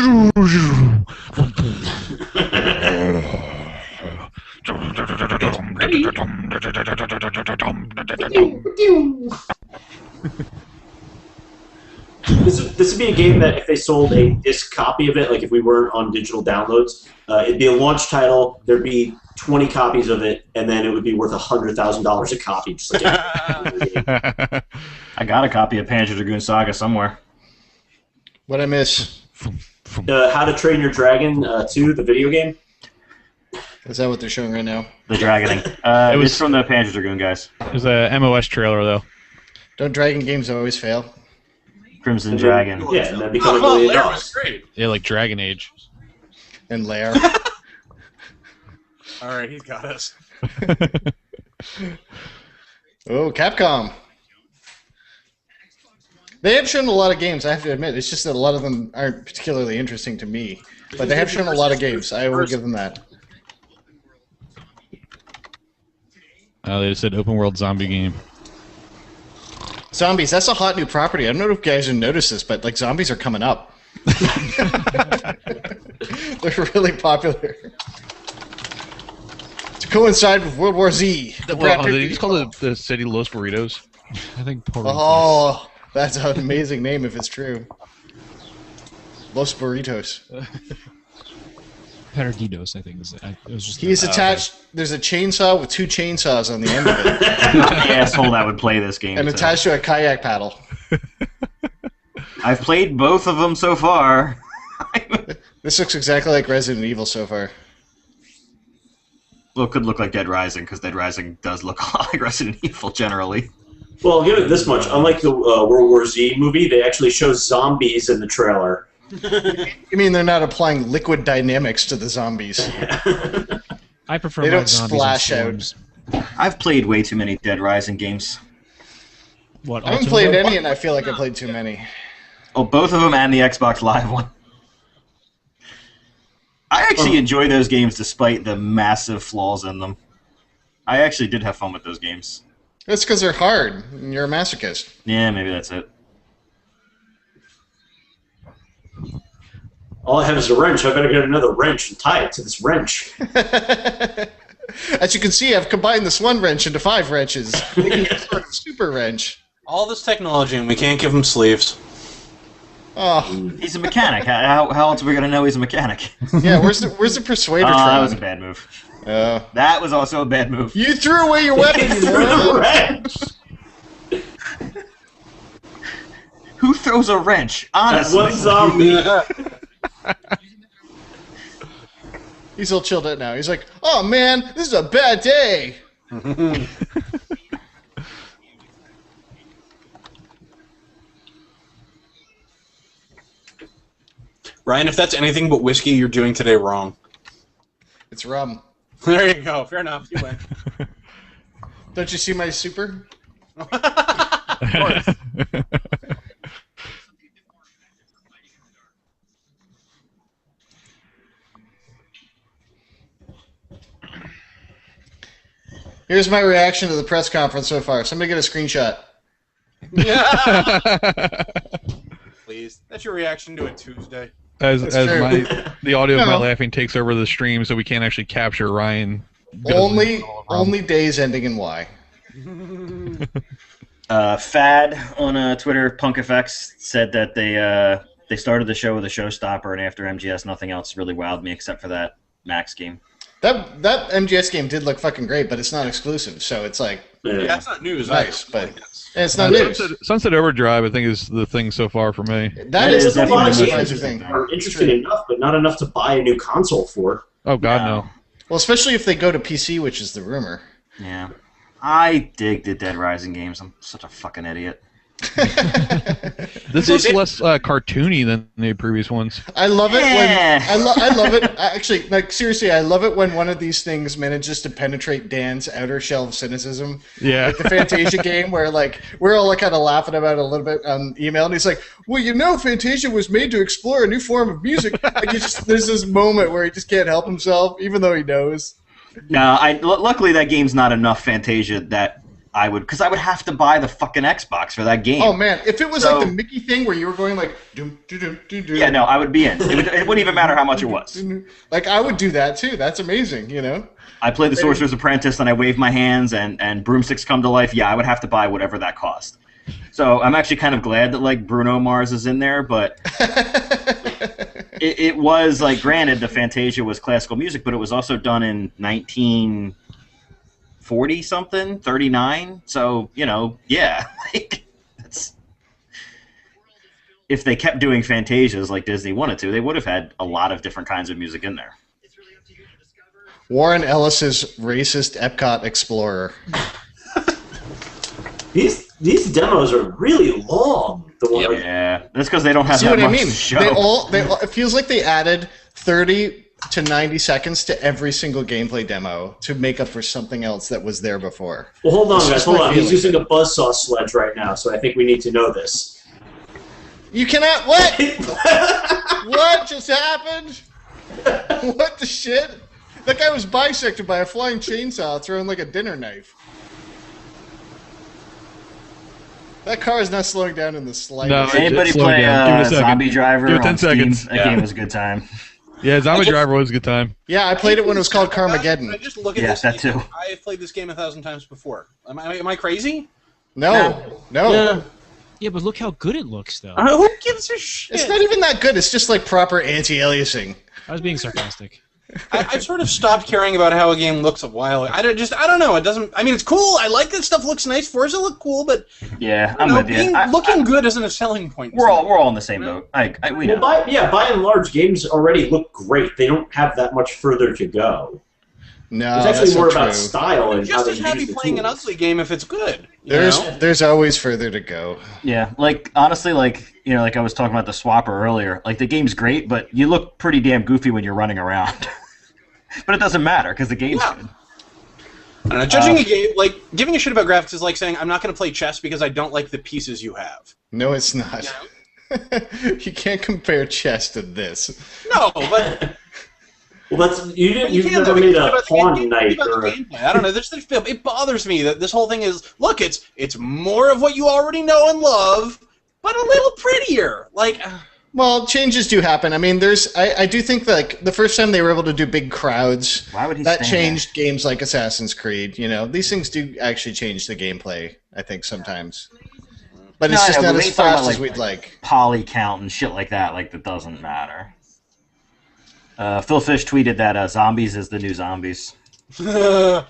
Speaker 3: would be a game that if they sold a disc copy of it, if we weren't on digital downloads, it'd be a launch title, there'd be 20 copies of it, and then it would be worth $100,000 a copy. Just
Speaker 4: I got a copy of Panzer Dragoon Saga somewhere.
Speaker 2: What'd I miss?
Speaker 3: How to Train Your Dragon 2, the video game?
Speaker 2: Is that what they're showing right now?
Speaker 4: The dragoning. It was from the Panzer Dragoon guys.
Speaker 1: It was a MOS trailer, though.
Speaker 2: Don't dragon games always fail?
Speaker 4: Crimson Dragon.
Speaker 3: Yeah, and then become $1 million.
Speaker 5: Lair was great.
Speaker 1: Yeah, like Dragon Age.
Speaker 2: And Lair.
Speaker 5: All right, he's got us.
Speaker 2: Oh, Capcom. They have shown a lot of games, I have to admit. It's just that a lot of them aren't particularly interesting to me. But they have shown a lot of games. I will give them that.
Speaker 1: They said open world zombie game.
Speaker 2: Zombies, that's a hot new property. I don't know if you guys have noticed this, but like zombies are coming up. They're really popular. To coincide with World War Z.
Speaker 1: Did you just call the city Los Burritos?
Speaker 6: I think.
Speaker 2: Oh, that's an amazing name if it's true. Los Burritos.
Speaker 6: Perdidos, I think. It was just
Speaker 2: He's attached. There's a chainsaw with 2 chainsaws on the end of it.
Speaker 4: The asshole that would play this game.
Speaker 2: And attached to a kayak paddle.
Speaker 4: I've played both of them so far.
Speaker 2: This looks exactly like Resident Evil so far.
Speaker 4: Well, it could look like Dead Rising, because Dead Rising does look a lot like Resident Evil generally.
Speaker 3: Well, I'll give it this much. Unlike the World War Z movie, they actually show zombies in the trailer.
Speaker 2: You mean they're not applying liquid dynamics to the zombies?
Speaker 6: I prefer.
Speaker 2: They don't splash out.
Speaker 4: I've played way too many Dead Rising games.
Speaker 6: What?
Speaker 2: I haven't played any, and I feel like I played too many.
Speaker 4: Oh, both of them and the Xbox Live one. I actually enjoy those games despite the massive flaws in them. I actually did have fun with those games.
Speaker 2: That's because they're hard, and you're a masochist.
Speaker 4: Yeah, maybe that's it.
Speaker 3: All I have is a wrench. I better get another wrench and tie it to this wrench.
Speaker 2: As you can see, I've combined this one wrench into 5 wrenches, making a sort of super wrench.
Speaker 5: All this technology, and we can't give him sleeves.
Speaker 2: Oh,
Speaker 4: He's a mechanic. How else are we gonna know he's a mechanic?
Speaker 2: yeah. Where's the persuader?
Speaker 4: That was a bad move.
Speaker 2: Oh.
Speaker 4: That was also a bad move.
Speaker 2: You threw away your weapon. You
Speaker 3: Through the
Speaker 2: moron.
Speaker 3: wrench.
Speaker 4: Who throws a wrench?
Speaker 3: That's
Speaker 4: Honestly.
Speaker 3: one zombie.
Speaker 2: He's all chilled out now. He's like, oh man, this is a bad day.
Speaker 5: Ryan, if that's anything but whiskey, you're doing today wrong.
Speaker 2: It's rum.
Speaker 5: There you go. Fair enough. You win.
Speaker 2: Don't you see my super? Here's my reaction to the press conference so far. Somebody get a screenshot.
Speaker 5: Please. That's your reaction to a Tuesday.
Speaker 1: As
Speaker 2: true.
Speaker 1: the audio of my
Speaker 2: No.
Speaker 1: laughing takes over the stream, so we can't actually capture Ryan.
Speaker 2: Only days ending in Y.
Speaker 4: Fad on Twitter, PunkFX, said that they started the show with a showstopper, and after MGS, nothing else really wowed me except for that Max game.
Speaker 2: That MGS game did look fucking great, but it's not exclusive, so it's like
Speaker 5: Yeah, that's not news.
Speaker 2: nice,
Speaker 5: either.
Speaker 2: but it's not news.
Speaker 1: Sunset Overdrive, I think, is the thing so far for me.
Speaker 2: That is
Speaker 3: a
Speaker 2: the
Speaker 3: lot of
Speaker 2: most
Speaker 3: games
Speaker 2: surprising thing.
Speaker 3: are interesting enough, but not enough to buy a new console for.
Speaker 1: Oh God, no.
Speaker 2: Well, especially if they go to PC, which is the rumor.
Speaker 4: Yeah. I dig the Dead Rising games. I'm such a fucking idiot.
Speaker 1: This looks less cartoony than the previous ones.
Speaker 2: I love it
Speaker 4: Yeah.
Speaker 2: when I love it. Actually, like seriously, I love it when one of these things manages to penetrate Dan's outer shell of cynicism.
Speaker 1: Yeah.
Speaker 2: Like the Fantasia game, where like we're all like kind of laughing about it a little bit on email, and he's like, "Well, you know, Fantasia was made to explore a new form of music." Like there's this moment where he just can't help himself, even though he knows.
Speaker 4: No, luckily that game's not enough Fantasia that I would have to buy the fucking Xbox for that game.
Speaker 2: Oh man, if it was like the Mickey thing where you were going like, doom, doom, doom, doom, doom.
Speaker 4: Yeah, no, I would be in. It wouldn't even matter how much it was.
Speaker 2: Like I would do that too. That's amazing, you know.
Speaker 4: I played the Sorcerer's Apprentice and I waved my hands and broomsticks come to life. Yeah, I would have to buy whatever that cost. So I'm actually kind of glad that like Bruno Mars is in there, but it was like, granted, the Fantasia was classical music, but it was also done in 1940 something, 39. So yeah, like if they kept doing Fantasias like Disney wanted to, they would have had a lot of different kinds of music in there.
Speaker 2: Warren Ellis's racist Epcot Explorer.
Speaker 3: These demos are really long. The one
Speaker 4: Yeah, that's because they don't have
Speaker 2: See
Speaker 4: that
Speaker 2: what I
Speaker 4: much
Speaker 2: mean?
Speaker 4: to show.
Speaker 2: It feels like they added 30 to 90 seconds to every single gameplay demo to make up for something else that was there before.
Speaker 3: Well, hold on,
Speaker 2: That's
Speaker 3: guys.
Speaker 2: just
Speaker 3: Hold
Speaker 2: my
Speaker 3: on. He's
Speaker 2: feeling.
Speaker 3: using a buzzsaw sledge right now, so I think we need to know this.
Speaker 2: You cannot. What? What just happened? What the shit? That guy was bisected by a flying chainsaw throwing like a dinner knife. That car is not slowing down in the slightest.
Speaker 4: No, anybody play Zombie Driver?
Speaker 1: Give it 10 seconds.
Speaker 4: That game was a good time.
Speaker 1: Yeah, Zombie Driver was a good time.
Speaker 2: Yeah, I played it when it was called Carmageddon.
Speaker 5: I just look at this.
Speaker 4: That too.
Speaker 5: I've played this game 1,000 times before. Am I crazy?
Speaker 2: No.
Speaker 6: Yeah, but look how good it looks, though.
Speaker 5: Who gives a shit?
Speaker 2: It's not even that good. It's just like proper anti-aliasing.
Speaker 6: I was being sarcastic.
Speaker 5: I've sort of stopped caring about how a game looks a while ago. I don't know. It doesn't. I mean, it's cool. I like that stuff looks nice. Forza look cool, but
Speaker 4: yeah, I'm with you.
Speaker 5: Looking good isn't a selling point.
Speaker 4: We're all in the same boat. We know.
Speaker 3: By and large, games already look great. They don't have that much further to go.
Speaker 2: No,
Speaker 3: it's actually more about style and how
Speaker 5: just
Speaker 3: they
Speaker 5: as happy
Speaker 3: use the
Speaker 5: playing an
Speaker 3: tools.
Speaker 5: ugly game if it's good.
Speaker 2: There's always further to go.
Speaker 4: Yeah, like honestly, like I was talking about the Swapper earlier. Like the game's great, but you look pretty damn goofy when you're running around. But it doesn't matter because the game's good.
Speaker 5: I don't know, judging a game, like giving a shit about graphics is like saying I'm not going to play chess because I don't like the pieces you have.
Speaker 2: No, it's not. You can't compare chess to this.
Speaker 5: No, but.
Speaker 3: Well, you've never made a pawn knight or a...
Speaker 5: I don't know. It bothers me that this whole thing is. Look, it's more of what you already know and love, but a little prettier. Like.
Speaker 2: Well, changes do happen. I mean, I do think that, like, the first time they were able to do big crowds, that changed games like Assassin's Creed. You know, these things do actually change the gameplay, I think, sometimes. But it's just not as fast as we'd like.
Speaker 4: Poly count and shit like that, like, that doesn't matter. Phil Fish tweeted that zombies is the new zombies.
Speaker 2: Oh.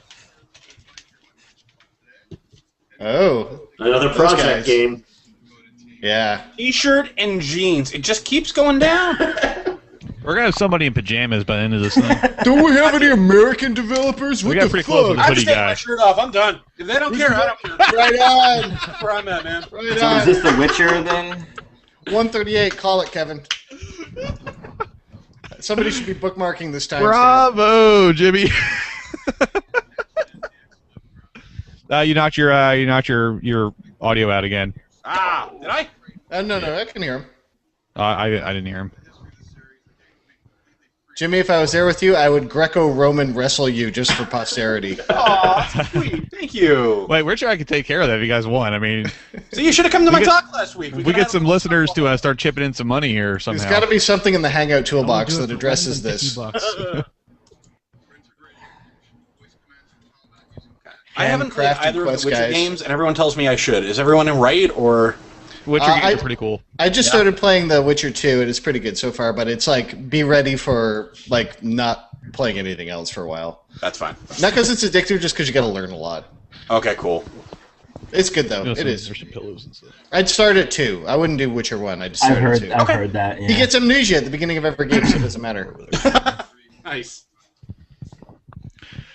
Speaker 3: Another project game.
Speaker 2: Yeah.
Speaker 5: T-shirt and jeans. It just keeps going down.
Speaker 1: We're going to have somebody in pajamas by the end of this thing.
Speaker 2: Don't we have any American developers?
Speaker 1: We got pretty close with the
Speaker 5: I'm
Speaker 1: hoodie
Speaker 5: just taking
Speaker 1: guy.
Speaker 5: my shirt off. I'm done. If they don't care, I don't care.
Speaker 2: Right on.
Speaker 5: That's where I'm at, man.
Speaker 2: Right
Speaker 4: So
Speaker 2: on.
Speaker 4: is this The Witcher then?
Speaker 2: 138. Call it, Kevin. Somebody should be bookmarking this time.
Speaker 1: Bravo, Jimmy. You knocked your audio out again.
Speaker 5: Did I?
Speaker 2: No, I can hear him.
Speaker 1: I didn't hear him.
Speaker 2: Jimmy, if I was there with you, I would Greco-Roman wrestle you just for posterity.
Speaker 5: Aw, sweet. Thank you.
Speaker 1: Wait, we're sure I could take care of that if you guys want. I mean,
Speaker 5: So you should have come to my talk last week.
Speaker 1: we get some listeners to start chipping in some money here somehow.
Speaker 2: There's got to be something in the Hangout toolbox that addresses this.
Speaker 5: I haven't played
Speaker 2: Handcrafted
Speaker 5: either of
Speaker 2: Quest
Speaker 5: the Witcher
Speaker 2: guys.
Speaker 5: games, and everyone tells me I should. Is everyone right, or...
Speaker 1: Witcher games are pretty cool.
Speaker 2: I just started playing The Witcher 2, and it's pretty good so far, but it's like, be ready for, like, not playing anything else for a while.
Speaker 5: That's fine.
Speaker 2: Not because it's addictive, just because you got to learn a lot.
Speaker 5: Okay, cool.
Speaker 2: It's good, though. It is.
Speaker 1: There's some pillows and stuff.
Speaker 2: I'd start at 2. I wouldn't do Witcher 1. I'd start at 2.
Speaker 4: I've heard that, yeah.
Speaker 2: He gets amnesia at the beginning of every game, so it doesn't matter.
Speaker 5: Nice.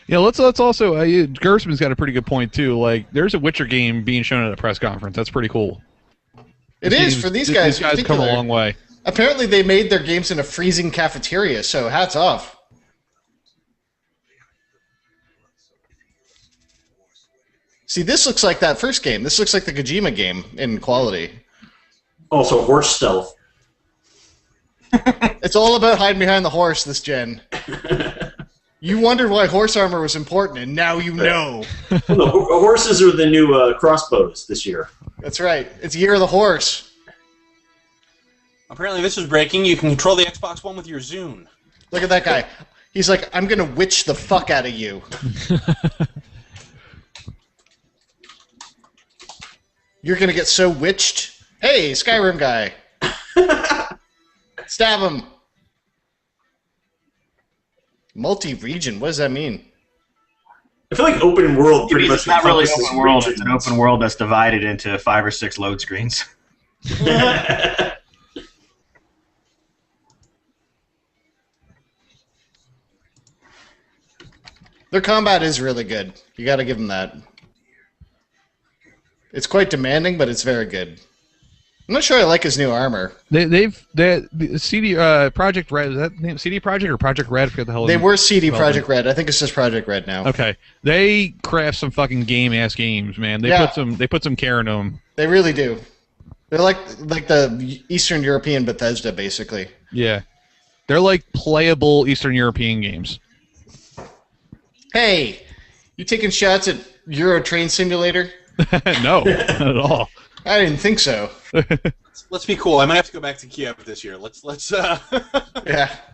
Speaker 1: Yeah, let's also. Gersman's got a pretty good point too. Like, there's a Witcher game being shown at a press conference. That's pretty cool.
Speaker 2: It is for these guys.
Speaker 1: These guys come a long way.
Speaker 2: Apparently, they made their games in a freezing cafeteria, so hats off. See, this looks like that first game. This looks like the Kojima game in quality.
Speaker 3: Also, horse stealth.
Speaker 2: It's all about hiding behind the horse this gen. You wondered why horse armor was important, and now you know.
Speaker 3: No, horses are the new crossbows this year.
Speaker 2: That's right. It's Year of the Horse.
Speaker 5: Apparently this is breaking. You can control the Xbox One with your Zune.
Speaker 2: Look at that guy. He's like, I'm going to witch the fuck out of you. You're going to get so witched. Hey, Skyrim guy. Stab him. Multi-region, what does that mean?
Speaker 3: I feel like open world pretty much.
Speaker 4: It's not really
Speaker 3: encompasses
Speaker 4: open world. It's an
Speaker 3: regions.
Speaker 4: open world that's divided into 5 or 6 load screens.
Speaker 2: Their combat is really good. You got to give them that. It's quite demanding, but it's very good. I'm not sure I like his new armor.
Speaker 1: The CD Project Red, is that name CD Project or Project Red? I forget the hell.
Speaker 2: They were CD Project Red. I think it's just Project Red now.
Speaker 1: Okay, they craft some fucking game ass games, man. They put some care into them.
Speaker 2: They really do. They're like the Eastern European Bethesda, basically.
Speaker 1: Yeah. They're like playable Eastern European games.
Speaker 2: Hey, you taking shots at Euro Train Simulator?
Speaker 1: No, not at all.
Speaker 2: I didn't think so.
Speaker 5: Let's be cool. I might have to go back to Kiev this year. Let's.
Speaker 2: Yeah,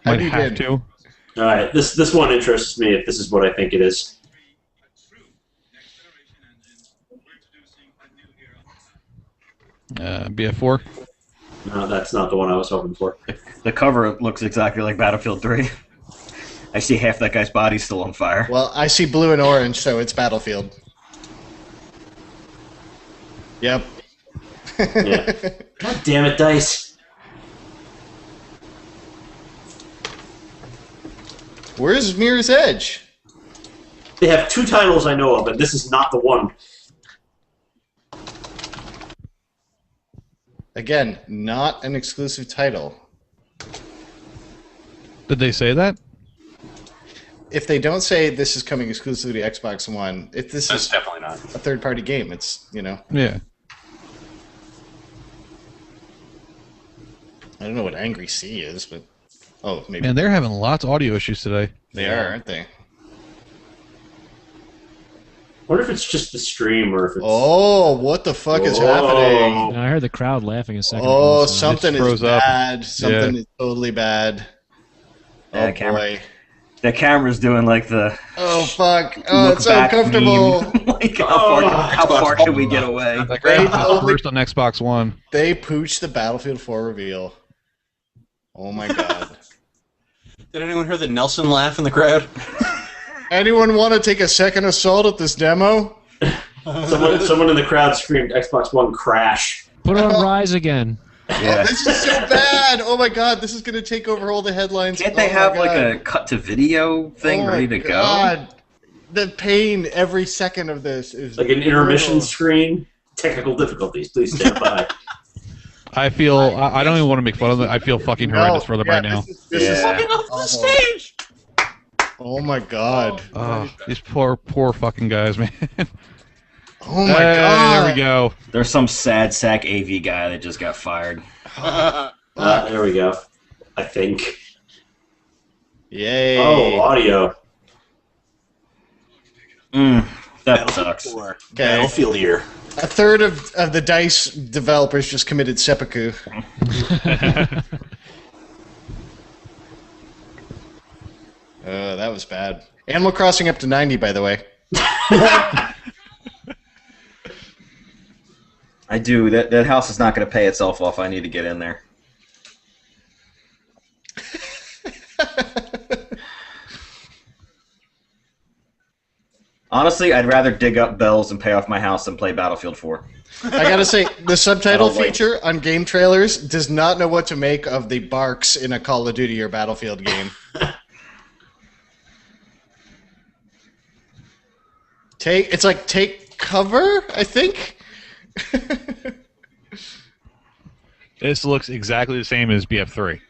Speaker 1: Might have to.
Speaker 3: All right, this one interests me if this is what I think it is.
Speaker 1: BF4.
Speaker 3: No, that's not the one I was hoping for.
Speaker 4: The cover looks exactly like Battlefield 3. I see half that guy's body still on fire.
Speaker 2: Well, I see blue and orange, so it's Battlefield. Yep.
Speaker 3: Yeah. God damn it, DICE.
Speaker 2: Where's Mirror's Edge?
Speaker 3: They have 2 titles I know of, and this is not the one.
Speaker 2: Again, not an exclusive title.
Speaker 1: Did they say that?
Speaker 2: If they don't say this is coming exclusively to Xbox One, if this
Speaker 5: That's
Speaker 2: is
Speaker 5: definitely not.
Speaker 2: a third-party game, it's, you know.
Speaker 1: Yeah.
Speaker 2: I don't know what Angry Sea is, but... Oh, maybe.
Speaker 1: Man, they're having lots of audio issues today.
Speaker 2: They are, aren't they?
Speaker 3: I wonder if it's just the stream or if it's...
Speaker 2: Oh, what the fuck is
Speaker 3: Whoa.
Speaker 2: happening?
Speaker 6: I heard the crowd laughing a second
Speaker 2: Oh,
Speaker 6: ago. So
Speaker 2: something is
Speaker 1: froze up.
Speaker 2: bad. Something
Speaker 1: Yeah.
Speaker 2: is totally bad.
Speaker 4: Yeah,
Speaker 2: Oh,
Speaker 4: camera.
Speaker 2: boy.
Speaker 4: The camera's doing like the
Speaker 2: Oh, fuck. Oh,
Speaker 4: look
Speaker 2: it's so
Speaker 4: back
Speaker 2: uncomfortable.
Speaker 4: meme. Like, how far can we get away?
Speaker 1: Like
Speaker 2: They
Speaker 1: right
Speaker 2: totally-
Speaker 1: first on Xbox One.
Speaker 2: They pooched the Battlefield 4 reveal. Oh, my God.
Speaker 5: Did anyone hear the Nelson laugh in the crowd?
Speaker 2: Anyone want to take a second assault at this demo?
Speaker 3: Someone in the crowd screamed Xbox One crash.
Speaker 6: put it on Rise again.
Speaker 4: Yeah.
Speaker 2: This is so bad. Oh, my God. This is going to take over all the headlines.
Speaker 4: Can't they
Speaker 2: Oh, my
Speaker 4: have like
Speaker 2: God.
Speaker 4: a cut to video thing
Speaker 2: Oh, my
Speaker 4: ready to go?
Speaker 2: God. The pain every second of this is
Speaker 3: Like an intermission
Speaker 2: brutal.
Speaker 3: screen. Technical difficulties. Please stand by.
Speaker 1: I feel I don't even want to make fun of it. I feel fucking horrendous for them right now.
Speaker 2: This is
Speaker 4: Yeah.
Speaker 5: Off the
Speaker 2: awful.
Speaker 5: stage!
Speaker 2: Oh my God.
Speaker 1: Oh, these poor fucking guys, man.
Speaker 2: Oh my
Speaker 1: Hey,
Speaker 2: God.
Speaker 1: there we go.
Speaker 4: There's some sad sack AV guy that just got fired.
Speaker 3: There we go. I think.
Speaker 2: Yay.
Speaker 3: Oh, audio.
Speaker 4: That sucks.
Speaker 2: Okay.
Speaker 5: Battlefield here.
Speaker 2: A third of the DICE developers just committed seppuku. Oh, that was bad. Animal Crossing up to 90, by the way.
Speaker 4: I do. That house is not going to pay itself off. I need to get in there. Honestly, I'd rather dig up bells and pay off my house than play Battlefield 4.
Speaker 2: I gotta say, the subtitle
Speaker 4: I don't like-
Speaker 2: feature on game trailers does not know what to make of the barks in a Call of Duty or Battlefield game. It's like take cover, I think.
Speaker 1: This looks exactly the same as BF3.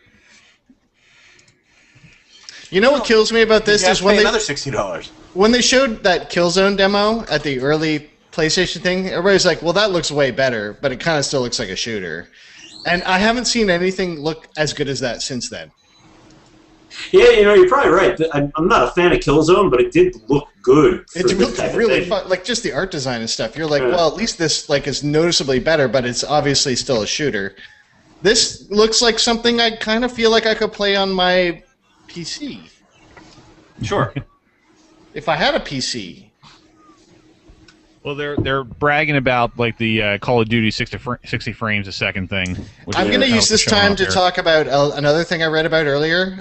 Speaker 2: You know what kills me about this
Speaker 5: You have
Speaker 2: is
Speaker 5: to
Speaker 2: when
Speaker 5: pay
Speaker 2: they
Speaker 5: another $60.
Speaker 2: when they showed that Killzone demo at the early PlayStation thing, everybody's like, well, that looks way better, but it kind of still looks like a shooter. And I haven't seen anything look as good as that since then.
Speaker 3: Yeah, you know, you're probably right. I'm not a fan of Killzone, but it did look good. For
Speaker 2: It
Speaker 3: this type
Speaker 2: looked
Speaker 3: of
Speaker 2: really
Speaker 3: thing.
Speaker 2: fun, like just the art design and stuff. You're like,
Speaker 3: Yeah.
Speaker 2: well, at least this like is noticeably better, but it's obviously still a shooter. This looks like something I kind of feel like I could play on my PC
Speaker 4: Sure.
Speaker 2: if I had a PC.
Speaker 1: Well, they're bragging about like the Call of Duty 60 frames a second thing. which
Speaker 2: I'm
Speaker 1: is
Speaker 2: going to
Speaker 1: kind of
Speaker 2: use this
Speaker 1: showing
Speaker 2: time
Speaker 1: off
Speaker 2: to
Speaker 1: here.
Speaker 2: talk about another thing I read about earlier.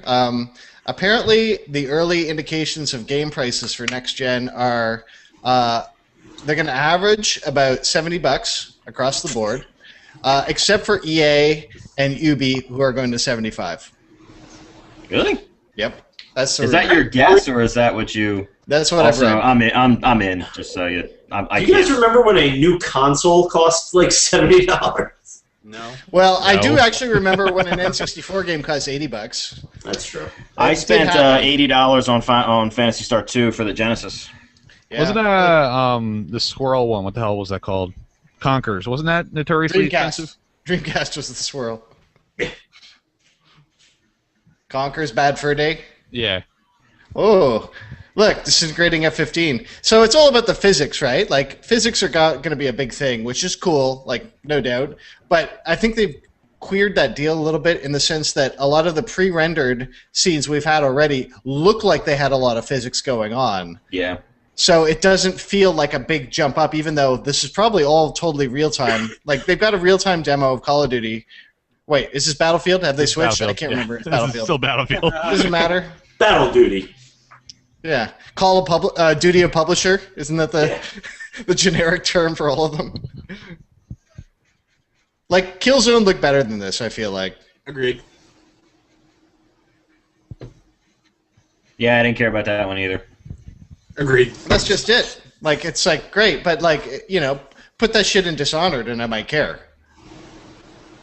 Speaker 2: Apparently, the early indications of game prices for next gen are they're going to average about $70 across the board, except for EA and Ubi, who are going to 75.
Speaker 4: Really?
Speaker 2: Yep, that's
Speaker 4: Is that your guess, or is that what you?
Speaker 2: That's what
Speaker 4: Also,
Speaker 2: I've read.
Speaker 4: I'm in. Just so you, I
Speaker 3: Do you guys
Speaker 4: can't.
Speaker 3: remember when a new console cost like $70?
Speaker 5: No.
Speaker 2: Well, I do
Speaker 1: No.
Speaker 2: actually remember when an N64 game cost $80.
Speaker 3: That's true.
Speaker 4: I
Speaker 2: It did
Speaker 4: spent
Speaker 2: happen.
Speaker 4: $80 on Phantasy Star 2 for the Genesis.
Speaker 2: Yeah.
Speaker 1: Wasn't that the squirrel one? What the hell was that called? Conquers. Wasn't that notoriously
Speaker 2: Dreamcast.
Speaker 1: expensive?
Speaker 2: Dreamcast was the swirl. Conker's bad for a day.
Speaker 1: Yeah.
Speaker 2: Oh, look, disintegrating F-15. So it's all about the physics, right? Like, physics are going to be a big thing, which is cool, like, no doubt. But I think they've queered that deal a little bit in the sense that a lot of the pre-rendered scenes we've had already look like they had a lot of physics going on.
Speaker 4: Yeah.
Speaker 2: So it doesn't feel like a big jump up, even though this is probably all totally real-time. Like, they've got a real-time demo of Call of Duty. Wait, is this Battlefield? Have they switched? I can't remember. It's
Speaker 1: This
Speaker 2: Battlefield.
Speaker 1: is still Battlefield.
Speaker 2: Doesn't matter.
Speaker 3: Battle Duty.
Speaker 2: Yeah. Duty of Publisher? Isn't that the generic term for all of them? Like, Killzone looked better than this, I feel like.
Speaker 5: Agreed.
Speaker 4: Yeah, I didn't care about that one either.
Speaker 5: Agreed.
Speaker 2: That's just it. Like, it's like, great, but like, you know, put that shit in Dishonored and I might care.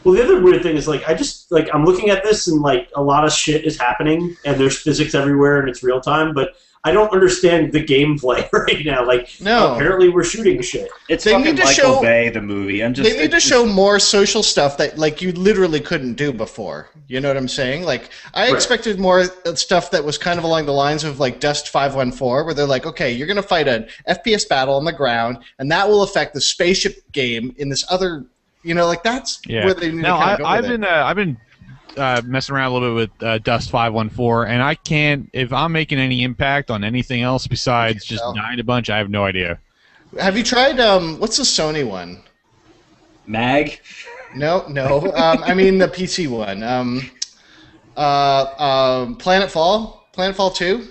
Speaker 3: Well, the other weird thing is, like, I'm looking at this and, like, a lot of shit is happening and there's physics everywhere and it's real time, but I don't understand the gameplay right now. Like,
Speaker 2: no.
Speaker 3: Apparently we're shooting shit.
Speaker 4: It's fucking Michael Bay, the movie. They
Speaker 2: need to show more social stuff that, like, you literally couldn't do before. You know what I'm saying? Like, I expected more stuff that was kind of along the lines of, like, Dust 514, where they're like, okay, you're going to fight an FPS battle on the ground, and that will affect the spaceship game in this other... You know, like, that's where they need to kind of go with it.
Speaker 1: I've been messing around a little bit with Dust 514, and I can't, if I'm making any impact on anything else besides just dying a bunch, I have no idea.
Speaker 2: Have you tried, what's the Sony one?
Speaker 4: Mag?
Speaker 2: No. I mean the PC one. Planetfall? Planetfall 2?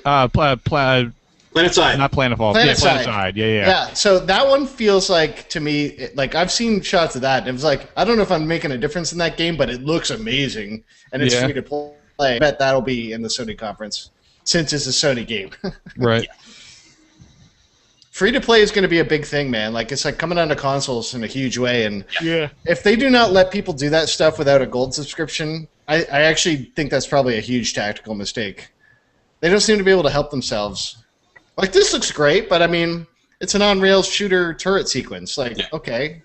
Speaker 5: PlanetSide.
Speaker 1: Not Planetfall. PlanetSide. Yeah.
Speaker 2: So that one feels like, to me, like, I've seen shots of that, and it was like, I don't know if I'm making a difference in that game, but it looks amazing, and it's free to play. I bet that'll be in the Sony conference, since it's a Sony game.
Speaker 1: Right.
Speaker 2: Free to play is going to be a big thing, man. Like, it's like coming onto consoles in a huge way, and if they do not let people do that stuff without a gold subscription, I actually think that's probably a huge tactical mistake. They don't seem to be able to help themselves. Like, this looks great, but, I mean, it's an on-rails shooter turret sequence. Like, okay.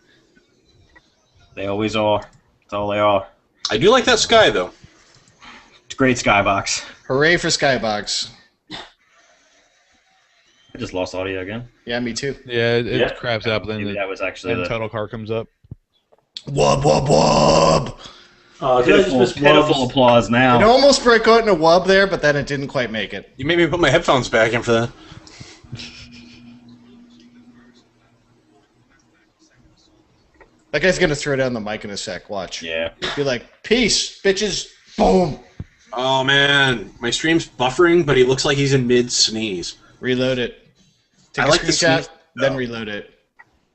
Speaker 4: They always are. That's all they are.
Speaker 5: I do like that sky, though.
Speaker 4: It's a great skybox.
Speaker 2: Hooray for Skybox.
Speaker 4: I just lost audio again.
Speaker 2: Yeah, me too.
Speaker 1: Yeah, it craps out, but then
Speaker 4: that was actually
Speaker 1: the title card comes up.
Speaker 2: Wub, wub, wub!
Speaker 4: Pitiful applause now.
Speaker 2: It almost broke out in a wub there, but then it didn't quite make it.
Speaker 5: You made me put my headphones back in for that.
Speaker 2: That guy's going to throw down the mic in a sec. Watch.
Speaker 4: Yeah.
Speaker 2: Be like, peace, bitches. Boom.
Speaker 5: Oh, man. My stream's buffering, but he looks like he's in mid-sneeze.
Speaker 2: Reload it. Take a screenshot, then reload it.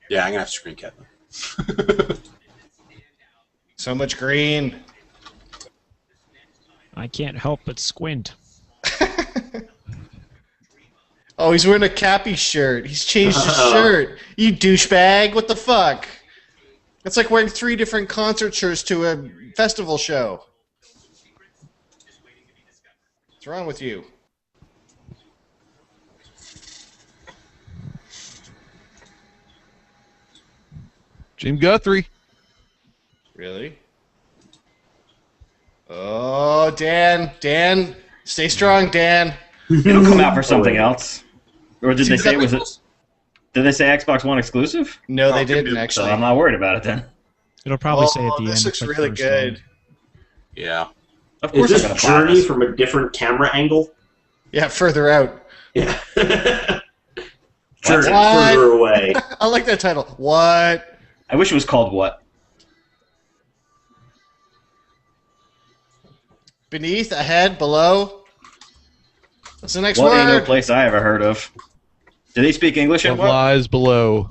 Speaker 5: Yeah, I'm going to have to screen cap them.
Speaker 2: So much green.
Speaker 6: I can't help but squint.
Speaker 2: Oh, he's wearing a Cappy shirt. He's changed his shirt. You douchebag. What the fuck? It's like wearing 3 different concert shirts to a festival show. What's wrong with you?
Speaker 1: Jim Guthrie.
Speaker 2: Really? Oh, Dan. Dan. Stay strong, Dan.
Speaker 4: It'll come out for something else. Or did they say was it? Did they say Xbox One exclusive?
Speaker 2: No, they didn't actually.
Speaker 4: So I'm not worried about it then.
Speaker 6: It'll probably say at the end.
Speaker 2: This looks really good.
Speaker 5: Yeah.
Speaker 4: Of course,
Speaker 3: is this Journey from a different camera angle?
Speaker 2: Yeah, further out.
Speaker 3: Yeah. Journey further away.
Speaker 2: I like that title. What?
Speaker 4: I wish it was called what?
Speaker 2: Beneath, ahead, below. What's the next
Speaker 4: word?
Speaker 2: Ain't
Speaker 4: no place I ever heard of. Do they speak English?
Speaker 1: What lies below?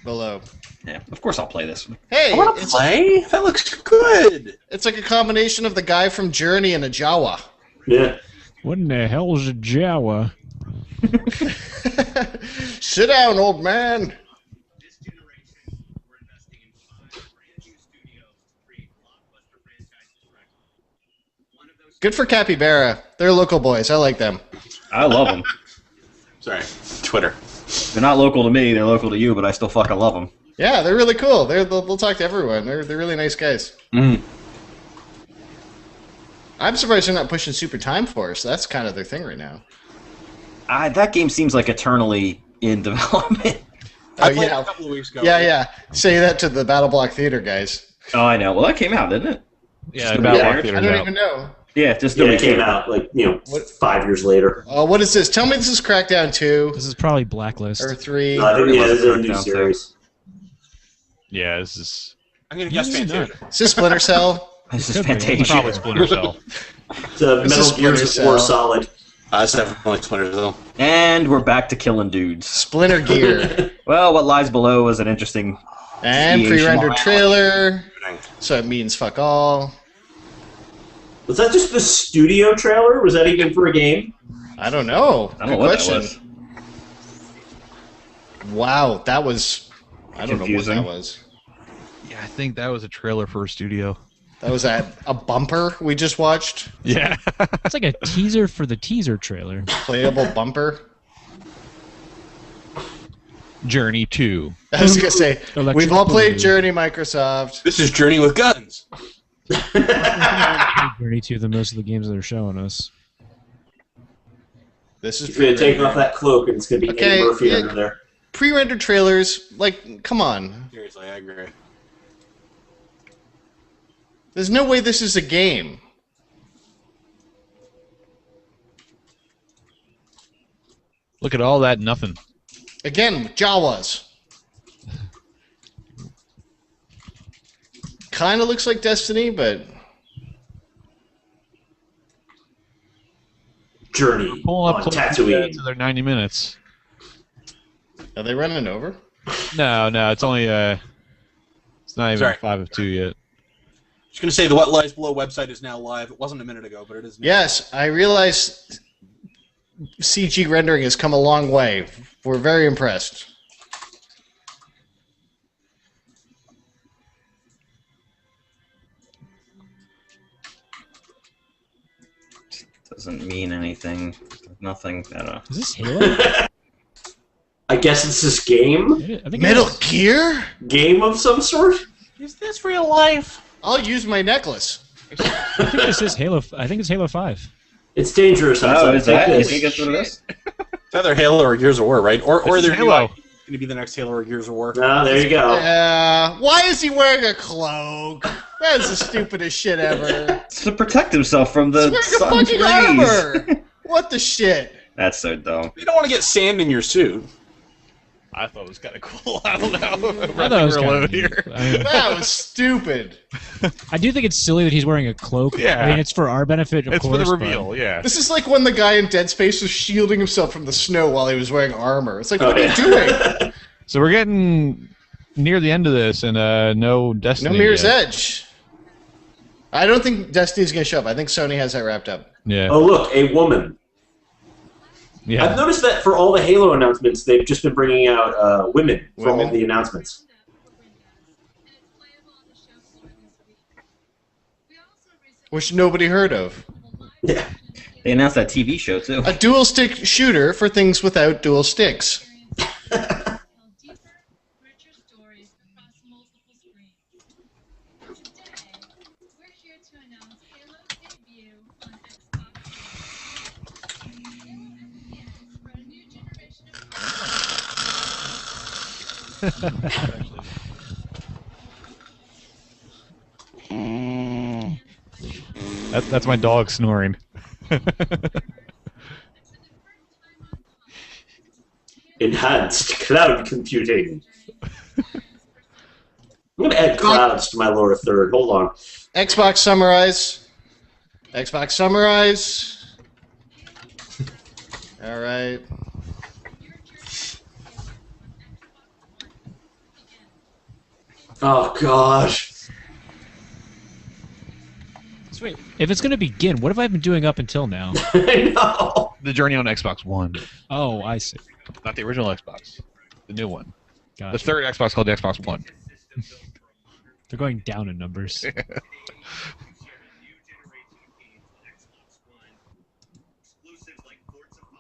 Speaker 2: Below.
Speaker 4: Yeah, of course I'll play this one.
Speaker 2: Hey,
Speaker 5: I want to play? That looks good.
Speaker 2: It's like a combination of the guy from Journey and a Jawa.
Speaker 3: Yeah.
Speaker 6: What in the hell is a Jawa?
Speaker 2: Sit down, old man.
Speaker 8: This generation, we're investing in 5 brand new studios to create blockbuster franchises directly. One of those
Speaker 2: Good for Capybara. They're local boys. I like them.
Speaker 4: I love them.
Speaker 5: Sorry, Twitter.
Speaker 4: They're not local to me. They're local to you, but I still fucking love them.
Speaker 2: Yeah, they're really cool. They'll talk to everyone. They're really nice guys.
Speaker 5: Mm.
Speaker 2: I'm surprised they're not pushing Super Time Force. That's kind of their thing right now.
Speaker 4: That game seems like eternally in development.
Speaker 5: I played it a couple of weeks ago.
Speaker 2: Yeah. Say that to the Battle Block Theater guys.
Speaker 4: Oh, I know. Well, that came out, didn't it?
Speaker 1: Yeah, Battle Block
Speaker 2: I
Speaker 1: Theater's
Speaker 2: don't
Speaker 1: out.
Speaker 2: even know.
Speaker 4: Yeah, just
Speaker 3: Yeah,
Speaker 4: nobody
Speaker 3: it came
Speaker 4: cared.
Speaker 3: out like 5 years later.
Speaker 2: Oh, what is this? Tell me this is Crackdown 2
Speaker 6: This is probably Blacklist.
Speaker 2: or 3.
Speaker 3: I think
Speaker 4: Yeah,
Speaker 3: this is a
Speaker 4: Crackdown
Speaker 3: new
Speaker 4: too.
Speaker 3: series.
Speaker 1: Yeah, this is
Speaker 5: I'm gonna guess Fantasia.
Speaker 2: Is this Splinter Cell?
Speaker 4: This is
Speaker 6: Could be.
Speaker 4: Fantasia.
Speaker 1: probably Splinter Cell.
Speaker 3: It's a
Speaker 2: This is
Speaker 3: Metal Gears
Speaker 2: Splinter
Speaker 3: War
Speaker 2: Cell.
Speaker 3: Solid.
Speaker 5: It's definitely Splinter Cell.
Speaker 4: And we're back to killing dudes.
Speaker 2: Splinter Gear.
Speaker 4: Well, what lies below was an interesting...
Speaker 2: And
Speaker 4: Creation
Speaker 2: pre-rendered
Speaker 4: morality.
Speaker 2: trailer. So it means fuck all.
Speaker 3: Was that just the studio trailer? Was that even for a game?
Speaker 2: I don't know.
Speaker 4: I don't know
Speaker 2: Good
Speaker 4: what
Speaker 2: question.
Speaker 4: that was.
Speaker 2: Wow, that was... I don't
Speaker 4: Confusing.
Speaker 2: know what that was.
Speaker 1: Yeah, I think that was a trailer for a studio.
Speaker 2: That was a bumper we just watched.
Speaker 1: Yeah.
Speaker 6: It's like a teaser for the teaser trailer.
Speaker 2: Playable bumper.
Speaker 1: Journey 2.
Speaker 2: I was going to say,
Speaker 6: Electric
Speaker 2: we've all played
Speaker 6: Boogaloo.
Speaker 2: Journey, Microsoft.
Speaker 5: This is Journey with guns.
Speaker 6: Journey 2 than most of the games that are showing us.
Speaker 2: This is
Speaker 3: He's gonna take off that cloak and it's gonna be
Speaker 2: Okay,
Speaker 3: Eddie Murphy
Speaker 2: yeah.
Speaker 3: under there.
Speaker 2: Pre-rendered trailers, like, come on.
Speaker 5: Seriously, I agree.
Speaker 2: There's no way this is a game.
Speaker 1: Look at all that nothing.
Speaker 2: Again, Jawas. Kind of looks like Destiny, but
Speaker 3: Journey
Speaker 1: Pulling up
Speaker 3: on
Speaker 1: close
Speaker 3: Tatooine.
Speaker 1: to their 90 minutes.
Speaker 2: are they running over?
Speaker 1: No, it's only it's not even
Speaker 5: Sorry.
Speaker 1: 5 of 2 yet.
Speaker 5: Just gonna say the What Lies Below website is now live. It wasn't a minute ago, but it is now.
Speaker 2: Yes, I realize CG rendering has come a long way. We're very impressed.
Speaker 4: Doesn't mean anything. Nothing. I don't know.
Speaker 6: Is this Halo?
Speaker 3: I guess it's this game?
Speaker 6: I think
Speaker 2: Metal
Speaker 6: it is.
Speaker 2: Gear?
Speaker 3: Game of some sort?
Speaker 5: Is this real life?
Speaker 2: I'll use my necklace.
Speaker 6: I think this is Halo. I think it's Halo 5.
Speaker 3: It's dangerous.
Speaker 4: Oh, is that? You
Speaker 3: This.
Speaker 4: think it's what it is?
Speaker 5: It's either Halo or Gears of War, right? Or
Speaker 1: It's
Speaker 5: they're
Speaker 1: Halo.
Speaker 5: going to be the next Halo or Gears of War.
Speaker 3: Ah, there you go.
Speaker 2: Why is he wearing a cloak? That is the stupidest shit ever.
Speaker 4: It's to protect himself from the
Speaker 2: He's wearing a
Speaker 4: sun's
Speaker 2: fucking
Speaker 4: rays.
Speaker 2: armor. What the shit?
Speaker 4: That's so dumb.
Speaker 5: You don't want to get sand in your suit.
Speaker 1: I thought it was kind of cool. I don't know.
Speaker 6: I thought it was kinda neat.
Speaker 1: here.
Speaker 6: I mean,
Speaker 2: That was stupid.
Speaker 6: I do think it's silly that he's wearing a cloak.
Speaker 1: Yeah.
Speaker 6: I mean, it's for our benefit, of
Speaker 1: It's
Speaker 6: course.
Speaker 1: for the
Speaker 6: but-
Speaker 1: reveal, yeah.
Speaker 2: This is like when the guy in Dead Space was shielding himself from the snow while he was wearing armor. It's like, what
Speaker 3: Oh,
Speaker 2: are you doing?
Speaker 1: So we're getting near the end of this, and no Destiny.
Speaker 2: No Mirror's
Speaker 1: yet.
Speaker 2: Edge. I don't think Destiny's going to show up. I think Sony has that wrapped up.
Speaker 1: Yeah.
Speaker 3: Oh, look, a woman.
Speaker 1: Yeah.
Speaker 3: I've noticed that for all the Halo announcements, they've just been bringing out women for all
Speaker 2: Women?
Speaker 3: the announcements.
Speaker 2: Which nobody heard of.
Speaker 3: Yeah.
Speaker 4: They announced that TV show too.
Speaker 2: A dual stick shooter for things without dual sticks.
Speaker 1: That's my dog snoring.
Speaker 3: Enhanced cloud computing. I'm going to add clouds to my lower third. Hold on.
Speaker 2: Xbox Summarize. Xbox Summarize. Alright.
Speaker 3: Oh, gosh.
Speaker 6: So wait, if it's going to begin, what have I been doing up until now?
Speaker 3: I know.
Speaker 1: The Journey on Xbox One,
Speaker 6: Oh, I see.
Speaker 1: not the original Xbox, the new one.
Speaker 6: Gotcha.
Speaker 1: The third Xbox called the Xbox One.
Speaker 6: They're going down in numbers.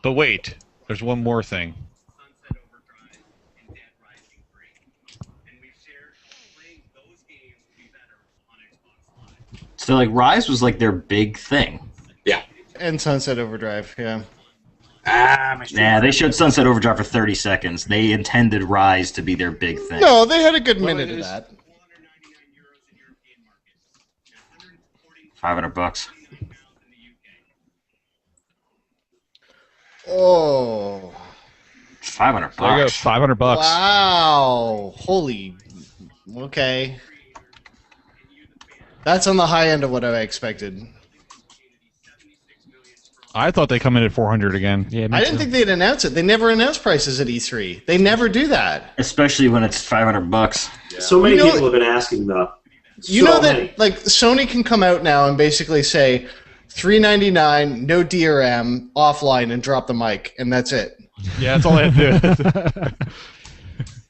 Speaker 1: But wait, there's one more thing.
Speaker 8: Sunset Overdrive and Dead Rising 3. And we've
Speaker 4: So like Rise was like their big thing.
Speaker 5: Yeah.
Speaker 2: And Sunset Overdrive, yeah.
Speaker 4: Nah, they showed Sunset Overdrive for 30 seconds. They intended Rise to be their big thing.
Speaker 2: No, they had a good minute of that.
Speaker 4: $500.
Speaker 2: Oh.
Speaker 4: $500.
Speaker 1: There you go, $500.
Speaker 2: Wow. Holy. Okay. That's on the high end of what I expected.
Speaker 1: I thought they come in at 400 again.
Speaker 6: Yeah,
Speaker 2: I didn't think they'd announce it. They never announce prices at E3. They never do that.
Speaker 4: Especially when it's $500.
Speaker 3: Yeah. So many people have been asking though.
Speaker 2: You know that like Sony can come out now and basically say $399, no DRM, offline, and drop the mic, and that's it.
Speaker 1: Yeah, that's all they have to do.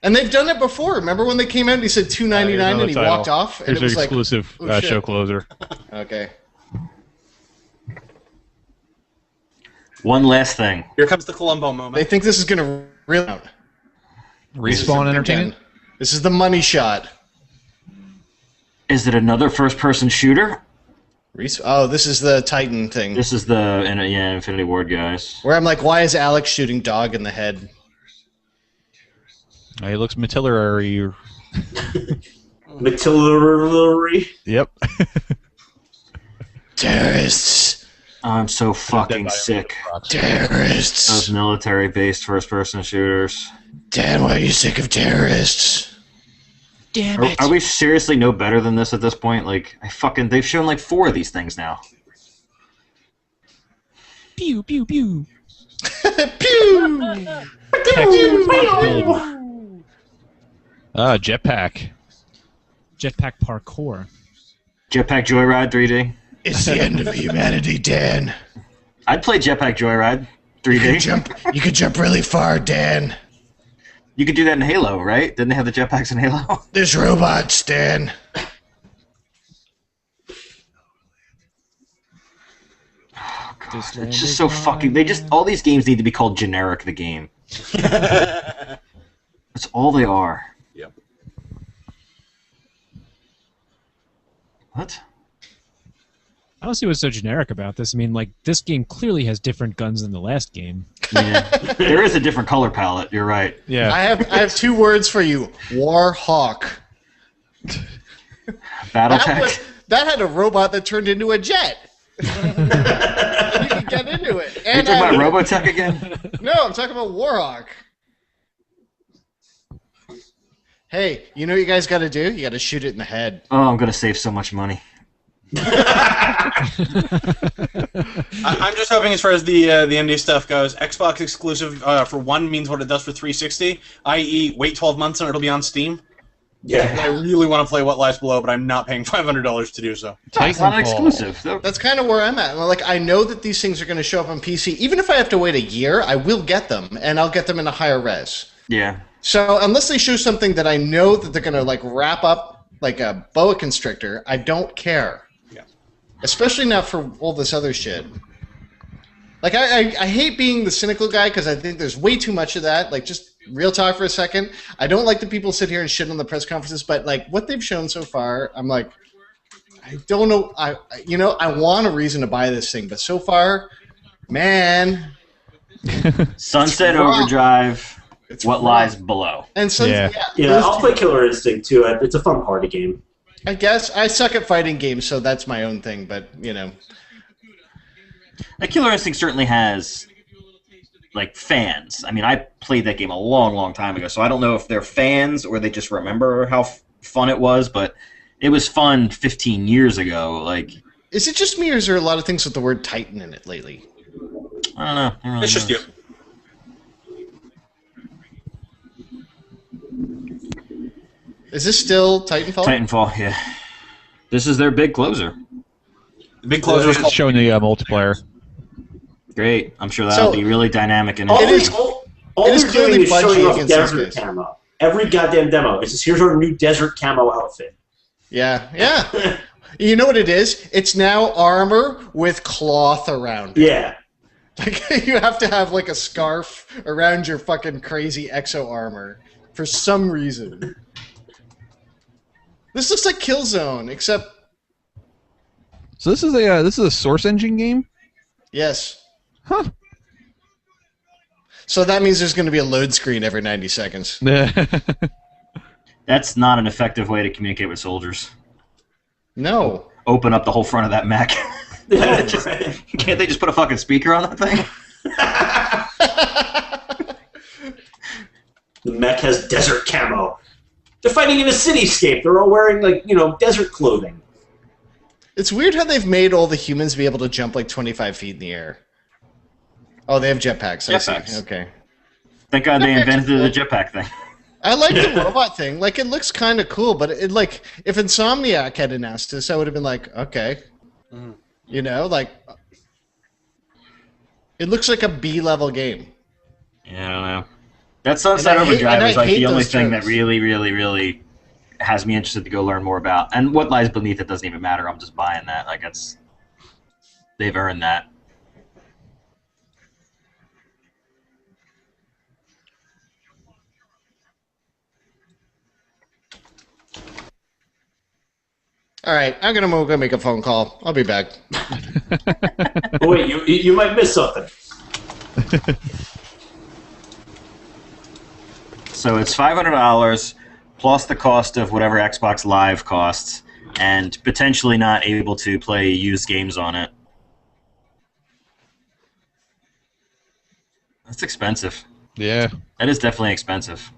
Speaker 2: And they've done it before. Remember when they came out and he said $299 and he walked off? And
Speaker 1: Here's
Speaker 2: it was
Speaker 1: your exclusive
Speaker 2: like,
Speaker 1: show closer.
Speaker 2: Okay.
Speaker 4: One last thing.
Speaker 5: Here comes the Columbo moment.
Speaker 2: They think this is going to really out.
Speaker 1: Respawn Entertainment?
Speaker 2: This is the money shot.
Speaker 4: Is it another first-person shooter?
Speaker 2: Oh, this is the Titan thing.
Speaker 4: This is the Infinity Ward guys.
Speaker 2: Where I'm like, why is Alex shooting dog in the head?
Speaker 1: He looks matillary.
Speaker 3: Matillary.
Speaker 1: Yep.
Speaker 2: Terrorists.
Speaker 4: I'm so fucking sick.
Speaker 2: Terrorists.
Speaker 4: Those military-based first-person shooters.
Speaker 2: Dan, why are you sick of terrorists?
Speaker 6: Damn it.
Speaker 4: Are we seriously no better than this at this point? Like, they've shown like 4 of these things now.
Speaker 6: Pew, pew, pew.
Speaker 2: Pew!
Speaker 1: Jetpack.
Speaker 6: Jetpack parkour.
Speaker 4: Jetpack Joyride 3D.
Speaker 2: It's the end of humanity, Dan.
Speaker 4: I'd play Jetpack Joyride 3D.
Speaker 2: You could jump really far, Dan.
Speaker 4: You could do that in Halo, right? Didn't they have the jetpacks in Halo?
Speaker 2: There's robots, Dan.
Speaker 4: Oh, God. It's just so fucking... all these games need to be called generic the game. That's all they are.
Speaker 5: Yep.
Speaker 4: What?
Speaker 6: I don't see what's so generic about this. I mean, like, this game clearly has different guns than the last game.
Speaker 4: Yeah. There is a different color palette, you're right.
Speaker 1: Yeah.
Speaker 2: I have 2 words for you. Warhawk.
Speaker 4: Battletech.
Speaker 2: That had a robot that turned into a jet. You can get into it.
Speaker 4: Are you talking about Robotech again?
Speaker 2: No, I'm talking about Warhawk. Hey, you know what you guys got to do? You got to shoot it in the head.
Speaker 4: Oh, I'm going to save so much money.
Speaker 5: I'm just hoping, as far as the indie stuff goes, Xbox exclusive for one means what it does for 360, i.e., wait 12 months and it'll be on Steam.
Speaker 3: Yeah.
Speaker 5: I really want to play What Lies Below, but I'm not paying $500 to do so.
Speaker 4: It's not an exclusive.
Speaker 2: That's kind of where I'm at. Like, I know that these things are going to show up on PC. Even if I have to wait a year, I will get them, and I'll get them in a higher res.
Speaker 4: Yeah.
Speaker 2: So unless they show something that I know that they're going to like wrap up like a boa constrictor, I don't care.
Speaker 5: Yeah.
Speaker 2: Especially now for all this other shit. Like, I hate being the cynical guy because I think there's way too much of that. Like, just real talk for a second. I don't like the people sit here and shit on the press conferences, but like what they've shown so far, I'm like, I don't know. I want a reason to buy this thing, but so far, man.
Speaker 4: Sunset Overdrive.
Speaker 2: It's
Speaker 4: What
Speaker 2: rough.
Speaker 4: Lies Below.
Speaker 2: And so,
Speaker 1: Yeah.
Speaker 3: Yeah, I'll play Killer Instinct too. It's a fun party game.
Speaker 2: I guess I suck at fighting games, so that's my own thing. But you know,
Speaker 4: Killer Instinct certainly has like fans. I mean, I played that game a long, long time ago, so I don't know if they're fans or they just remember how fun it was. But it was fun 15 years ago. Like,
Speaker 2: is it just me, or is there a lot of things with the word Titan in it lately?
Speaker 4: I don't know. I don't really
Speaker 5: It's just
Speaker 4: know.
Speaker 5: you.
Speaker 2: Is this still Titanfall?
Speaker 4: Titanfall, yeah. This is their big closer.
Speaker 5: The big closer is
Speaker 1: It's
Speaker 5: called
Speaker 1: showing the multiplayer.
Speaker 4: Great. I'm sure that'll
Speaker 2: So-
Speaker 4: be really dynamic and
Speaker 3: All,
Speaker 2: It is-
Speaker 3: all
Speaker 2: it is
Speaker 3: they're
Speaker 2: clearly
Speaker 3: doing is
Speaker 2: Bungie
Speaker 3: showing off
Speaker 2: against these
Speaker 3: desert
Speaker 2: guys.
Speaker 3: camo. Every goddamn demo. It's just, here's our new desert camo outfit.
Speaker 2: Yeah. You know what it is? It's now armor with cloth around it.
Speaker 3: Yeah.
Speaker 2: Like, you have to have like a scarf around your fucking crazy exo armor for some reason. This looks like Killzone, except
Speaker 1: So this is a Source Engine game?
Speaker 2: Yes.
Speaker 1: Huh.
Speaker 2: So that means there's going to be a load screen every 90 seconds.
Speaker 4: That's not an effective way to communicate with soldiers.
Speaker 2: No.
Speaker 4: Open up the whole front of that mech. Can't they just put a fucking speaker on that thing?
Speaker 3: The mech has desert camo. They're fighting in a cityscape. They're all wearing, like, desert clothing.
Speaker 2: It's weird how they've made all the humans be able to jump like 25 feet in the air. Oh, they have jetpacks. I see. Okay.
Speaker 4: Thank God they invented the jetpack thing.
Speaker 2: I like the robot thing. Like, it looks kind of cool, but if Insomniac had announced this, I would have been like, okay. Like, it looks like a B-level game.
Speaker 4: Yeah, I don't know. That Sunset Overdrive is like the only thing that really, really, really has me interested to go learn more about. And what lies beneath it doesn't even matter. I'm just buying that. Like, they've earned that.
Speaker 2: All right, I'm gonna go make a phone call. I'll be back.
Speaker 3: Oh, wait, you might miss something.
Speaker 4: So it's $500 plus the cost of whatever Xbox Live costs, and potentially not able to play used games on it. That's expensive.
Speaker 1: Yeah.
Speaker 4: That is definitely expensive.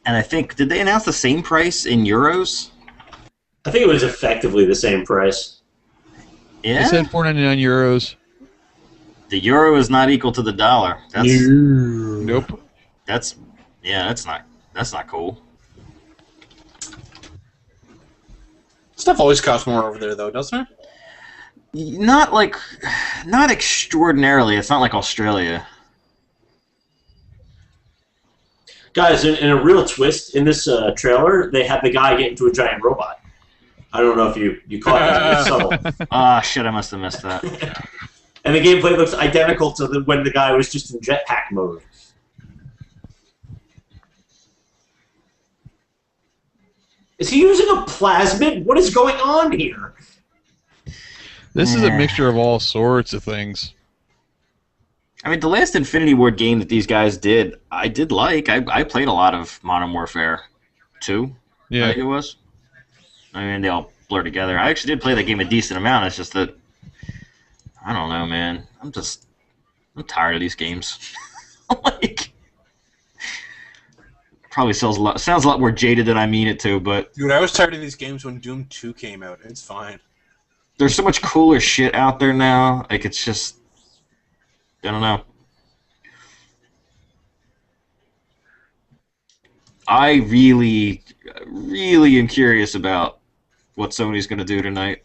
Speaker 4: And I think, did they announce the same price in euros?
Speaker 3: I think it was effectively the same price.
Speaker 4: Yeah?
Speaker 1: They said 4.99 euros.
Speaker 4: The euro is not equal to the dollar. That's,
Speaker 1: Nope.
Speaker 4: That's not cool.
Speaker 5: Stuff always costs more over there, though, doesn't it?
Speaker 4: Not extraordinarily. It's not like Australia.
Speaker 3: Guys, in a real twist in this trailer, they had the guy get into a giant robot. I don't know if you caught that. It's subtle.
Speaker 4: Ah, shit, I must have missed that.
Speaker 3: And the gameplay looks identical to when the guy was just in jetpack mode. Is he using a plasmid? What is going on here?
Speaker 1: This is a mixture of all sorts of things.
Speaker 4: I mean, the last Infinity Ward game that these guys did, I did like. I played a lot of Modern Warfare 2,
Speaker 1: Yeah.
Speaker 4: I think it was. I mean, they all blur together. I actually did play that game a decent amount. It's just that, I don't know, man. I'm tired of these games. Like, probably sounds a lot more jaded than I mean it to, but...
Speaker 5: Dude, I was tired of these games when Doom 2 came out. It's fine.
Speaker 4: There's so much cooler shit out there now. Like, it's just... I don't know. I really, really am curious about what Sony's going to do tonight.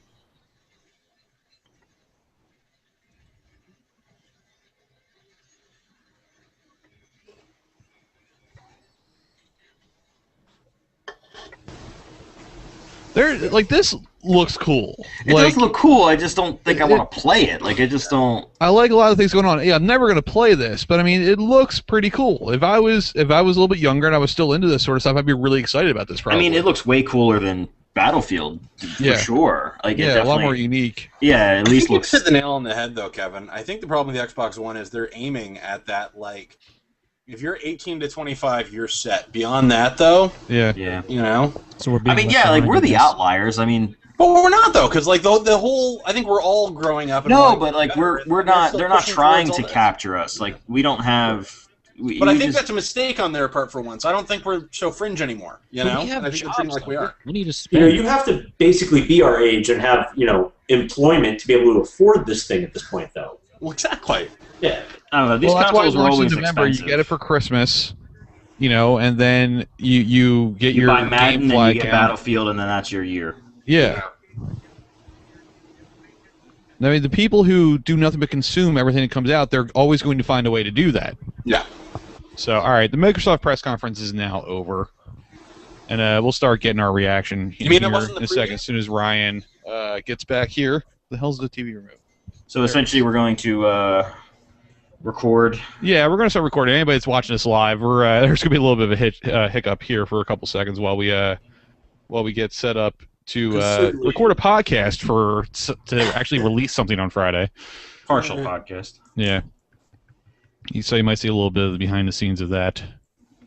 Speaker 1: This looks cool.
Speaker 4: It does look cool. I just don't think I want to play it. Like, I just don't.
Speaker 1: I like a lot of things going on. Yeah, I'm never going to play this, but I mean, it looks pretty cool. If I was a little bit younger and I was still into this sort of stuff, I'd be really excited about this. Probably.
Speaker 4: I mean, it looks way cooler than Battlefield for sure. Like,
Speaker 1: yeah, a lot more unique.
Speaker 4: Yeah, at least looks.
Speaker 5: You hit the nail on the head, though, Kevin. I think the problem with the Xbox One is they're aiming at that, like, if you're 18 to 25, you're set. Beyond that, though,
Speaker 1: yeah,
Speaker 5: you know.
Speaker 6: So we're being
Speaker 4: like we're the outliers. I mean,
Speaker 5: but we're not though, because like the whole, I think we're all growing up. And
Speaker 4: but like we're not. They're not trying to capture us. Like we don't have.
Speaker 5: But I think that's a mistake on their part for once. I don't think we're so fringe anymore. You know,
Speaker 6: we have
Speaker 5: I think
Speaker 6: jobs,
Speaker 5: we're treated like we are.
Speaker 6: We need to spend.
Speaker 3: You have to basically be our age and have employment to be able to afford this thing at this point, though.
Speaker 5: Well, exactly.
Speaker 3: Yeah.
Speaker 4: I don't know. These
Speaker 1: that's why
Speaker 4: consoles
Speaker 1: it
Speaker 4: are
Speaker 1: launches
Speaker 4: always
Speaker 1: in November.
Speaker 4: expensive.
Speaker 1: You get it for Christmas, and then you get your
Speaker 4: buy Madden,
Speaker 1: GameFly
Speaker 4: and you get
Speaker 1: account.
Speaker 4: Battlefield, and then that's your year.
Speaker 1: Yeah. I mean, the people who do nothing but consume everything that comes out, they're always going to find a way to do that.
Speaker 5: Yeah.
Speaker 1: So, all right, the Microsoft press conference is now over. and we'll start getting our reaction
Speaker 5: You mean
Speaker 1: here
Speaker 5: that wasn't the
Speaker 1: in a
Speaker 5: preview?
Speaker 1: second, as soon as Ryan gets back here. The hell's the TV remote?
Speaker 4: So essentially, we're going to record.
Speaker 1: Yeah, we're going to start recording. Anybody that's watching this live, there's going to be a little bit of a hiccup here for a couple seconds while we get set up to record a podcast to actually release something on Friday.
Speaker 4: Partial podcast.
Speaker 1: Yeah. So you might see a little bit of the behind the scenes of that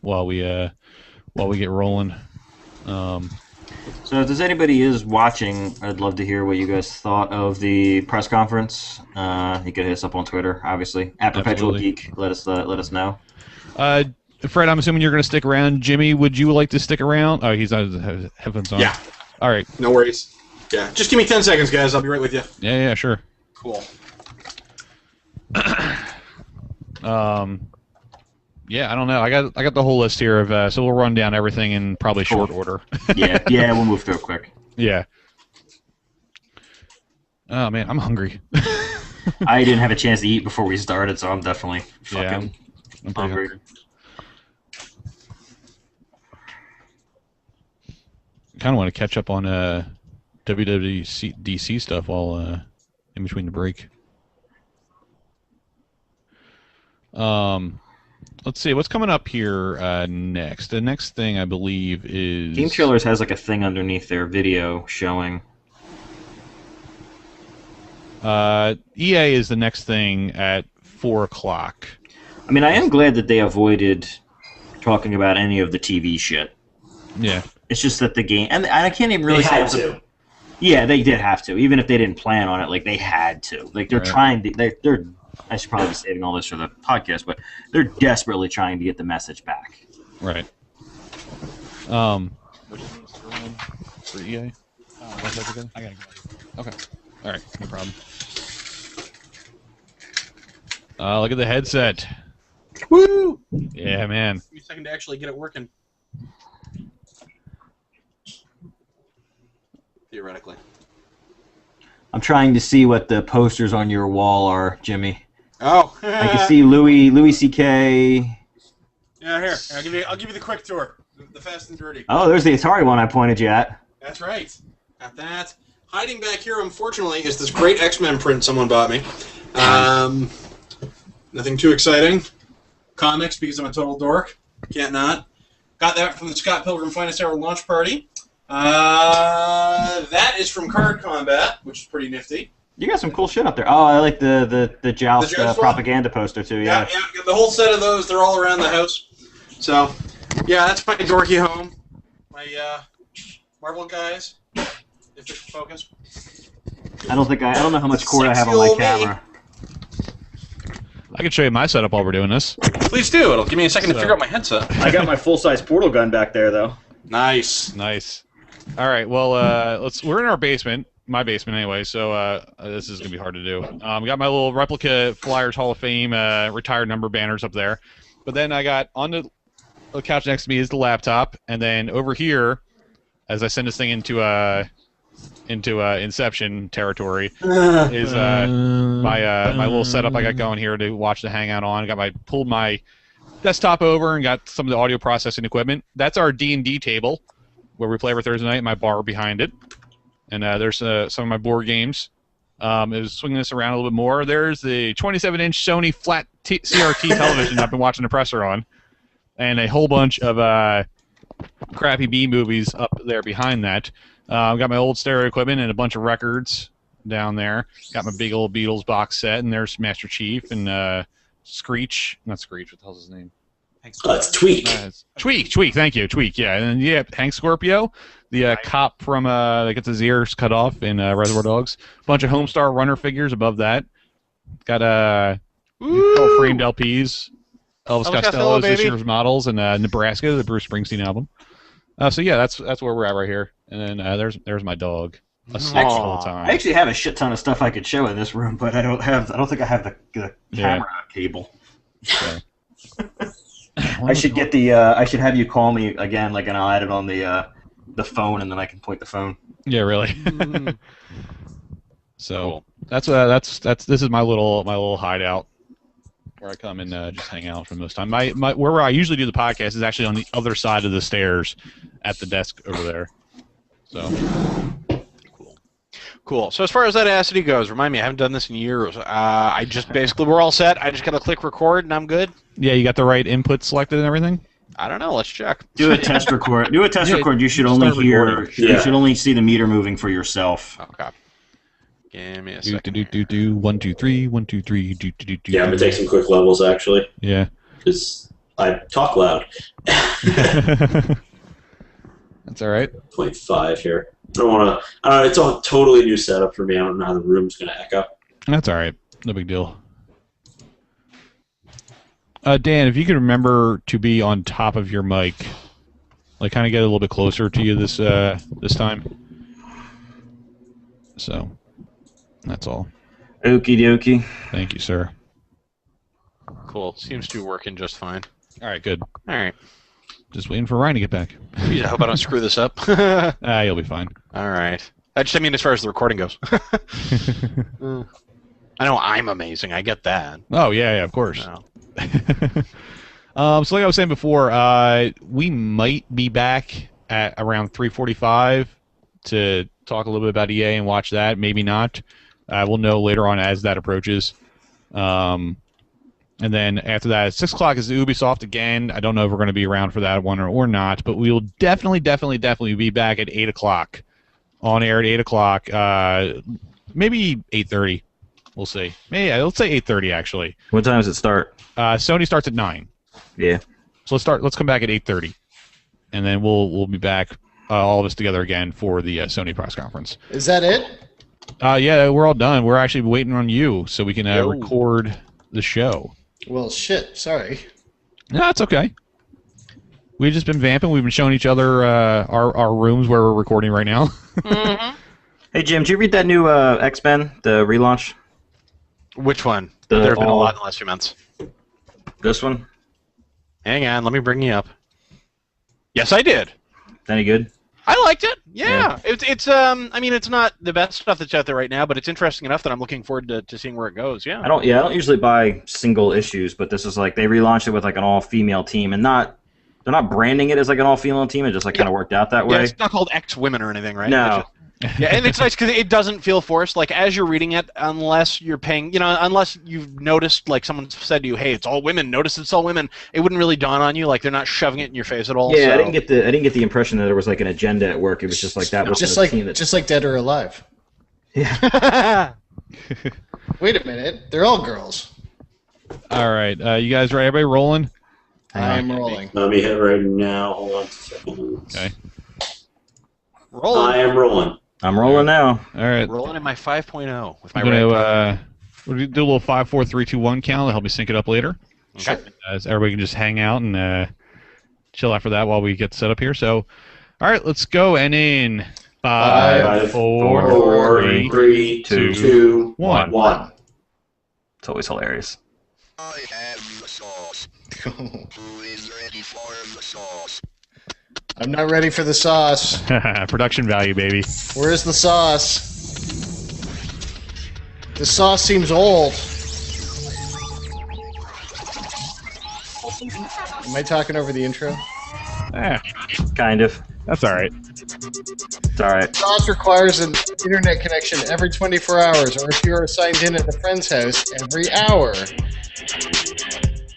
Speaker 1: while we get rolling.
Speaker 4: So if there's anybody is watching, I'd love to hear what you guys thought of the press conference. You could hit us up on Twitter, obviously, at Perpetual Geek. Let us know.
Speaker 1: Fred, I'm assuming you're going to stick around. Jimmy, would you like to stick around? Oh, he's on his headphones on.
Speaker 5: Yeah.
Speaker 1: All right.
Speaker 5: No worries. Yeah. Just give me 10 seconds, guys. I'll be right with you.
Speaker 1: Yeah, sure.
Speaker 5: Cool.
Speaker 1: Yeah, I don't know. I got the whole list here of so we'll run down everything in probably short order.
Speaker 4: yeah, we'll move through it quick.
Speaker 1: Yeah. Oh man, I'm hungry.
Speaker 4: I didn't have a chance to eat before we started, so I'm definitely fucking
Speaker 1: I'm pretty hungry. I kind of want to catch up on WWDC stuff while in between the break. Let's see what's coming up here next. The next thing I believe is
Speaker 4: Game Trailers has like a thing underneath their video showing.
Speaker 1: EA is the next thing at 4 o'clock.
Speaker 4: I mean, I am glad that they avoided talking about any of the TV shit.
Speaker 1: Yeah.
Speaker 4: It's just that the game, and I can't even really
Speaker 3: They
Speaker 4: say
Speaker 3: had to.
Speaker 4: Yeah, they did have to, even if they didn't plan on it. Like they had to. Like they're trying to. They're. I should probably be saving all this for the podcast, but they're desperately trying to get the message back.
Speaker 1: Right. What is this for EA? I gotta go. Okay. All right. No problem. Look at the headset.
Speaker 5: Woo!
Speaker 1: Yeah, man.
Speaker 5: Give me a second to actually get it working. Theoretically.
Speaker 4: I'm trying to see what the posters on your wall are, Jimmy.
Speaker 5: Oh.
Speaker 4: I can see Louis C.K.
Speaker 5: Yeah, here. I'll give you the quick tour. The fast and dirty.
Speaker 4: Oh, there's the Atari one I pointed you at.
Speaker 5: That's right. Got that. Hiding back here, unfortunately, is this great X-Men print someone bought me. Nothing too exciting. Comics, because I'm a total dork. Can't not. Got that from the Scott Pilgrim Finest Hour launch party. That is from Card Combat, which is pretty nifty.
Speaker 4: You got some cool shit up there. Oh, I like the Joust propaganda poster too. Yeah.
Speaker 5: Yeah. The whole set of those, they're all around the house. So, yeah, that's my dorky home. My Marvel guys, if they focus.
Speaker 4: I don't know how much cord I have on my camera.
Speaker 1: I can show you my setup while we're doing this.
Speaker 5: Please do. It'll give me a second to figure out my headset.
Speaker 4: I got my full-size portal gun back there though.
Speaker 5: Nice.
Speaker 1: All right. Well, we're in our basement. My basement anyway, so this is going to be hard to do. We got my little replica Flyers Hall of Fame retired number banners up there. But then I got on the couch next to me is the laptop, and then over here, as I send this thing into Inception territory, is my little setup I got going here to watch the Hangout on. Pulled my desktop over and got some of the audio processing equipment. That's our D&D table where we play every Thursday night. My bar behind it. And there's some of my board games. Is swinging this around a little bit more. There's the 27-inch Sony flat CRT television I've been watching the presser on, and a whole bunch of crappy B movies up there behind that. I've got my old stereo equipment and a bunch of records down there. Got my big old Beatles box set, and there's Master Chief and Screech. Not Screech. What the hell's his name?
Speaker 3: It's Tweak.
Speaker 1: Tweak. Thank you, Tweak. Yeah, and yeah, Hank Scorpio, the cop from that gets his ears cut off in Reservoir Dogs. Bunch of Homestar Runner figures above that. Got framed LPs. Elvis Costello's this year's models, and Nebraska, the Bruce Springsteen album. So yeah, that's where we're at right here. And then there's my dog. Asleep all the time.
Speaker 4: I actually have a shit ton of stuff I could show in this room, but I don't think I have the camera cable.
Speaker 1: Okay.
Speaker 4: I should get I should have you call me again, like, and I'll add it on the phone, and then I can point the phone.
Speaker 1: Yeah, really. So that's this is my little hideout where I come and just hang out for most time. Where I usually do the podcast is actually on the other side of the stairs at the desk over there. So.
Speaker 5: Cool. So as far as that Audacity goes, remind me, I haven't done this in years. I just basically, we're all set. I just got to click record and I'm good.
Speaker 1: Yeah, you got the right input selected and everything?
Speaker 5: I don't know. Let's check.
Speaker 4: Do a test record. Do a test record. You should only hear. You should only see the meter moving for yourself.
Speaker 5: Okay. Give me a second.
Speaker 1: 1, 2, 3, 1, 2, 3.
Speaker 3: Yeah, I'm gonna take some quick levels actually.
Speaker 1: Yeah.
Speaker 3: Because I talk loud.
Speaker 1: That's all right.
Speaker 3: 0.5 here. I don't want to. It's a totally new setup for me. I don't know how the room's gonna echo.
Speaker 1: That's all right. No big deal. Dan, if you could remember to be on top of your mic, like kind of get a little bit closer to you this time. So, that's all.
Speaker 4: Okie dokie.
Speaker 1: Thank you, sir.
Speaker 5: Cool. Seems to be working just fine.
Speaker 1: All right, good.
Speaker 5: All right.
Speaker 1: Just waiting for Ryan to get back.
Speaker 5: Geez, I hope I don't screw this up.
Speaker 1: You'll be fine.
Speaker 5: All right. I mean as far as the recording goes. I know I'm amazing. I get that.
Speaker 1: Oh, yeah, of course.
Speaker 5: No.
Speaker 1: So like I was saying before, we might be back at around 3:45 to talk a little bit about EA and watch that. Maybe not. We'll know later on as that approaches. And then after that, at 6 o'clock is Ubisoft again. I don't know if we're going to be around for that one or not, but we will definitely be back at 8 o'clock. On air at 8 o'clock. Maybe 8:30. We'll see. Yeah, let's say 8:30 actually.
Speaker 4: What time does it start?
Speaker 1: Sony starts at 9.
Speaker 4: Yeah.
Speaker 1: So let's come back at 8:30, and then we'll be back, all of us together again for the Sony press conference.
Speaker 2: Is that it?
Speaker 1: Yeah, we're all done. We're actually waiting on you so we can record the show.
Speaker 2: Well, shit. Sorry.
Speaker 1: No, it's okay. We've just been vamping. We've been showing each other our rooms where we're recording right now.
Speaker 5: Mm-hmm.
Speaker 4: Hey, Jim, did you read that new X-Men, the relaunch?
Speaker 5: Which one? There have been a lot in the last few months.
Speaker 4: This one?
Speaker 5: Hang on, let me bring you up. Yes, I did.
Speaker 4: Any good?
Speaker 5: I liked it. Yeah. It's I mean, it's not the best stuff that's out there right now, but it's interesting enough that I'm looking forward to seeing where it goes. Yeah.
Speaker 4: I don't usually buy single issues, but this is like they relaunched it with like an all-female team, and they're not branding it as like an all-female team. It just like kind of worked out that way.
Speaker 5: Yeah, it's not called X-Women or anything, right?
Speaker 4: No.
Speaker 5: Yeah, and it's nice because it doesn't feel forced. Like as you're reading it, unless you're paying, unless you've noticed, like someone said to you, "Hey, it's all women." Notice it's all women. It wouldn't really dawn on you. Like they're not shoving it in your face at all.
Speaker 4: Yeah,
Speaker 5: so.
Speaker 4: I didn't get the impression that there was like an agenda at work. It was just like that was
Speaker 2: just like Dead or Alive.
Speaker 4: Yeah.
Speaker 2: Wait a minute, they're all girls.
Speaker 1: All right, you guys ready? Everybody rolling?
Speaker 2: I'm rolling.
Speaker 3: Let me hit right now. Hold on a second.
Speaker 1: Okay.
Speaker 5: Rolling.
Speaker 3: I am rolling.
Speaker 4: I'm rolling now.
Speaker 1: All right.
Speaker 5: Rolling in my 5.0 with my
Speaker 1: I'm gonna we'll do a little 5, 4, 3, 2, 1 count to help me sync it up later.
Speaker 5: Okay.
Speaker 1: So everybody can just hang out and chill after that while we get set up here. So, all right, let's go. And in 5, 4,
Speaker 3: 3, 2, 1.
Speaker 4: It's always hilarious.
Speaker 9: I have the sauce. Who is ready for the sauce?
Speaker 2: I'm not ready for the sauce.
Speaker 1: Production value, baby.
Speaker 2: Where's the sauce? The sauce seems old. Am I talking over the intro?
Speaker 4: Kind of.
Speaker 1: That's all right.
Speaker 4: It's all right.
Speaker 2: Sauce requires an internet connection every 24 hours, or if you are signed in at a friend's house, every hour.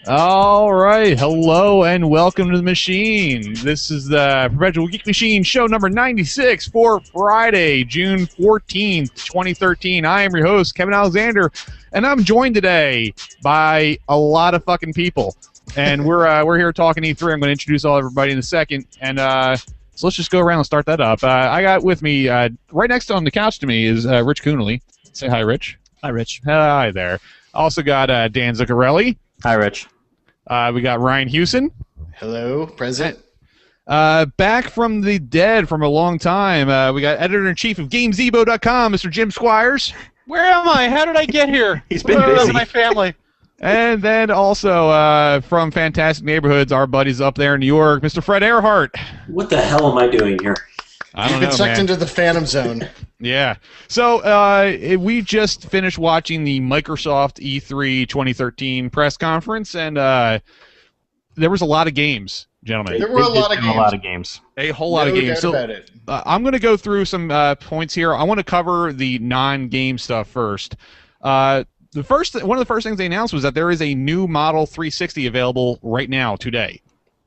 Speaker 1: All right. Hello and welcome to the machine. This is the Perpetual Geek Machine show number 96 for Friday, June 14th, 2013. I am your host, Kevin Alexander, and I'm joined today by a lot of fucking people. And we're here talking E3. I'm going to introduce everybody in a second. And so let's just go around and start that up. I got with me, right next on the couch to me is Rich Coonley. Say hi, Rich.
Speaker 6: Hi, Rich.
Speaker 1: Hi there. Also got Dan Zuccarelli.
Speaker 4: Hi, Rich.
Speaker 1: We got Ryan Hewson.
Speaker 2: Hello, present.
Speaker 1: Back from the dead from a long time. We got editor-in-chief of GameZebo.com, Mr. Jim Squires.
Speaker 5: Where am I? How did I get here?
Speaker 4: He's been busy.
Speaker 5: My family.
Speaker 1: And then also from Fantastic Neighborhoods, our buddies up there in New York, Mr. Fred Earhart.
Speaker 3: What the hell am I doing here?
Speaker 1: I don't
Speaker 2: You've been
Speaker 1: know,
Speaker 2: sucked
Speaker 1: man.
Speaker 2: into the Phantom Zone.
Speaker 1: Yeah. So we just finished watching the Microsoft E3 2013 press conference, and there was a lot of games. gentlemen.
Speaker 2: There were a lot
Speaker 10: of games.
Speaker 1: A whole lot of games.
Speaker 2: Doubt about it.
Speaker 1: I'm going to go through some points here. I want to cover the non-game stuff first. One of the first things they announced was that there is a new model 360 available right now today.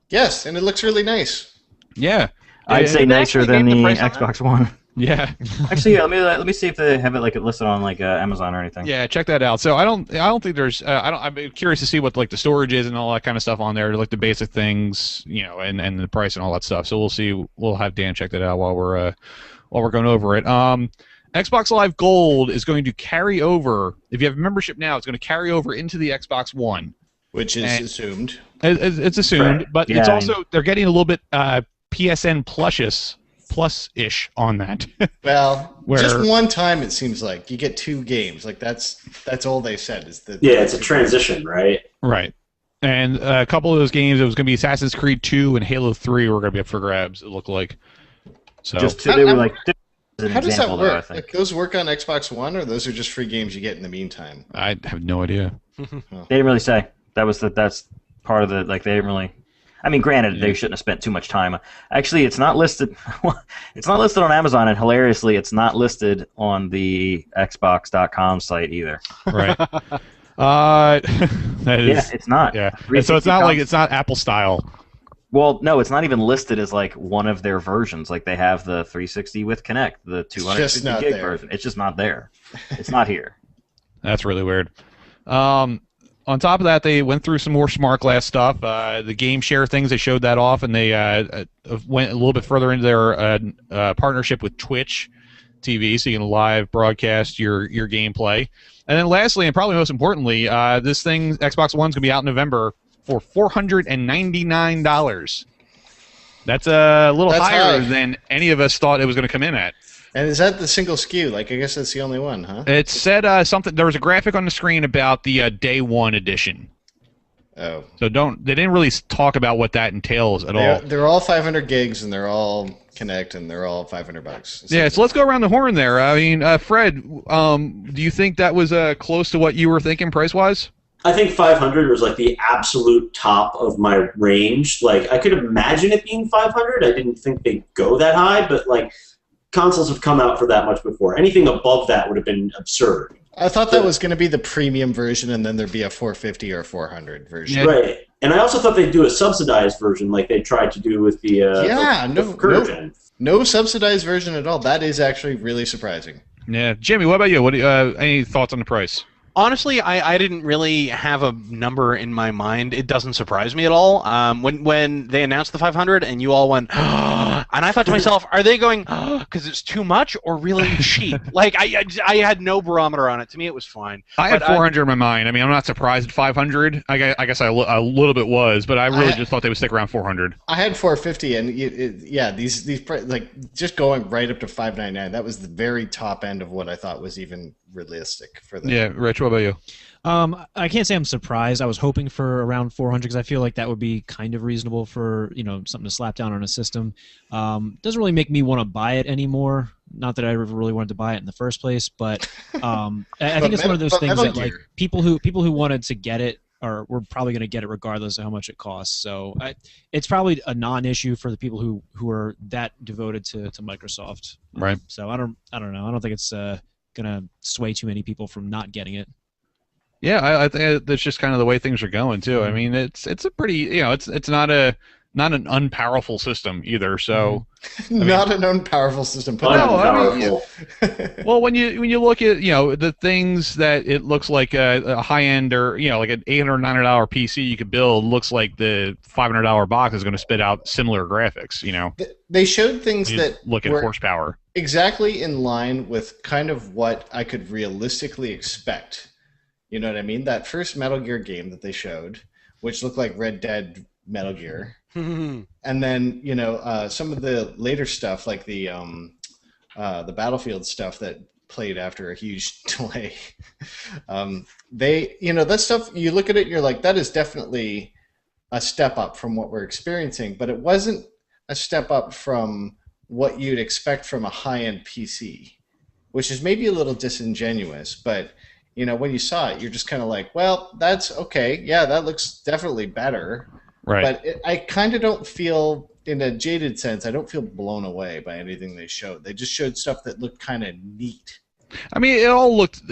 Speaker 2: Yes, and it looks really nice.
Speaker 1: Yeah,
Speaker 10: I'd say nicer than the Xbox One.
Speaker 1: Yeah.
Speaker 10: Actually, yeah, let me see if they have it listed on Amazon or anything.
Speaker 1: Yeah, check that out. So I don't think there's I'm curious to see what the storage is and all that kind of stuff on there, like the basic things, and the price and all that stuff. So we'll see. We'll have Dan check that out while we're going over it. Xbox Live Gold is going to carry over. If you have membership now, it's going to carry over into the Xbox One,
Speaker 2: which is assumed.
Speaker 1: It's assumed, but it's also they're getting a little bit PSN plus-ish on that.
Speaker 2: Well, just one time it seems like you get 2 games. That's all they said is that.
Speaker 3: Yeah, it's a transition, right?
Speaker 1: Right. And a couple of those games, it was going to be Assassin's Creed 2 and Halo 3 were going to be up for grabs. It looked like. So
Speaker 10: just 2. They were like.
Speaker 2: How does that work? Those work on Xbox One, or those are just free games you get in the meantime?
Speaker 1: I have no idea.
Speaker 10: They didn't really say. That's part of the they didn't really. I mean, granted, they shouldn't have spent too much time. Actually, it's not listed. It's not listed on Amazon, and hilariously, it's not listed on the Xbox.com site either.
Speaker 1: Right.
Speaker 10: It's not.
Speaker 1: Yeah. So it's not it's not Apple style.
Speaker 10: Well, no, it's not even listed as one of their versions. They have the 360 with Kinect, the 250 gig version. It's just not there. It's not here.
Speaker 1: That's really weird. On top of that, they went through some more smart glass stuff. The game share things, they showed that off, and they went a little bit further into their partnership with Twitch TV, so you can live broadcast your gameplay. And then lastly, and probably most importantly, this thing, Xbox One's going to be out in November for $499. That's a little higher than any of us thought it was going to come in at.
Speaker 2: And is that the single SKU? I guess that's the only one, huh?
Speaker 1: It said something. There was a graphic on the screen about the day one edition.
Speaker 2: Oh.
Speaker 1: So they didn't really talk about what that entails at all.
Speaker 2: They're all 500 gigs, and they're all Kinect, and they're all $500.
Speaker 1: Yeah, so let's go around the horn there. I mean, Fred, do you think that was close to what you were thinking price-wise?
Speaker 3: I think 500 was the absolute top of my range. I could imagine it being 500. I didn't think they'd go that high, but consoles have come out for that much before. Anything above that would have been absurd.
Speaker 2: I thought that was going to be the premium version, and then there'd be a 450 or 400 version.
Speaker 3: Yeah. Right. And I also thought they'd do a subsidized version like they tried to do with the no
Speaker 2: subsidized version at all. That is actually really surprising.
Speaker 1: Yeah. Jimmy, what about you? Any thoughts on the price?
Speaker 5: Honestly, I didn't really have a number in my mind. It doesn't surprise me at all. When they announced the 500 and you all went, and I thought to myself, are they going, because it's too much or really cheap? I had no barometer on it. To me, it was fine.
Speaker 1: I had 400 in my mind. I mean, I'm not surprised at 500. I guess I a little bit was, but I really just thought they would stick around 400.
Speaker 2: I had 450, and these just going right up to 599. That was the very top end of what I thought was even realistic for them.
Speaker 1: Yeah, Rich, what about you?
Speaker 6: I can't say I'm surprised. I was hoping for around 400 because I feel like that would be kind of reasonable for something to slap down on a system. Doesn't really make me want to buy it anymore. Not that I ever really wanted to buy it in the first place, but I think it's one of those things that people who wanted to get it we're probably going to get it regardless of how much it costs. So it's probably a non-issue for the people who are that devoted to Microsoft.
Speaker 1: Right.
Speaker 6: So I don't know. I don't think it's gonna sway too many people from not getting it.
Speaker 1: Yeah, I think that's just kind of the way things are going too. I mean, it's a pretty it's not an unpowerful system either. So
Speaker 2: not an unpowerful system.
Speaker 1: But no, I mean, well, when you look at the things that it looks like a high end or like an $800 or $900 PC you could build looks like the $500 box is going to spit out similar graphics.
Speaker 2: They showed things that
Speaker 1: look at horsepower.
Speaker 2: Exactly in line with kind of what I could realistically expect. You know what I mean? That first Metal Gear game that they showed, which looked like Red Dead Metal Gear. And then, some of the later stuff, like the Battlefield stuff that played after a huge delay. That stuff, you look at it and you're like, that is definitely a step up from what we're experiencing, but it wasn't a step up from what you'd expect from a high-end PC, which is maybe a little disingenuous, but when you saw it, you're just kind of like, well, that's okay. Yeah, that looks definitely better.
Speaker 1: Right.
Speaker 2: But I kind of don't feel, in a jaded sense, I don't feel blown away by anything they showed. They just showed stuff that looked kind of neat.
Speaker 1: I mean, it all looked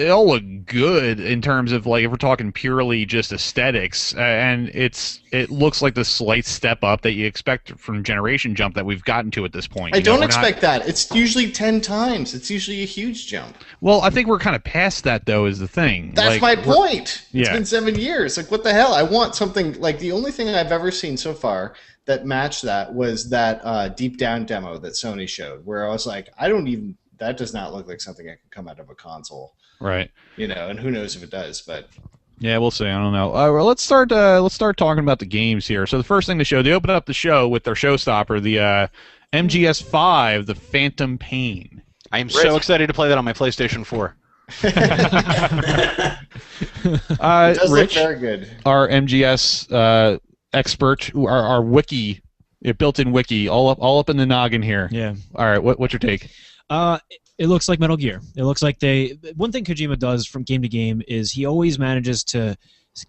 Speaker 1: good in terms of, like, if we're talking purely just aesthetics, and it looks like the slight step up that you expect from Generation Jump that we've gotten to at this point.
Speaker 2: I don't expect that. It's usually 10 times. It's usually a huge jump.
Speaker 1: Well, I think we're kind of past that, though, is the thing.
Speaker 2: That's my point. It's
Speaker 1: Yeah.
Speaker 2: been 7 years. Like, what the hell? I want something, like, the only thing I've ever seen so far that matched that was that Deep Down demo that Sony showed, where I was like, that does not look like something that could come out of a console.
Speaker 1: Right.
Speaker 2: And who knows if it does, but...
Speaker 1: Yeah, we'll see. I don't know. Well, let's start talking about the games here. So the first thing to show, they opened up the show with their showstopper, the MGS5, the Phantom Pain.
Speaker 11: I am so excited to play that on my PlayStation 4.
Speaker 2: It does
Speaker 1: Rich,
Speaker 2: look very good.
Speaker 1: Our MGS expert, our wiki, built-in wiki, all up in the noggin here.
Speaker 6: Yeah.
Speaker 1: All right, what's your take?
Speaker 6: It looks like Metal Gear. It looks like one thing Kojima does from game to game is he always manages to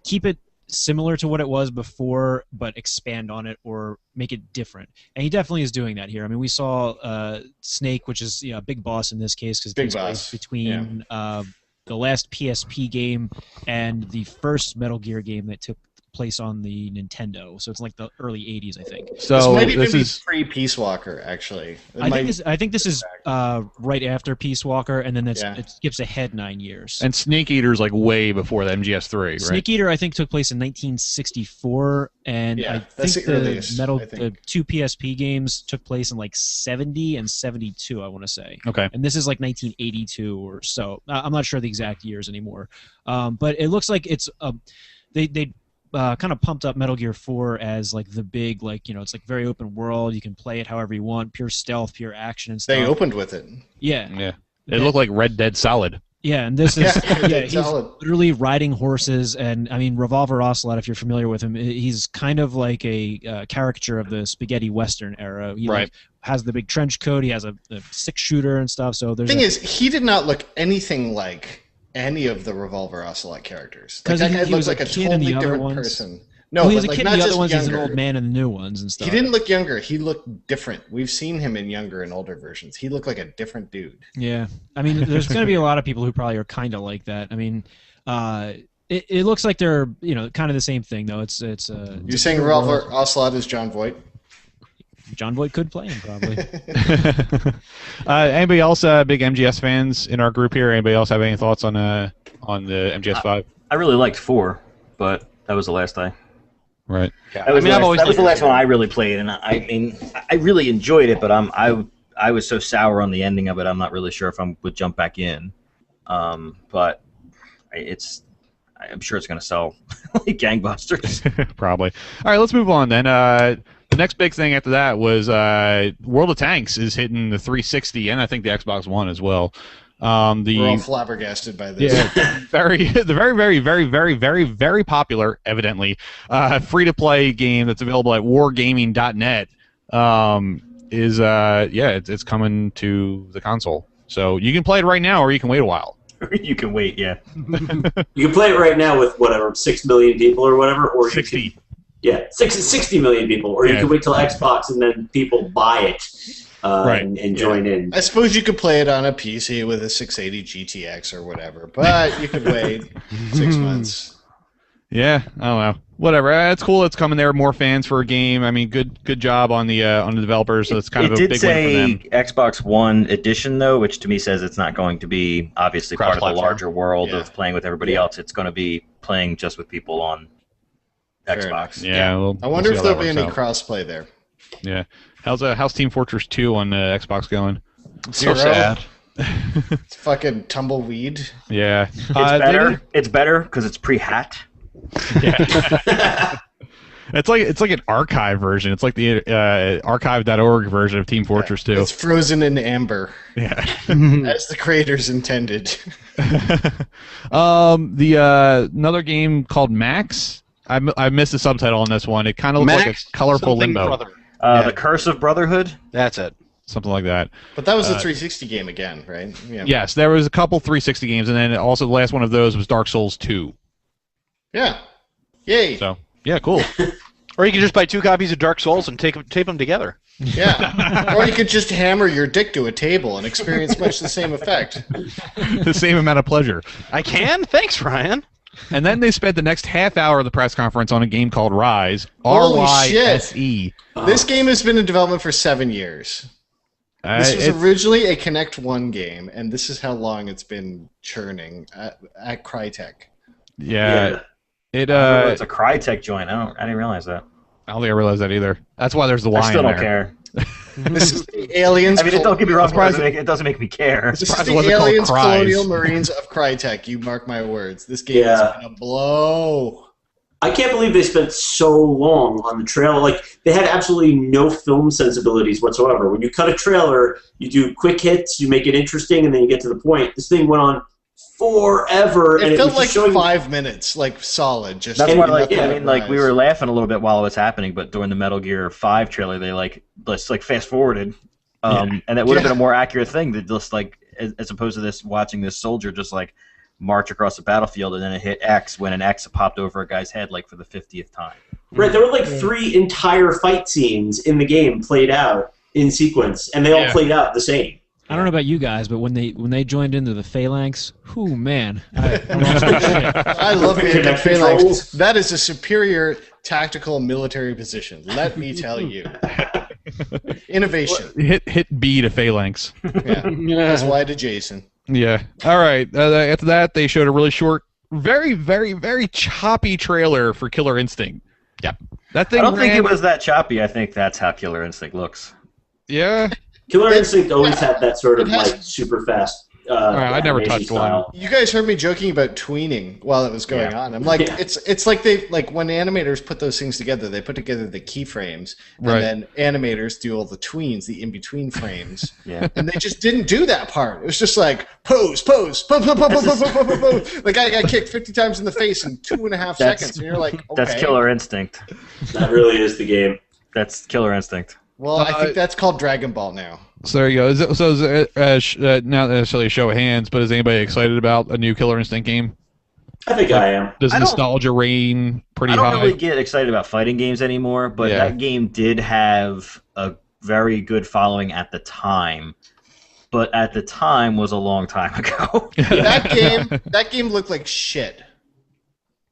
Speaker 6: keep it similar to what it was before, but expand on it or make it different. And he definitely is doing that here. I mean, we saw Snake, which is a big boss in this case, because
Speaker 2: Big boss
Speaker 6: between the last PSP game and the first Metal Gear game that took place on the Nintendo, so it's like the early 80s, I think.
Speaker 2: So this might even be pre-Peace Walker, actually.
Speaker 6: I think this is right after Peace Walker, and then it skips ahead 9 years.
Speaker 1: And Snake Eater's like way before the MGS3, right?
Speaker 6: Snake Eater, I think, took place in 1964, and I think the two PSP games took place in like 70 and 72, I want to say.
Speaker 1: Okay.
Speaker 6: And this is like 1982 or so. I'm not sure the exact years anymore, but it looks like it's they kind of pumped up Metal Gear 4 as like the big, like, it's like very open world. You can play it however you want, pure stealth, pure action and stuff.
Speaker 2: They opened with it.
Speaker 6: Yeah.
Speaker 1: Yeah. It looked like Red Dead Solid.
Speaker 6: Yeah, and this is he's literally riding horses, and I mean Revolver Ocelot, if you're familiar with him, he's kind of like a caricature of the spaghetti western era. He like, has the big trench coat, he has a 6-shooter and stuff. So there's
Speaker 2: thing is, he did not look anything like any of the Revolver Ocelot characters.
Speaker 6: Because
Speaker 2: that guy
Speaker 6: he was
Speaker 2: looks like a totally different person.
Speaker 6: No, he was a kid in the other ones. He's an old man in the new ones and stuff.
Speaker 2: He didn't look younger. He looked different. We've seen him in younger and older versions. He looked like a different dude.
Speaker 6: Yeah, I mean, there's going to be a lot of people who probably are kind of like that. I mean, it looks like they're kind of the same thing though.
Speaker 2: You're saying Revolver Ocelot is John Voight?
Speaker 6: John Voight could play him probably.
Speaker 1: Anybody else big MGS fans in our group here? Anybody else have any thoughts on the MGS5?
Speaker 10: I really liked 4, but that was the last I.
Speaker 1: Right.
Speaker 10: Yeah. That was the last one I really played, and I mean, I really enjoyed it, but I was so sour on the ending of it. I'm not really sure if I would jump back in. But I'm sure it's going to sell like gangbusters.
Speaker 1: Probably. All right, let's move on then. The next big thing after that was World of Tanks is hitting the 360 and I think the Xbox One as well.
Speaker 2: We're all flabbergasted by this.
Speaker 1: Yeah, very popular, evidently, free-to-play game that's available at wargaming.net. It's coming to the console, so you can play it right now, or you can wait a while.
Speaker 10: You can wait, yeah.
Speaker 3: You can play it right now with whatever 6 million people or whatever, or
Speaker 1: 60.
Speaker 3: 60 million people, or you can wait till Xbox and then people buy it. And join in.
Speaker 2: I suppose you could play it on a PC with a 680 GTX or whatever, but you could wait 6 months.
Speaker 1: Yeah, I don't know. Whatever. It's cool. It's coming there. More fans for a game. I mean, good job on the developers. So it's kind of a big win for them.
Speaker 10: It did say Xbox One edition though, which to me says it's not going to be obviously part of the larger world of playing with everybody else. It's going to be playing just with people on Xbox.
Speaker 1: Yeah. Well,
Speaker 2: I wonder if there'll be any crossplay there.
Speaker 1: Yeah. How's Team Fortress 2 on Xbox going?
Speaker 2: So sad. It's fucking tumbleweed.
Speaker 1: Yeah.
Speaker 10: It's better because it's pre-hat.
Speaker 1: Yeah. It's like an archive version. It's like the archive.org version of Team Fortress 2.
Speaker 2: It's frozen in amber.
Speaker 1: Yeah.
Speaker 2: As the creators intended.
Speaker 1: Another game called Max. I missed the subtitle on this one. It kind of looks like a colorful limbo.
Speaker 10: The Curse of Brotherhood?
Speaker 11: That's it.
Speaker 1: Something like that.
Speaker 2: But that was a 360 game again, right? Yeah.
Speaker 1: Yes, there was a couple 360 games, and then also the last one of those was Dark Souls 2.
Speaker 2: Yeah. Yay.
Speaker 1: So, yeah, cool.
Speaker 11: Or you can just buy 2 copies of Dark Souls and tape them together.
Speaker 2: Yeah. Or you could just hammer your dick to a table and experience much the same effect.
Speaker 1: The same amount of pleasure.
Speaker 11: I can? Thanks, Ryan.
Speaker 1: And then they spent the next half hour of the press conference on a game called Rise.
Speaker 2: Holy
Speaker 1: R-Y-S-E.
Speaker 2: This game has been in development for 7 years. This was originally a Connect 1 game, and this is how long it's been churning at Crytek.
Speaker 1: Yeah.
Speaker 10: It's a Crytek joint. I didn't realize that.
Speaker 1: I don't think I realized that either. That's why there's the line
Speaker 10: I still don't
Speaker 1: there.
Speaker 10: care.
Speaker 2: This is the Aliens.
Speaker 10: I mean, don't get me wrong. It doesn't make me care.
Speaker 2: This is the Aliens Colonial Marines of Crytek. You mark my words. This game is gonna blow.
Speaker 3: I can't believe they spent so long on the trailer. Like, they had absolutely no film sensibilities whatsoever. When you cut a trailer, you do quick hits, you make it interesting, and then you get to the point. This thing went on forever.
Speaker 2: It felt like 5 minutes, like solid. Just
Speaker 10: that's why, like, we were laughing a little bit while it was happening, but during the Metal Gear 5 trailer, they let's fast forwarded, and that would have been a more accurate thing that just as opposed to this watching this soldier just march across the battlefield and then it hit X when an X popped over a guy's head for the 50th time.
Speaker 3: Right, there were 3 entire fight scenes in the game played out in sequence, and they all played out the same.
Speaker 6: I don't know about you guys, but when they joined into the Phalanx, whew, man, I
Speaker 2: love being in the Phalanx. That is a superior tactical military position. Let me tell you. Innovation.
Speaker 1: Hit B to Phalanx.
Speaker 2: That's why to Jason.
Speaker 1: Yeah. All right. After that, they showed a really short, very, very, very choppy trailer for Killer Instinct.
Speaker 11: Yeah.
Speaker 1: That thing.
Speaker 10: I don't think it was that choppy. I think that's how Killer Instinct looks.
Speaker 1: Yeah.
Speaker 3: Killer Instinct always had that sort of super fast.
Speaker 1: I never touched
Speaker 3: style.
Speaker 2: You guys heard me joking about tweening while it was going on. I'm like, it's like they when animators put those things together, they put together the keyframes, and then animators do all the tweens, the in between frames. And they just didn't do that part. It was just like pose, pose, pose, pose, pose, pose, pose, pose. The guy got kicked 50 times in the face in 2.5 seconds, and you're like, okay.
Speaker 10: That's Killer Instinct.
Speaker 3: That really is the game.
Speaker 10: That's Killer Instinct.
Speaker 2: Well, I think that's called Dragon Ball now.
Speaker 1: So there you go. Not necessarily a show of hands, but is anybody excited about a new Killer Instinct game?
Speaker 3: I think I am.
Speaker 1: Does nostalgia reign pretty high?
Speaker 10: I don't really get excited about fighting games anymore, but that game did have a very good following at the time. But at the time was a long time ago.
Speaker 2: That game looked like shit.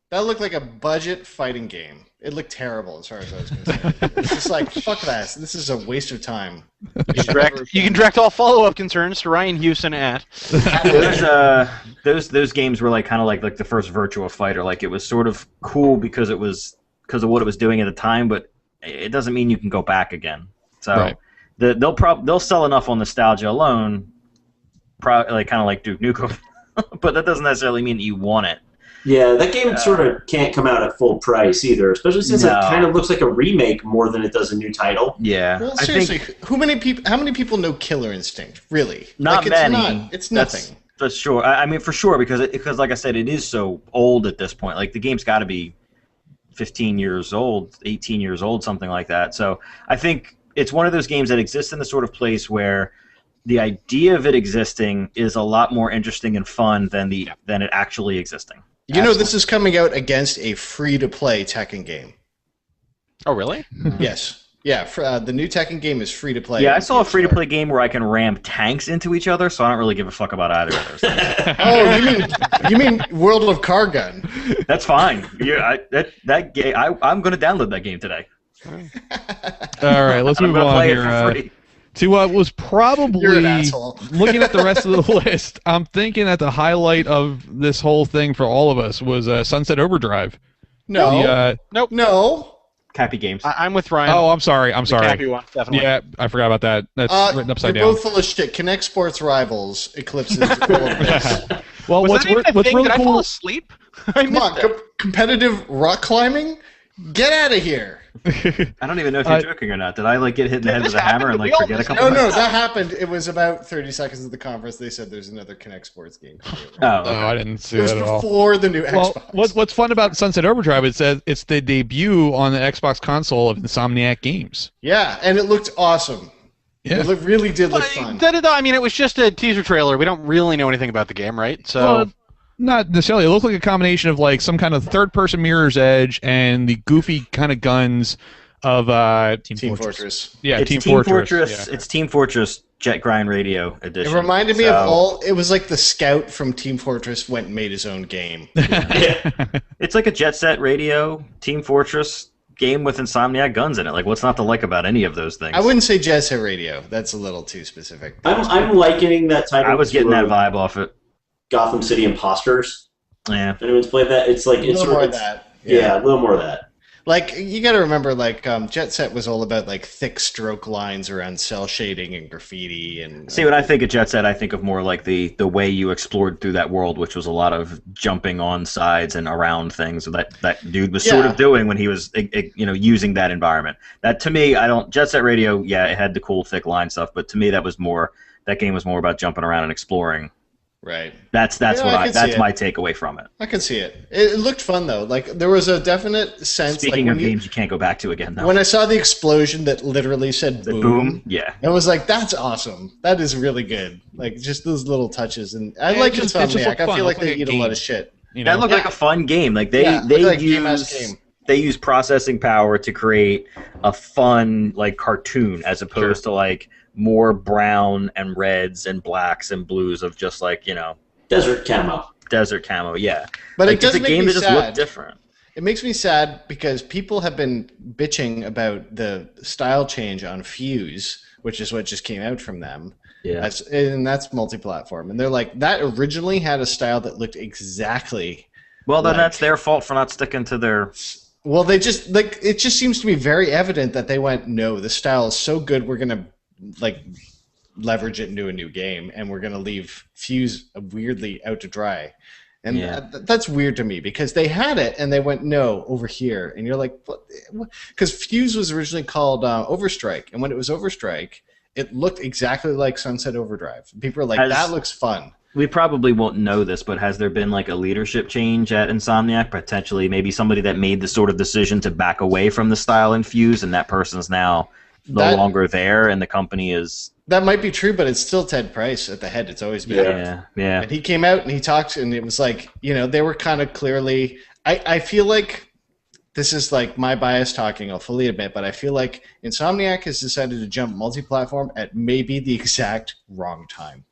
Speaker 2: That looked like a budget fighting game. It looked terrible as far as I was concerned. It's just like, fuck that. This is a waste of time.
Speaker 11: You can direct all follow-up concerns to Ryan Houston at.
Speaker 10: Those games were kind of like the first Virtua Fighter. It was sort of cool because of what it was doing at the time, but it doesn't mean you can go back again. So they'll sell enough on nostalgia alone, kind of like Duke Nukem, but that doesn't necessarily mean that you want it.
Speaker 3: Yeah, that game sort of can't come out at full price either, especially since it kind of looks like a remake more than it does a new title.
Speaker 10: Yeah.
Speaker 2: Well, seriously, how many people know Killer Instinct? Really?
Speaker 10: Not many.
Speaker 2: It's nothing.
Speaker 10: That's sure. I mean, for sure, because like I said, it is so old at this point. The game's got to be 15 years old, 18 years old, something like that. So I think it's one of those games that exists in the sort of place where the idea of it existing is a lot more interesting and fun than it actually existing.
Speaker 2: You know, this is coming out against a free-to-play Tekken game.
Speaker 11: Oh, really?
Speaker 2: Yes. Yeah, the new Tekken game is free-to-play.
Speaker 10: Yeah, I saw a free-to-play game where I can ram tanks into each other, so I don't really give a fuck about either of those things.
Speaker 2: Oh, you mean World of Cargun?
Speaker 10: That's fine. Yeah, that game. I'm going to download that game today.
Speaker 1: All right, let's move on here. To what was probably, looking at the rest of the list, I'm thinking that the highlight of this whole thing for all of us was Sunset Overdrive.
Speaker 2: No.
Speaker 11: Nope.
Speaker 2: No.
Speaker 10: Cappy Games.
Speaker 11: I'm with Ryan.
Speaker 1: Oh, I'm sorry.
Speaker 11: The Cappy one, definitely.
Speaker 1: Yeah, I forgot about that. That's written upside down.
Speaker 2: You're both full of shit. Connect Sports Rivals eclipses all of this.
Speaker 1: Well, what's really cool?
Speaker 11: Did I fall asleep?
Speaker 2: Come on, competitive rock climbing? Get out of here.
Speaker 10: I don't even know if you're joking or not. Did I get hit in the head with a hammer and forget a couple?
Speaker 2: No, that happened. It was about 30 seconds of the conference. They said there's another Connect Sports game.
Speaker 1: I didn't see that at all.
Speaker 2: It was before the new Xbox.
Speaker 1: What's fun about Sunset Overdrive is that it's the debut on the Xbox console of Insomniac Games.
Speaker 2: Yeah, and it looked awesome.
Speaker 1: Yeah.
Speaker 2: It really did look fun.
Speaker 11: I mean, it was just a teaser trailer. We don't really know anything about the game, right? So.
Speaker 1: Not necessarily. It looked like a combination of like some kind of third-person Mirror's Edge and the goofy kind of guns of
Speaker 2: Team Fortress.
Speaker 1: Yeah,
Speaker 10: it's
Speaker 1: Team Fortress.
Speaker 10: Yeah. It's Team Fortress Jet Grind Radio edition.
Speaker 2: It reminded me of all. It was like the scout from Team Fortress went and made his own game.
Speaker 10: It's like a Jet Set Radio Team Fortress game with Insomniac guns in it. Like, what's not to like about any of those things?
Speaker 2: I wouldn't say Jet Set Radio. That's a little too specific.
Speaker 3: I'm likening that title.
Speaker 10: I was getting that vibe off it.
Speaker 3: Gotham City Imposters.
Speaker 10: Yeah.
Speaker 3: If anyone's played that, it's like
Speaker 2: a little more of that.
Speaker 3: Yeah, a little more of that.
Speaker 2: Like, you got to remember, like, Jet Set was all about like thick stroke lines around cell shading and graffiti and.
Speaker 10: See, when I think of Jet Set, I think of more like the way you explored through that world, which was a lot of jumping on sides and around things that dude was sort of doing when he was using that environment. That to me, Jet Set Radio, yeah, it had the cool thick line stuff, but to me that game was more about jumping around and exploring.
Speaker 2: Right.
Speaker 10: That's my takeaway from it.
Speaker 2: I can see it. It looked fun though. Like there was a definite sense.
Speaker 10: Speaking of games you can't go back to again though.
Speaker 2: When I saw the explosion that literally said boom,
Speaker 10: yeah,
Speaker 2: I was like, "That's awesome. That is really good." Like just those little touches, and I like Insomniac. I feel like they eat a lot of shit.
Speaker 10: That looked like a fun game. Like they use processing power to create a fun like cartoon as opposed to like more brown and reds and blacks and blues of just like,
Speaker 3: desert camo,
Speaker 2: yeah. But
Speaker 10: like,
Speaker 2: it does
Speaker 10: make
Speaker 2: me
Speaker 10: me
Speaker 2: sad.
Speaker 10: Just look different.
Speaker 2: It makes me sad because people have been bitching about the style change on Fuse, which is what just came out from them.
Speaker 10: Yeah.
Speaker 2: That's multi-platform. And they're like, that originally had a style that looked exactly
Speaker 10: Well, then that's their fault for not sticking to their...
Speaker 2: Well, they just, like, it just seems to be very evident that they went, no, the style is so good, we're going to like leverage it into a new game, and we're going to leave Fuse weirdly out to dry. And that's weird to me because they had it and they went, no, over here. And you're like, what? Because Fuse was originally called Overstrike. And when it was Overstrike, it looked exactly like Sunset Overdrive. People are like, that looks fun.
Speaker 10: We probably won't know this, but has there been like a leadership change at Insomniac? Potentially maybe somebody that made the sort of decision to back away from the style in Fuse, and that person's now no longer there, and the company is...
Speaker 2: That might be true, but it's still Ted Price at the head. It's always been.
Speaker 10: Yeah.
Speaker 2: And he came out and he talked, and it was like, they were kind of clearly... I feel like this is like my bias talking, I'll fully admit, but I feel like Insomniac has decided to jump multi-platform at maybe the exact wrong time.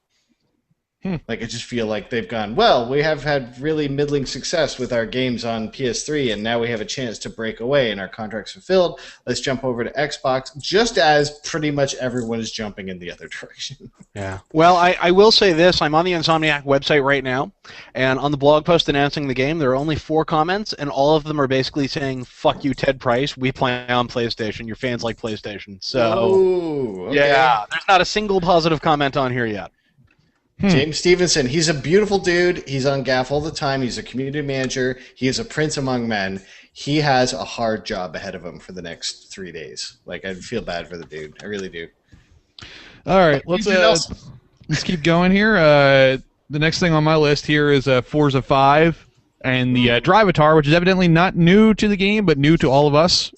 Speaker 2: Like, I just feel like they've gone, well, we have had really middling success with our games on PS3, and now we have a chance to break away, and our contract's fulfilled. Let's jump over to Xbox, just as pretty much everyone is jumping in the other direction.
Speaker 5: Yeah. Well, I will say this. I'm on the Insomniac website right now, and on the blog post announcing the game, there are only 4 comments, and all of them are basically saying, fuck you, Ted Price. We play on PlayStation. Your fans like PlayStation. So, yeah, there's not a single positive comment on here yet.
Speaker 2: James Stevenson, he's a beautiful dude. He's on Gaff all the time. He's a community manager. He is a prince among men. He has a hard job ahead of him for the next 3 days. Like, I feel bad for the dude. I really do.
Speaker 1: All right, let's keep going here. The next thing on my list here is Forza 5 and the Drivatar, which is evidently not new to the game, but new to all of us.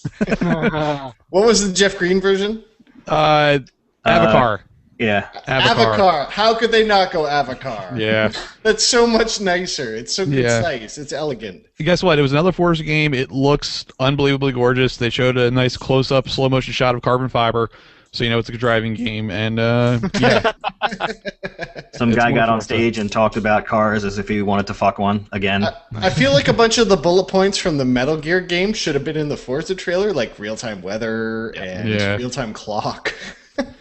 Speaker 2: What was the Jeff Green version?
Speaker 1: Avatar.
Speaker 10: Yeah.
Speaker 2: Avatar. How could they not go Avatar?
Speaker 1: Yeah.
Speaker 2: That's so much nicer. It's so concise. It's elegant.
Speaker 1: Guess what? It was another Forza game. It looks unbelievably gorgeous. They showed a nice close-up, slow-motion shot of carbon fiber, so you know it's a driving game. And, yeah.
Speaker 10: Some guy got on stage and talked about cars as if he wanted to fuck one again.
Speaker 2: I feel like a bunch of the bullet points from the Metal Gear game should have been in the Forza trailer, like real-time weather and real-time clock.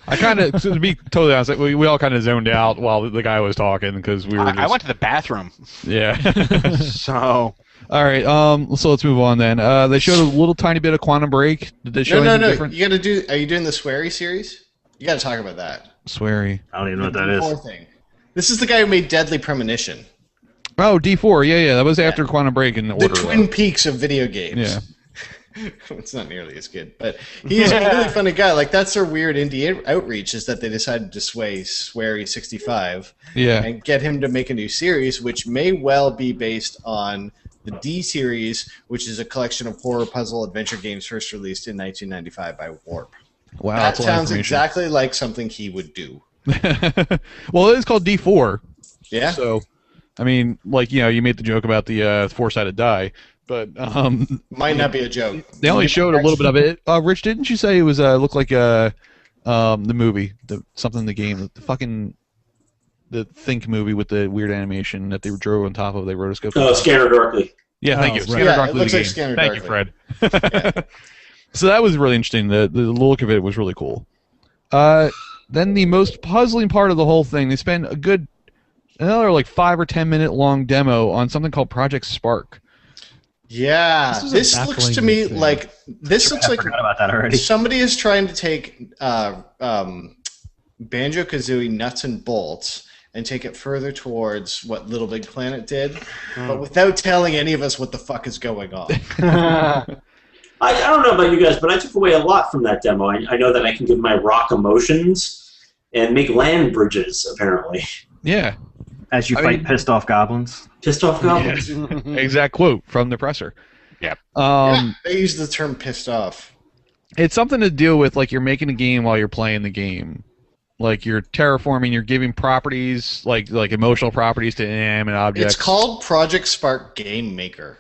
Speaker 1: I kind of, to be totally honest, we all kind of zoned out while the guy was talking because we were.
Speaker 5: I went to the bathroom.
Speaker 1: Yeah.
Speaker 5: So.
Speaker 1: All right. So let's move on then. They showed a little tiny bit of Quantum Break. Did they show anything different?
Speaker 2: You got to do. Are you doing the Swery series? You got to talk about that.
Speaker 1: Swery.
Speaker 10: I don't even know what that is.
Speaker 2: Thing. This is the guy who made Deadly Premonition.
Speaker 1: Oh, D4. Yeah. That was after Quantum Break in order.
Speaker 2: The Twin Peaks of video games.
Speaker 1: Yeah.
Speaker 2: It's not nearly as good, but he's a really funny guy. Like, that's their weird indie outreach, is that they decided to sway Swery65 and get him to make a new series, which may well be based on the D series, which is a collection of horror puzzle adventure games first released in 1995 by Warp.
Speaker 1: Wow,
Speaker 2: that sounds exactly like something he would do.
Speaker 1: Well, it is called D4.
Speaker 2: Yeah.
Speaker 1: So I mean, like, you made the joke about the four-sided die, but
Speaker 2: might not be a joke.
Speaker 1: They only showed a little bit of it. Rich, didn't you say it was looked like the movie, something in the game, the Think movie with the weird animation that they drove on top of? They rotoscoped.
Speaker 3: Oh, Scanner Darkly.
Speaker 1: Yeah, thank you.
Speaker 2: Right.
Speaker 1: Scanner
Speaker 2: Yeah, it
Speaker 1: Darkly.
Speaker 2: looks like Scanner
Speaker 1: Thank
Speaker 2: Darkly.
Speaker 1: you, Fred. So that was really interesting. The look of it was really cool. Then the most puzzling part of the whole thing, they spent another like 5 or 10 minute long demo on something called Project Spark.
Speaker 2: Yeah, this looks to me like
Speaker 10: I forgot about that already.
Speaker 2: Somebody is trying to take Banjo-Kazooie nuts and bolts and take it further towards what Little Big Planet did, but without telling any of us what the fuck is going on.
Speaker 3: I don't know about you guys, but I took away a lot from that demo. I know that I can give my rock emotions and make land bridges, apparently.
Speaker 1: Yeah.
Speaker 10: As you fight pissed off goblins.
Speaker 3: Pissed off goblins.
Speaker 1: Yeah. Exact quote from the presser.
Speaker 11: Yep.
Speaker 2: Yeah, they use the term pissed off.
Speaker 1: It's something to deal with, like you're making a game while you're playing the game. Like you're terraforming, you're giving properties, like emotional properties to inanimate objects.
Speaker 2: It's called Project Spark Game Maker.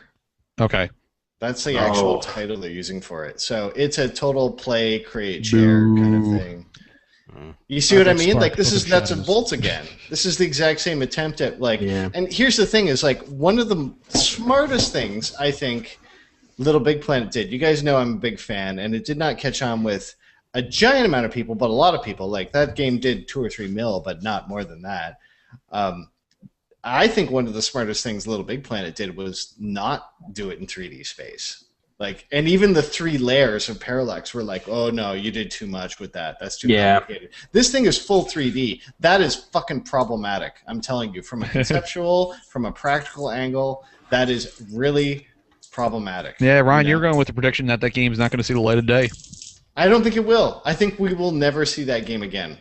Speaker 1: Okay.
Speaker 2: That's the actual title they're using for it. So it's a total play, create, share kind of thing. You see what I mean? Like, this is nuts and bolts again. This is the exact same attempt at, like... Yeah. And here's the thing is, like, one of the smartest things I think Little Big Planet did. You guys know I'm a big fan, and it did not catch on with a giant amount of people, but a lot of people. Like, that game did 2 or 3 mil, but not more than that. I think one of the smartest things Little Big Planet did was not do it in 3D space. Like, and even the 3 layers of parallax were like, oh no, you did too much with that. That's too complicated. This thing is full 3D. That is fucking problematic. I'm telling you, from a conceptual, from a practical angle, that is really problematic.
Speaker 1: Yeah, Ryan, you're going with the prediction that game's not going to see the light of day.
Speaker 2: I don't think it will. I think we will never see that game again.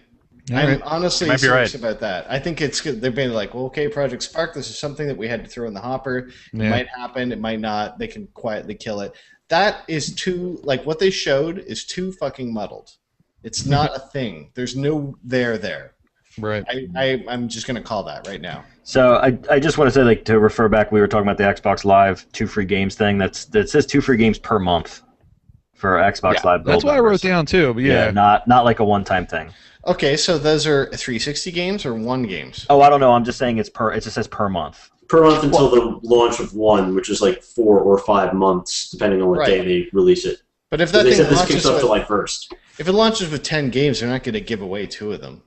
Speaker 2: I'm honestly serious about that. I think they've been like, well, okay, Project Spark, this is something that we had to throw in the hopper. It might happen, it might not. They can quietly kill it. That is too, like, what they showed is too fucking muddled. It's not a thing. There's no there.
Speaker 1: Right.
Speaker 2: I'm just going to call that right now.
Speaker 10: So I just want to say, like, to refer back, we were talking about the Xbox Live 2 free games thing. That says 2 free games per month for Xbox Live.
Speaker 1: That's what I wrote down too. But yeah,
Speaker 10: not like a one-time thing.
Speaker 2: Okay, so those are 360 games or 1 games?
Speaker 10: Oh, I don't know. I'm just saying it just says per month.
Speaker 3: Per month until the launch of 1, which is like 4 or 5 months, depending on what day they release it.
Speaker 2: But if that
Speaker 3: they
Speaker 2: thing
Speaker 3: said this kicks off July 1st.
Speaker 2: If it launches with 10 games, they're not going to give away 2 of them.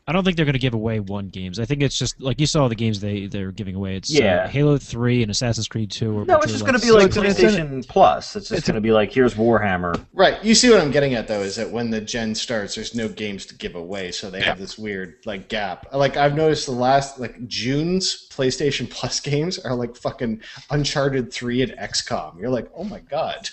Speaker 6: I don't think they're going to give away 1 games. I think it's just like you saw the games they're giving away. It's Halo 3 and Assassin's Creed 2.
Speaker 10: No, it's just going to be like PlayStation Plus. It's just going to be like, here's Warhammer.
Speaker 2: Right. You see what I'm getting at, though, is that when the gen starts, there's no games to give away, so they have this weird like gap. Like, I've noticed the last June's PlayStation Plus games are like fucking Uncharted 3 and XCOM. You're like, oh my god,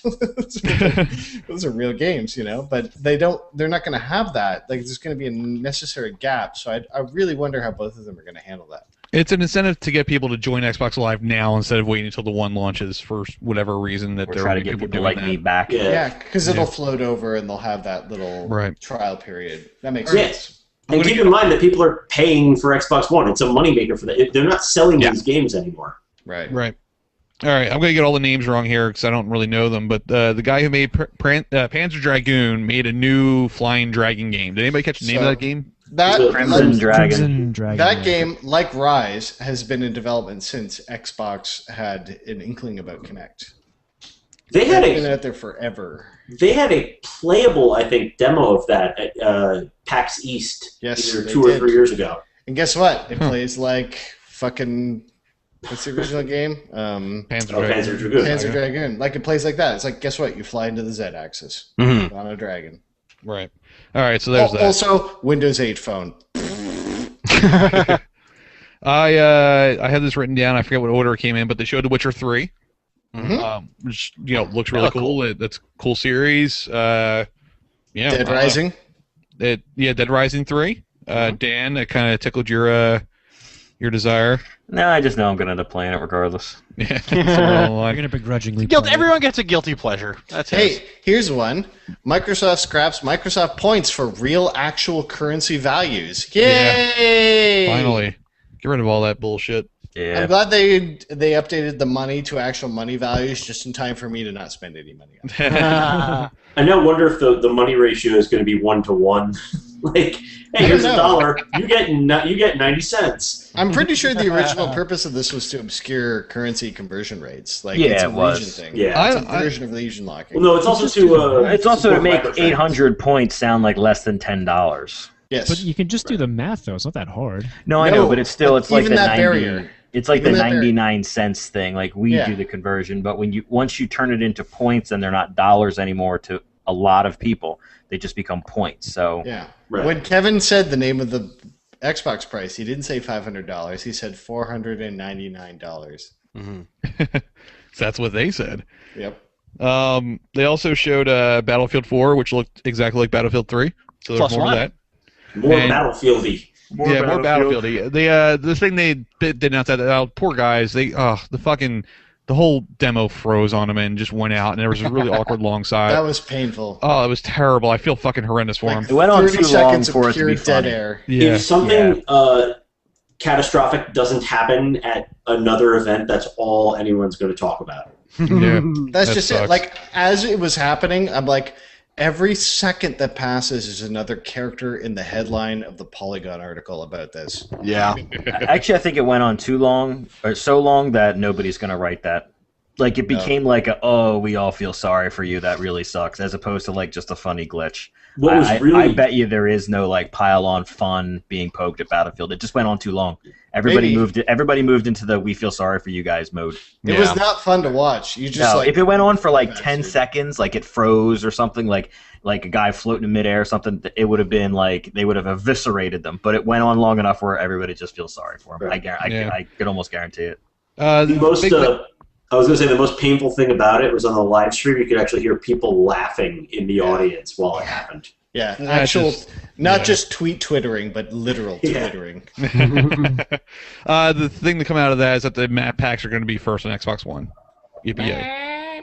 Speaker 2: those are real games, you know. But they're not going to have that. Like, there's going to be a necessary gap. So I really wonder how both of them are going to handle that.
Speaker 1: It's an incentive to get people to join Xbox Live now instead of waiting until the 1 launches for whatever reason that they're
Speaker 10: trying to get people like me back.
Speaker 2: Yeah, because it'll float over and they'll have that little trial period. That makes sense.
Speaker 3: And keep in mind that people are paying for Xbox One. It's a moneymaker for them. They're not selling these games anymore.
Speaker 2: Right.
Speaker 1: All right, I'm going to get all the names wrong here because I don't really know them, but the guy who made Panzer Dragoon made a new flying dragon game. Did anybody catch the name of that game?
Speaker 10: Crimson Dragon.
Speaker 2: That game, like Rise, has been in development since Xbox had an inkling about Kinect.
Speaker 3: They've
Speaker 2: been out there forever.
Speaker 3: They had a playable, I think, demo of that at PAX East either 2 or 3 years ago.
Speaker 2: And guess what? It plays like fucking... What's the original game?
Speaker 3: Panzer Dragoon.
Speaker 2: Panzer Dragoon. Like, it plays like that. It's like, guess what? You fly into the Z-axis on a dragon.
Speaker 1: Right. All right, so there's that.
Speaker 2: Also, Windows 8 phone.
Speaker 1: I had this written down. I forget what order it came in, but they showed The Witcher 3, which looks really cool. That's a cool series.
Speaker 2: Dead Rising.
Speaker 1: Dead Rising 3. Dan, that kind of tickled your desire.
Speaker 10: No, I just know I'm going to end up playing it regardless.
Speaker 1: Yeah,
Speaker 6: you're going to begrudgingly.
Speaker 11: Everyone gets a guilty pleasure. That's
Speaker 2: here's one. Microsoft scraps Microsoft points for real, actual currency values. Yay!
Speaker 1: Yeah. Finally, get rid of all that bullshit.
Speaker 4: Yeah.
Speaker 2: I'm glad they updated the money to actual money values just in time for me to not spend any money on it.
Speaker 3: I now wonder if the money ratio is going to be 1-to-1. Like, hey, here's $1. You get 90 cents.
Speaker 2: I'm pretty sure the original purpose of this was to obscure currency conversion rates. Like,
Speaker 10: Yeah,
Speaker 2: it's a
Speaker 10: it was.
Speaker 2: region thing.
Speaker 3: Yeah.
Speaker 2: It's a version of legion locking.
Speaker 3: Well, no, it's also to
Speaker 10: It's also to
Speaker 3: support
Speaker 10: make
Speaker 3: microtransactions.
Speaker 10: 800 points sound like less than $10.
Speaker 2: Yes.
Speaker 6: But you can just do the math, though. It's not that hard.
Speaker 10: No, I know, but it's still it's like
Speaker 2: even
Speaker 10: the
Speaker 2: that
Speaker 10: 90.
Speaker 2: barrier.
Speaker 10: It's like
Speaker 2: Even
Speaker 10: the
Speaker 2: that barrier.
Speaker 10: 99 cents thing. Like we
Speaker 2: Yeah.
Speaker 10: do the conversion, but once you turn it into points, and they're not dollars anymore to a lot of people, they just become points. So
Speaker 2: Yeah.
Speaker 3: Right.
Speaker 2: When Kevin said the name of the Xbox price, he didn't say $500. He said $499.
Speaker 1: So that's what they said.
Speaker 2: Yep.
Speaker 1: They also showed Battlefield 4, which looked exactly like Battlefield 3. So there's
Speaker 11: Plus
Speaker 1: more
Speaker 11: one.
Speaker 1: of that.
Speaker 3: More
Speaker 1: And-
Speaker 3: Battlefield-y.
Speaker 1: More Battlefieldy. The thing they did announce that poor guys, the whole demo froze on them and just went out, and there was a really awkward long side.
Speaker 2: That was painful.
Speaker 1: Oh, it was terrible. I feel fucking horrendous for him.
Speaker 10: it went on
Speaker 2: 30
Speaker 10: too long
Speaker 2: seconds
Speaker 10: for
Speaker 2: of
Speaker 10: it to
Speaker 2: pure
Speaker 10: be
Speaker 2: dead
Speaker 10: funny.
Speaker 2: air.
Speaker 1: Yeah.
Speaker 3: If something catastrophic doesn't happen at another event, that's all anyone's going to talk about.
Speaker 1: Yeah.
Speaker 2: That's
Speaker 1: That
Speaker 2: just
Speaker 1: sucks.
Speaker 2: it. Like, as it was happening, I'm like, every second that passes is another character in the headline of the Polygon article about this.
Speaker 11: Yeah.
Speaker 10: Actually, I think it went on too long, or so long that nobody's going to write that. Like it became like we all feel sorry for you. That really sucks, as opposed to like just a funny glitch.
Speaker 3: What was
Speaker 10: I
Speaker 3: really
Speaker 10: bet you there is no like pile on fun being poked at Battlefield. It just went on too long. Everybody moved into the we feel sorry for you guys mode.
Speaker 2: It was not fun to watch. You just
Speaker 10: No,
Speaker 2: like
Speaker 10: if it went on for like
Speaker 2: bastard.
Speaker 10: 10 seconds, like it froze or something, like a guy floating in midair or something, it would have been like they would have eviscerated them. But it went on long enough where everybody just feels sorry for him.
Speaker 3: Right.
Speaker 10: I could almost guarantee it.
Speaker 3: the most.
Speaker 1: big
Speaker 3: I was going to say the most painful thing about it was on the live stream. You could actually hear people laughing in the audience while it happened.
Speaker 2: Yeah,
Speaker 1: That's
Speaker 2: actual,
Speaker 1: just-
Speaker 2: not just twittering, but literal
Speaker 3: Yeah.
Speaker 2: twittering.
Speaker 1: The thing to come out of that is that the map packs are going to be first on Xbox One. Yippee!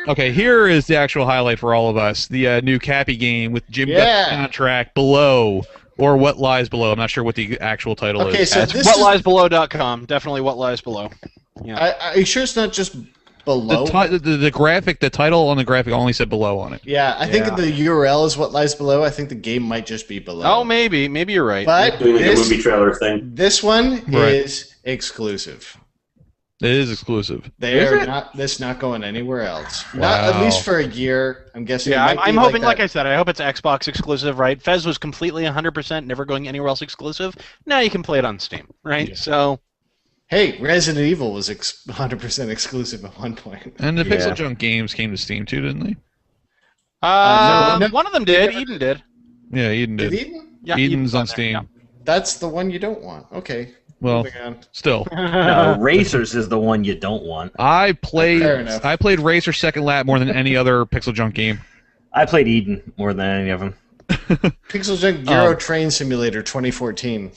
Speaker 1: Okay, here is the actual highlight for all of us: the new Cappy game with Jim Dutt's contract below, or What Lies Below. I'm not sure what the actual title
Speaker 2: Okay,
Speaker 1: is.
Speaker 2: so
Speaker 11: It's
Speaker 2: this is,
Speaker 11: whatliesbelow.com. Definitely what lies below.
Speaker 2: are you sure it's not just below?
Speaker 1: The graphic, the title on the graphic only said below on it.
Speaker 2: Yeah, I think the URL is what lies below. I think the game might just be below.
Speaker 11: Oh, maybe you're right.
Speaker 2: But
Speaker 3: Doing like a
Speaker 2: this,
Speaker 3: movie trailer thing.
Speaker 2: this one
Speaker 1: Right.
Speaker 2: is exclusive.
Speaker 1: It is exclusive.
Speaker 2: They
Speaker 1: Is
Speaker 2: are
Speaker 1: it?
Speaker 2: not. This not going anywhere else. Not at least for a year. I'm guessing.
Speaker 11: Yeah,
Speaker 2: it might
Speaker 11: I'm
Speaker 2: be
Speaker 11: hoping,
Speaker 2: like
Speaker 11: like I said, I hope it's Xbox exclusive, right? Fez was completely 100% never going anywhere else exclusive. Now you can play it on Steam, right?
Speaker 1: Yeah.
Speaker 11: So,
Speaker 2: Hey, Resident Evil was 100% exclusive at one point.
Speaker 1: And the
Speaker 10: Yeah.
Speaker 1: Pixel Junk games came to Steam too, didn't they?
Speaker 2: no.
Speaker 11: one of them did. Eden did.
Speaker 1: Yeah, Eden
Speaker 2: Did
Speaker 1: did.
Speaker 2: Eden?
Speaker 11: Yeah,
Speaker 1: Eden's on
Speaker 11: there,
Speaker 1: Steam.
Speaker 11: yeah.
Speaker 2: That's the one you don't want. Okay.
Speaker 1: Well,
Speaker 2: Moving on.
Speaker 1: still.
Speaker 10: No, Racers is the one you don't want.
Speaker 1: I played
Speaker 2: Fair enough.
Speaker 1: Racer Second Lap more than any other Pixel Junk game.
Speaker 10: I played Eden more than any of them.
Speaker 2: Pixel Junk Euro Train Simulator 2014.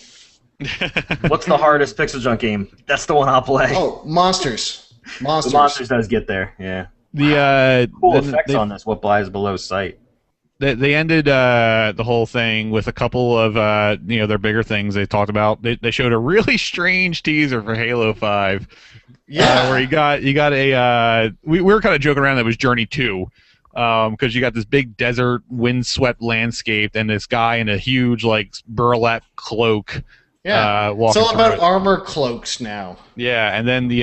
Speaker 10: What's the hardest Pixel Junk game? That's the one I'll play.
Speaker 2: Oh, Monsters.
Speaker 10: The
Speaker 2: Monsters.
Speaker 10: Monsters does get there, yeah.
Speaker 1: The
Speaker 10: Cool
Speaker 1: then
Speaker 10: effects
Speaker 1: they,
Speaker 10: on this What Lies Below site.
Speaker 1: they ended the whole thing with a couple of their bigger things they talked about. They showed a really strange teaser for Halo 5.
Speaker 2: Yeah.
Speaker 1: Where you got a we were kind of joking around that it was Journey 2. Because you got this big desert, windswept landscape, and this guy in a huge like burlap cloak.
Speaker 2: Yeah. It's
Speaker 1: walking
Speaker 2: all
Speaker 1: through
Speaker 2: about
Speaker 1: it.
Speaker 2: armor cloaks now.
Speaker 1: Yeah, and then the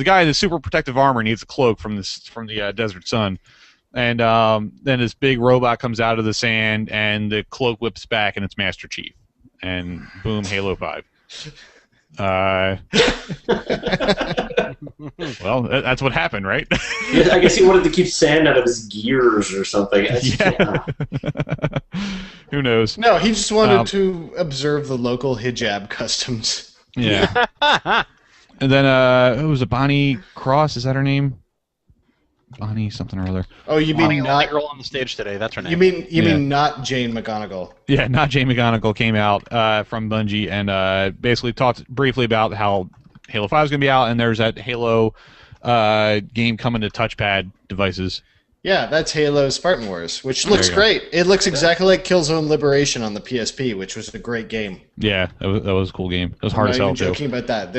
Speaker 1: guy in the super protective armor needs a cloak from the desert sun, and then this big robot comes out of the sand, and the cloak whips back, and it's Master Chief, and boom, Halo 5. Well, that's what happened, right?
Speaker 3: Yeah, I guess he wanted to keep sand out of his gears or something.
Speaker 1: Yeah. Who knows?
Speaker 2: No, he just wanted to observe the local hijab customs.
Speaker 1: Yeah. And then who was it? Bonnie Cross? Is that her name? Bonnie something or other.
Speaker 2: Oh, you
Speaker 11: Bonnie,
Speaker 2: mean
Speaker 11: the only
Speaker 2: not?
Speaker 11: girl on the stage today. That's her name.
Speaker 2: You mean
Speaker 1: Yeah.
Speaker 2: not Jane McGonigal?
Speaker 1: Yeah, not Jane McGonigal came out from Bungie and basically talked briefly about how Halo 5 is going to be out, and there's that Halo game coming to touchpad devices.
Speaker 2: Yeah, that's Halo Spartan Wars, which looks great. It looks exactly like Killzone Liberation on the PSP, which was a great game.
Speaker 1: Yeah, that was a cool game. It was hard
Speaker 2: I'm
Speaker 1: as
Speaker 2: not
Speaker 1: hell
Speaker 2: even joking about that.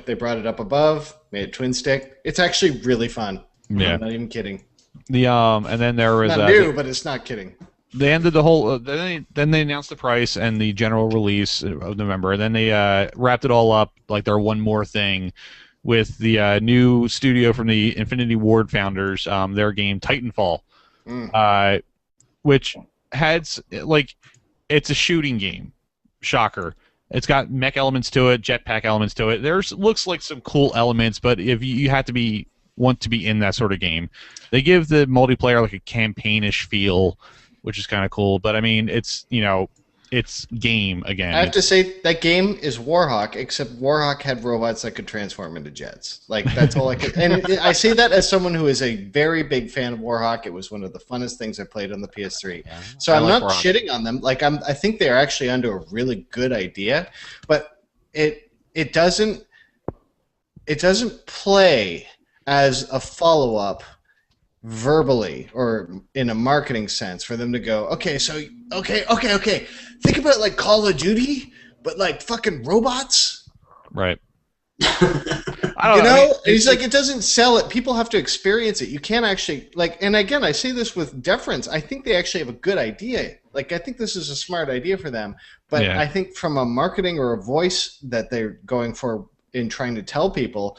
Speaker 2: They brought it up above, made it twin stick. It's actually really fun.
Speaker 1: Yeah,
Speaker 2: I'm not even kidding.
Speaker 1: And then there was
Speaker 2: not new, but it's not kidding.
Speaker 1: They ended the whole. Then they announced the price and the general release of November. Then they wrapped it all up like their one more thing with the new studio from the Infinity Ward founders. Their game Titanfall, which had like it's a shooting game. Shocker. It's got mech elements to it, jetpack elements to it. There's looks like some cool elements, but if you have to want to be in that sort of game, they give the multiplayer like a campaignish feel, which is kind of cool. But I mean, it's it's game again.
Speaker 2: I have to say that game is Warhawk, except Warhawk had robots that could transform into jets. Like that's all I could. And I say that as someone who is a very big fan of Warhawk. It was one of the funnest things I played on the PS3. Yeah, so I'm not shitting on them. Like I think they're actually onto a really good idea, but it doesn't play as a follow-up verbally or in a marketing sense for them to go, okay, think about like Call of Duty, but like fucking robots.
Speaker 1: Right.
Speaker 2: I don't know. I mean, it's like it doesn't sell it. People have to experience it. You can't actually like. And again, I say this with deference. I think they actually have a good idea. Like I think this is a smart idea for them. But I think from a marketing or a voice that they're going for in trying to tell people,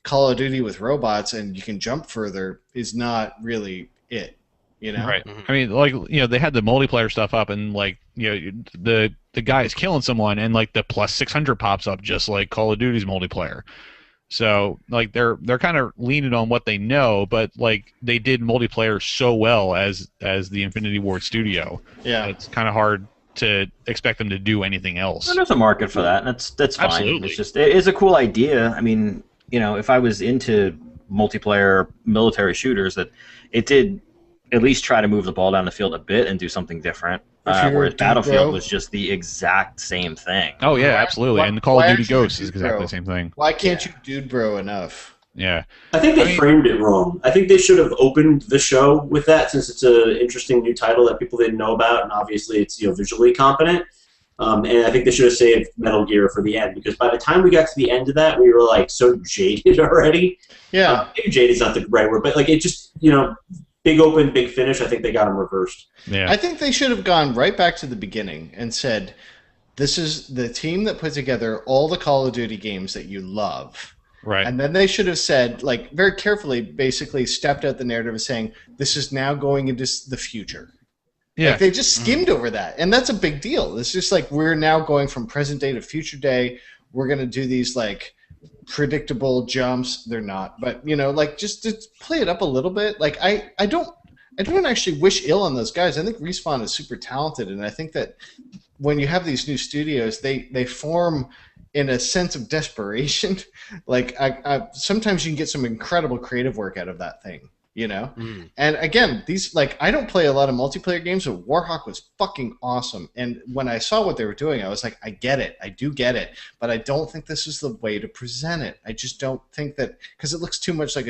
Speaker 2: Call of Duty with robots and you can jump further is not really it. You know?
Speaker 1: Right. I mean, like they had the multiplayer stuff up, and like the guy is killing someone, and like the plus 600 pops up just like Call of Duty's multiplayer. So like they're kind of leaning on what they know, but like they did multiplayer so well as the Infinity Ward studio.
Speaker 2: Yeah,
Speaker 1: it's kind of hard to expect them to do anything else.
Speaker 10: There's a market for that, and that's fine.
Speaker 1: Absolutely.
Speaker 10: It's just it is a cool idea. I mean, if I was into multiplayer military shooters, that it did at least try to move the ball down the field a bit and do something different. Whereas Battlefield was just the exact same thing.
Speaker 1: Oh yeah, absolutely. And the Call of Duty Ghosts is exactly the same thing.
Speaker 2: Why can't you dude bro enough?
Speaker 1: Yeah.
Speaker 3: I think they framed it wrong. I think they should have opened the show with that, since it's an interesting new title that people didn't know about, and obviously it's visually competent. And I think they should have saved Metal Gear for the end, because by the time we got to the end of that, we were like so jaded already.
Speaker 2: Yeah.
Speaker 3: Maybe jaded is not the right word, but like it just big open, big finish. I think they got them reversed.
Speaker 1: Yeah.
Speaker 2: I think they should have gone right back to the beginning and said, this is the team that put together all the Call of Duty games that you love.
Speaker 1: Right.
Speaker 2: And then they should have said, like, very carefully, basically stepped out the narrative of saying, this is now going into the future.
Speaker 1: Yeah.
Speaker 2: Like, they just skimmed over that. And that's a big deal. It's just like, we're now going from present day to future day. We're going to do these, like, predictable jumps. They're not, but like just play it up a little bit. Like I don't actually wish ill on those guys. I think Respawn is super talented, and I think that when you have these new studios, they form in a sense of desperation. Like I sometimes you can get some incredible creative work out of that thing. And again, these I don't play a lot of multiplayer games, but Warhawk was fucking awesome. And when I saw what they were doing, I was like, I get it, I do get it, but I don't think this is the way to present it. I just don't think that, because it looks too much like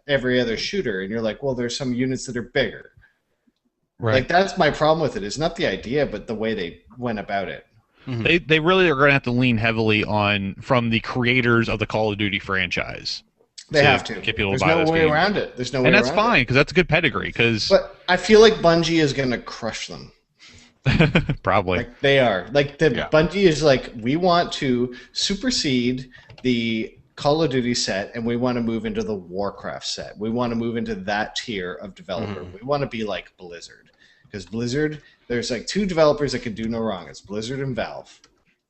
Speaker 2: every other shooter, and you're like, well, there's some units that are bigger. Right. Like that's my problem with it. It's not the idea, but the way they went about it.
Speaker 1: Mm-hmm. They really are going to have to lean heavily from the creators of the Call of Duty franchise.
Speaker 2: They have to.
Speaker 1: There's
Speaker 2: no way around it. There's no way around it.
Speaker 1: And that's fine, because that's a good pedigree.
Speaker 2: But I feel like Bungie is going to crush them.
Speaker 1: Probably.
Speaker 2: Like they are. Like Bungie is like, we want to supersede the Call of Duty set, and we want to move into the Warcraft set. We want to move into that tier of developer. We want to be like Blizzard. Because Blizzard, there's like two developers that can do no wrong. It's Blizzard and Valve.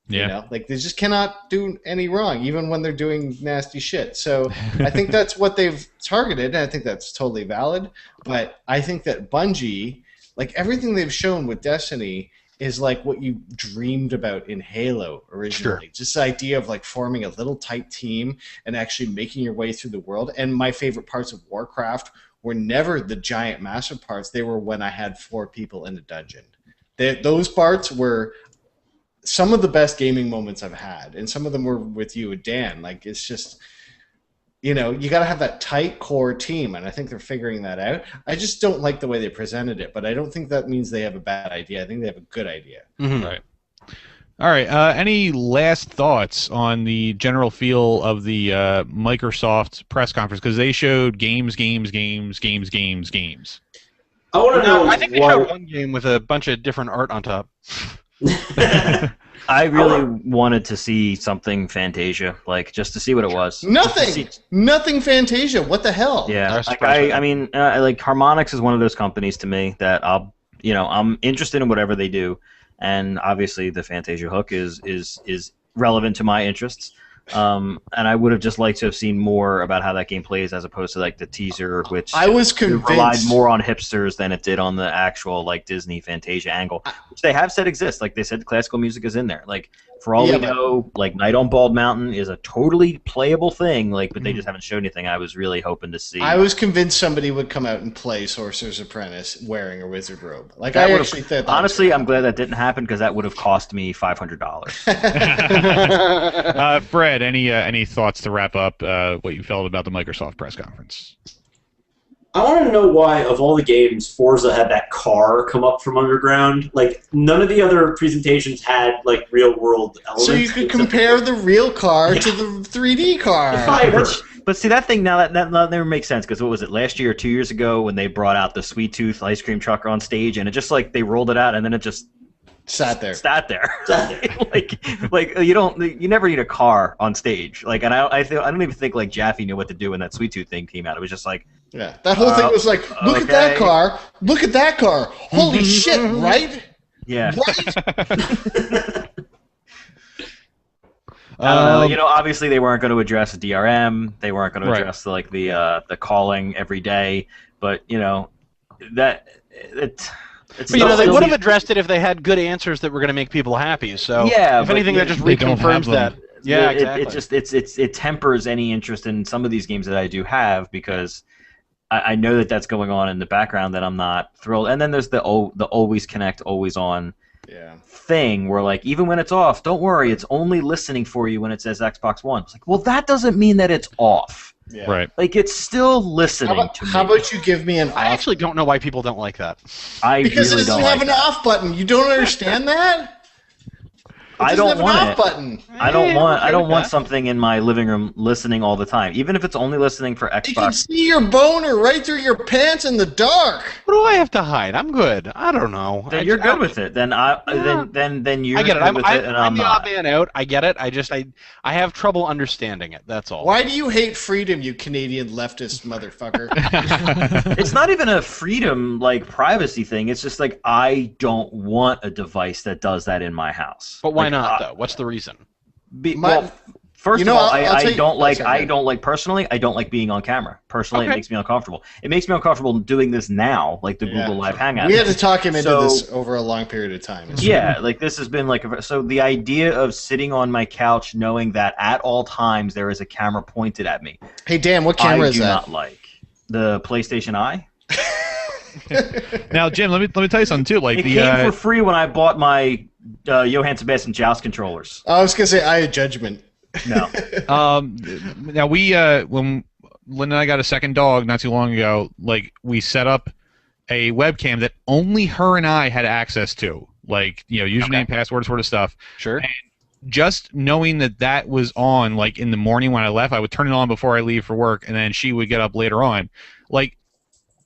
Speaker 1: Yeah.
Speaker 2: Like they just cannot do any wrong, even when they're doing nasty shit. So I think that's what they've targeted, and I think that's totally valid. But I think that Bungie, like everything they've shown with Destiny, is like what you dreamed about in Halo originally. Sure. Just the idea of like forming a little tight team and actually making your way through the world. And my favorite parts of Warcraft were never the giant, massive parts. They were when I had 4 people in a dungeon. Those parts were some of the best gaming moments I've had, and some of them were with you and Dan. Like it's just, you got to have that tight core team, and I think they're figuring that out. I just don't like the way they presented it, but I don't think that means they have a bad idea. I think they have a good idea.
Speaker 1: Right. All right. Any last thoughts on the general feel of the Microsoft press conference? Because they showed games.
Speaker 3: I want to know.
Speaker 11: I think they showed one game with a bunch of different art on top.
Speaker 10: I really wanted to see something Fantasia, like just to see what it was.
Speaker 2: Nothing Fantasia. What the hell?
Speaker 10: Yeah, I mean, like Harmonix is one of those companies to me that I'm interested in whatever they do, and obviously the Fantasia hook is relevant to my interests. And I would have just liked to have seen more about how that game plays, as opposed to like the teaser, which
Speaker 2: I was convinced
Speaker 10: relied more on hipsters than it did on the actual like Disney Fantasia angle, which they have said exists. Like they said, classical music is in there. Like for all we know, like Night on Bald Mountain is a totally playable thing. Like, but they just haven't shown anything. I was really hoping to see.
Speaker 2: I was convinced somebody would come out and play Sorcerer's Apprentice wearing a wizard robe. Like I actually thought.
Speaker 10: Honestly, I'm glad that didn't happen because that would have cost me $500.
Speaker 1: Fred, any thoughts to wrap up what you felt about the Microsoft press conference?
Speaker 3: I want to know why, of all the games, Forza had that car come up from underground. Like, none of the other presentations had, like, real-world elements.
Speaker 2: So you could compare the real car to the 3D car.
Speaker 10: But see, that thing now, that never makes sense, because what was it, last year or 2 years ago when they brought out the Sweet Tooth ice cream truck on stage, and it just, like, they rolled it out, and then it just...
Speaker 2: Sat there.
Speaker 10: like you never need a car on stage. Like, and I don't even think like Jaffe knew what to do when that Sweet Tooth thing came out. It was just like,
Speaker 2: yeah, that whole thing was like, look at that car, look at that car, holy shit, right?
Speaker 10: Yeah.
Speaker 2: Right?
Speaker 10: I don't know. Obviously they weren't going to address DRM. They weren't going to address the calling every day. But
Speaker 11: But they would have addressed it if they had good answers that were going to make people happy. So if anything, that just reconfirms that. Yeah, exactly.
Speaker 10: It tempers any interest in some of these games that I do have, because I know that that's going on in the background that I'm not thrilled. And then there's the always connect, always on thing where, like, even when it's off, don't worry, it's only listening for you when it says Xbox One. It's like, well, that doesn't mean that it's off.
Speaker 2: Yeah.
Speaker 1: Right.
Speaker 10: Like, it's still listening to me.
Speaker 2: How about you give me an off?
Speaker 11: I actually don't know why people don't like that.
Speaker 2: Because it doesn't have an off button. You don't understand that?
Speaker 10: I don't want it.
Speaker 2: Button.
Speaker 10: I don't want something in my living room listening all the time, even if it's only listening for Xbox.
Speaker 2: You can see your boner right through your pants in the dark.
Speaker 11: What do I have to hide? I'm good. I don't know.
Speaker 10: Then you're good with it. Then you're
Speaker 11: I get it.
Speaker 10: good with it, and I'm
Speaker 11: the
Speaker 10: not.
Speaker 11: odd man out. I get it. I have trouble understanding it. That's all.
Speaker 2: Why do you hate freedom, you Canadian leftist motherfucker?
Speaker 10: It's not even a freedom, like, privacy thing. It's just like, I don't want a device that does that in my house.
Speaker 11: But why not, though? What's the reason?
Speaker 10: First of all, I don't like personally. I don't like being on camera. Personally, It makes me uncomfortable. It makes me uncomfortable doing this now, like the Google Live Hangout.
Speaker 2: We had to talk him into this over a long period of time.
Speaker 10: Yeah, like this has been like so. The idea of sitting on my couch knowing that at all times there is a camera pointed at me.
Speaker 2: Hey Dan, what camera is that?
Speaker 10: I do not like the PlayStation Eye.
Speaker 1: Now, Jim, let me tell you something too. Like,
Speaker 10: it came for free when I bought my Johann Sebastian Joust controllers.
Speaker 2: I was gonna say I had Judgment.
Speaker 10: No.
Speaker 1: Now when Lynn and I got a second dog not too long ago, like, we set up a webcam that only her and I had access to, like, username, password, sort of stuff.
Speaker 11: Sure.
Speaker 1: And just knowing that was on, like, in the morning when I left, I would turn it on before I leave for work, and then she would get up later on. Like,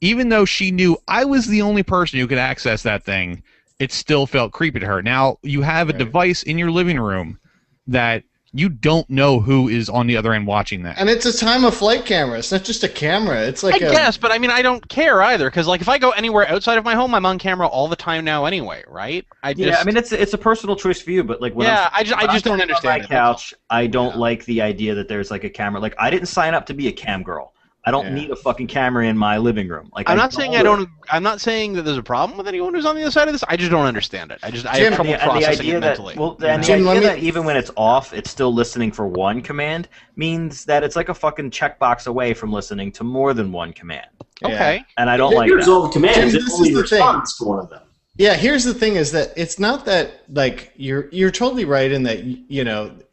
Speaker 1: even though she knew I was the only person who could access that thing, it still felt creepy to her. Now, you have a device in your living room that you don't know who is on the other end watching that.
Speaker 2: And it's a time-of-flight camera. It's not just a camera. It's like
Speaker 11: I guess, but I mean, I don't care either, because, like, if I go anywhere outside of my home, I'm on camera all the time now anyway, right?
Speaker 10: I mean, it's a personal choice for you, but, like,
Speaker 11: I just don't understand.
Speaker 10: On my couch, I don't like the idea that there's, like, a camera. Like, I didn't sign up to be a cam girl. I don't need a fucking camera in my living room. Like, I'm not saying
Speaker 11: that there's a problem with anyone who's on the other side of this. I just don't understand it. I have trouble processing it mentally.
Speaker 10: The idea that even when it's off, it's still listening for one command means that it's like a fucking checkbox away from listening to more than one command.
Speaker 11: Okay.
Speaker 10: And I don't like that.
Speaker 3: Here's all the commands. It only responds to one of them.
Speaker 2: Yeah, here's the thing: is that it's not that like you're totally right in that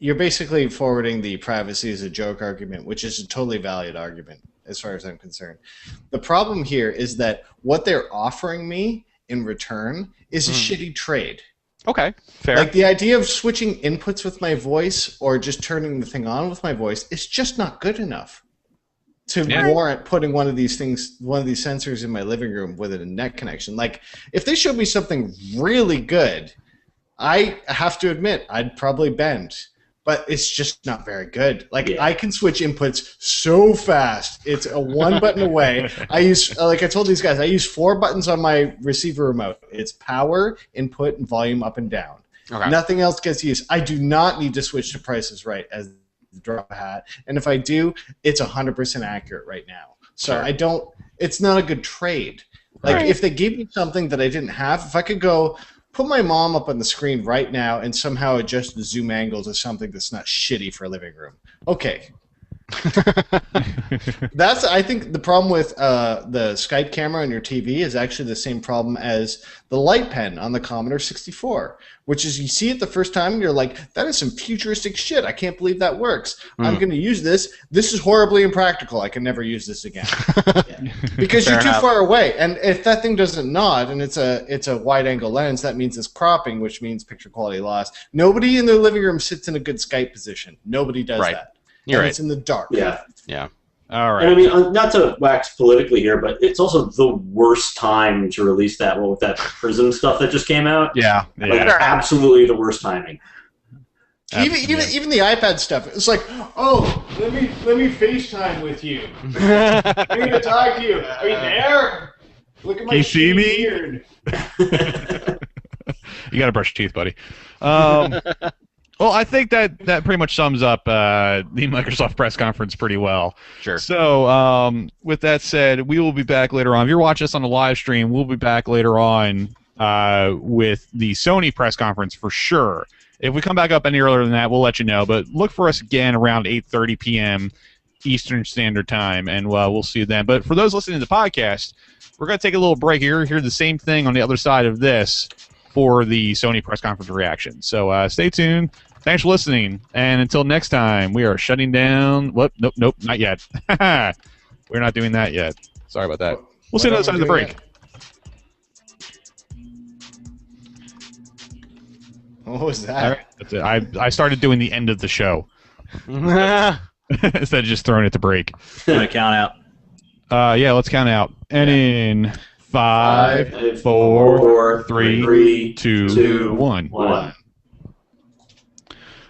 Speaker 2: you're basically forwarding the privacy as a joke argument, which is a totally valid argument as far as I'm concerned. The problem here is that what they're offering me in return is a shitty trade.
Speaker 1: Okay, fair.
Speaker 2: Like the idea of switching inputs with my voice or just turning the thing on with my voice is just not good enough to warrant putting one of these sensors in my living room with a net connection. Like, if they showed me something really good, I have to admit I'd probably bend. But it's just not very good. Like, I can switch inputs so fast. It's a one button away. I use, like I told these guys, I use 4 buttons on my receiver remote. It's power, input, and volume up and down. Okay. Nothing else gets used. I do not need to switch to Price is Right as drop a hat, and if I do, it's 100% accurate right now. So I don't. It's not a good trade. Like if they gave me something that I didn't have, if I could go put my mom up on the screen right now and somehow adjust the zoom angle to something that's not shitty for a living room. Okay. I think the problem with the Skype camera on your TV is actually the same problem as the light pen on the Commodore 64, which is you see it the first time and you're like, that is some futuristic shit. I can't believe that works. I'm going to use this. This is horribly impractical. I can never use this again. Because you're too far away. And if that thing doesn't nod and it's a wide angle lens, that means it's cropping, which means picture quality loss. Nobody in their living room sits in a good Skype position. Nobody does that.
Speaker 1: You're right.
Speaker 2: It's in the dark.
Speaker 3: Yeah.
Speaker 1: Yeah. All right.
Speaker 3: And I mean, not to wax politically here, but it's also the worst time to release that one with that Prism stuff that just came out.
Speaker 1: Yeah.
Speaker 3: Like, absolutely the worst timing.
Speaker 2: Even the iPad stuff. It's like, oh, let me FaceTime with you. I'm going to talk to you. Are you there? Look at my beard.
Speaker 1: You got to brush your teeth, buddy. Well, I think that pretty much sums up the Microsoft press conference pretty well.
Speaker 11: Sure.
Speaker 1: So, with that said, we will be back later on. If you're watching us on the live stream, we'll be back later on with the Sony press conference for sure. If we come back up any earlier than that, we'll let you know. But look for us again around 8:30 p.m. Eastern Standard Time, and we'll see you then. But for those listening to the podcast, we're going to take a little break here. Hear the same thing on the other side of this for the Sony press conference reaction. So stay tuned. Thanks for listening. And until next time, we are shutting down. What? Nope, not yet. We're not doing that yet. Sorry about that. We'll see you on the other side of the break.
Speaker 2: What was that?
Speaker 1: All right, that's it. I started doing the end of the show instead of just throwing it to break.
Speaker 10: Gonna count out.
Speaker 1: Yeah, let's count out. And in 5, 4, 3, 2, 1.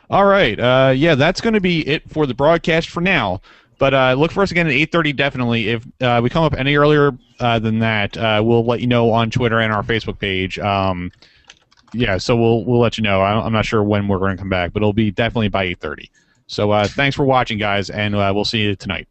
Speaker 1: All right. Yeah, that's going to be it for the broadcast for now. But look for us again at 8:30 definitely. If we come up any earlier than that, we'll let you know on Twitter and our Facebook page. Yeah, so we'll let you know. I'm not sure when we're going to come back, but it'll be definitely by 8:30. So thanks for watching, guys, and we'll see you tonight.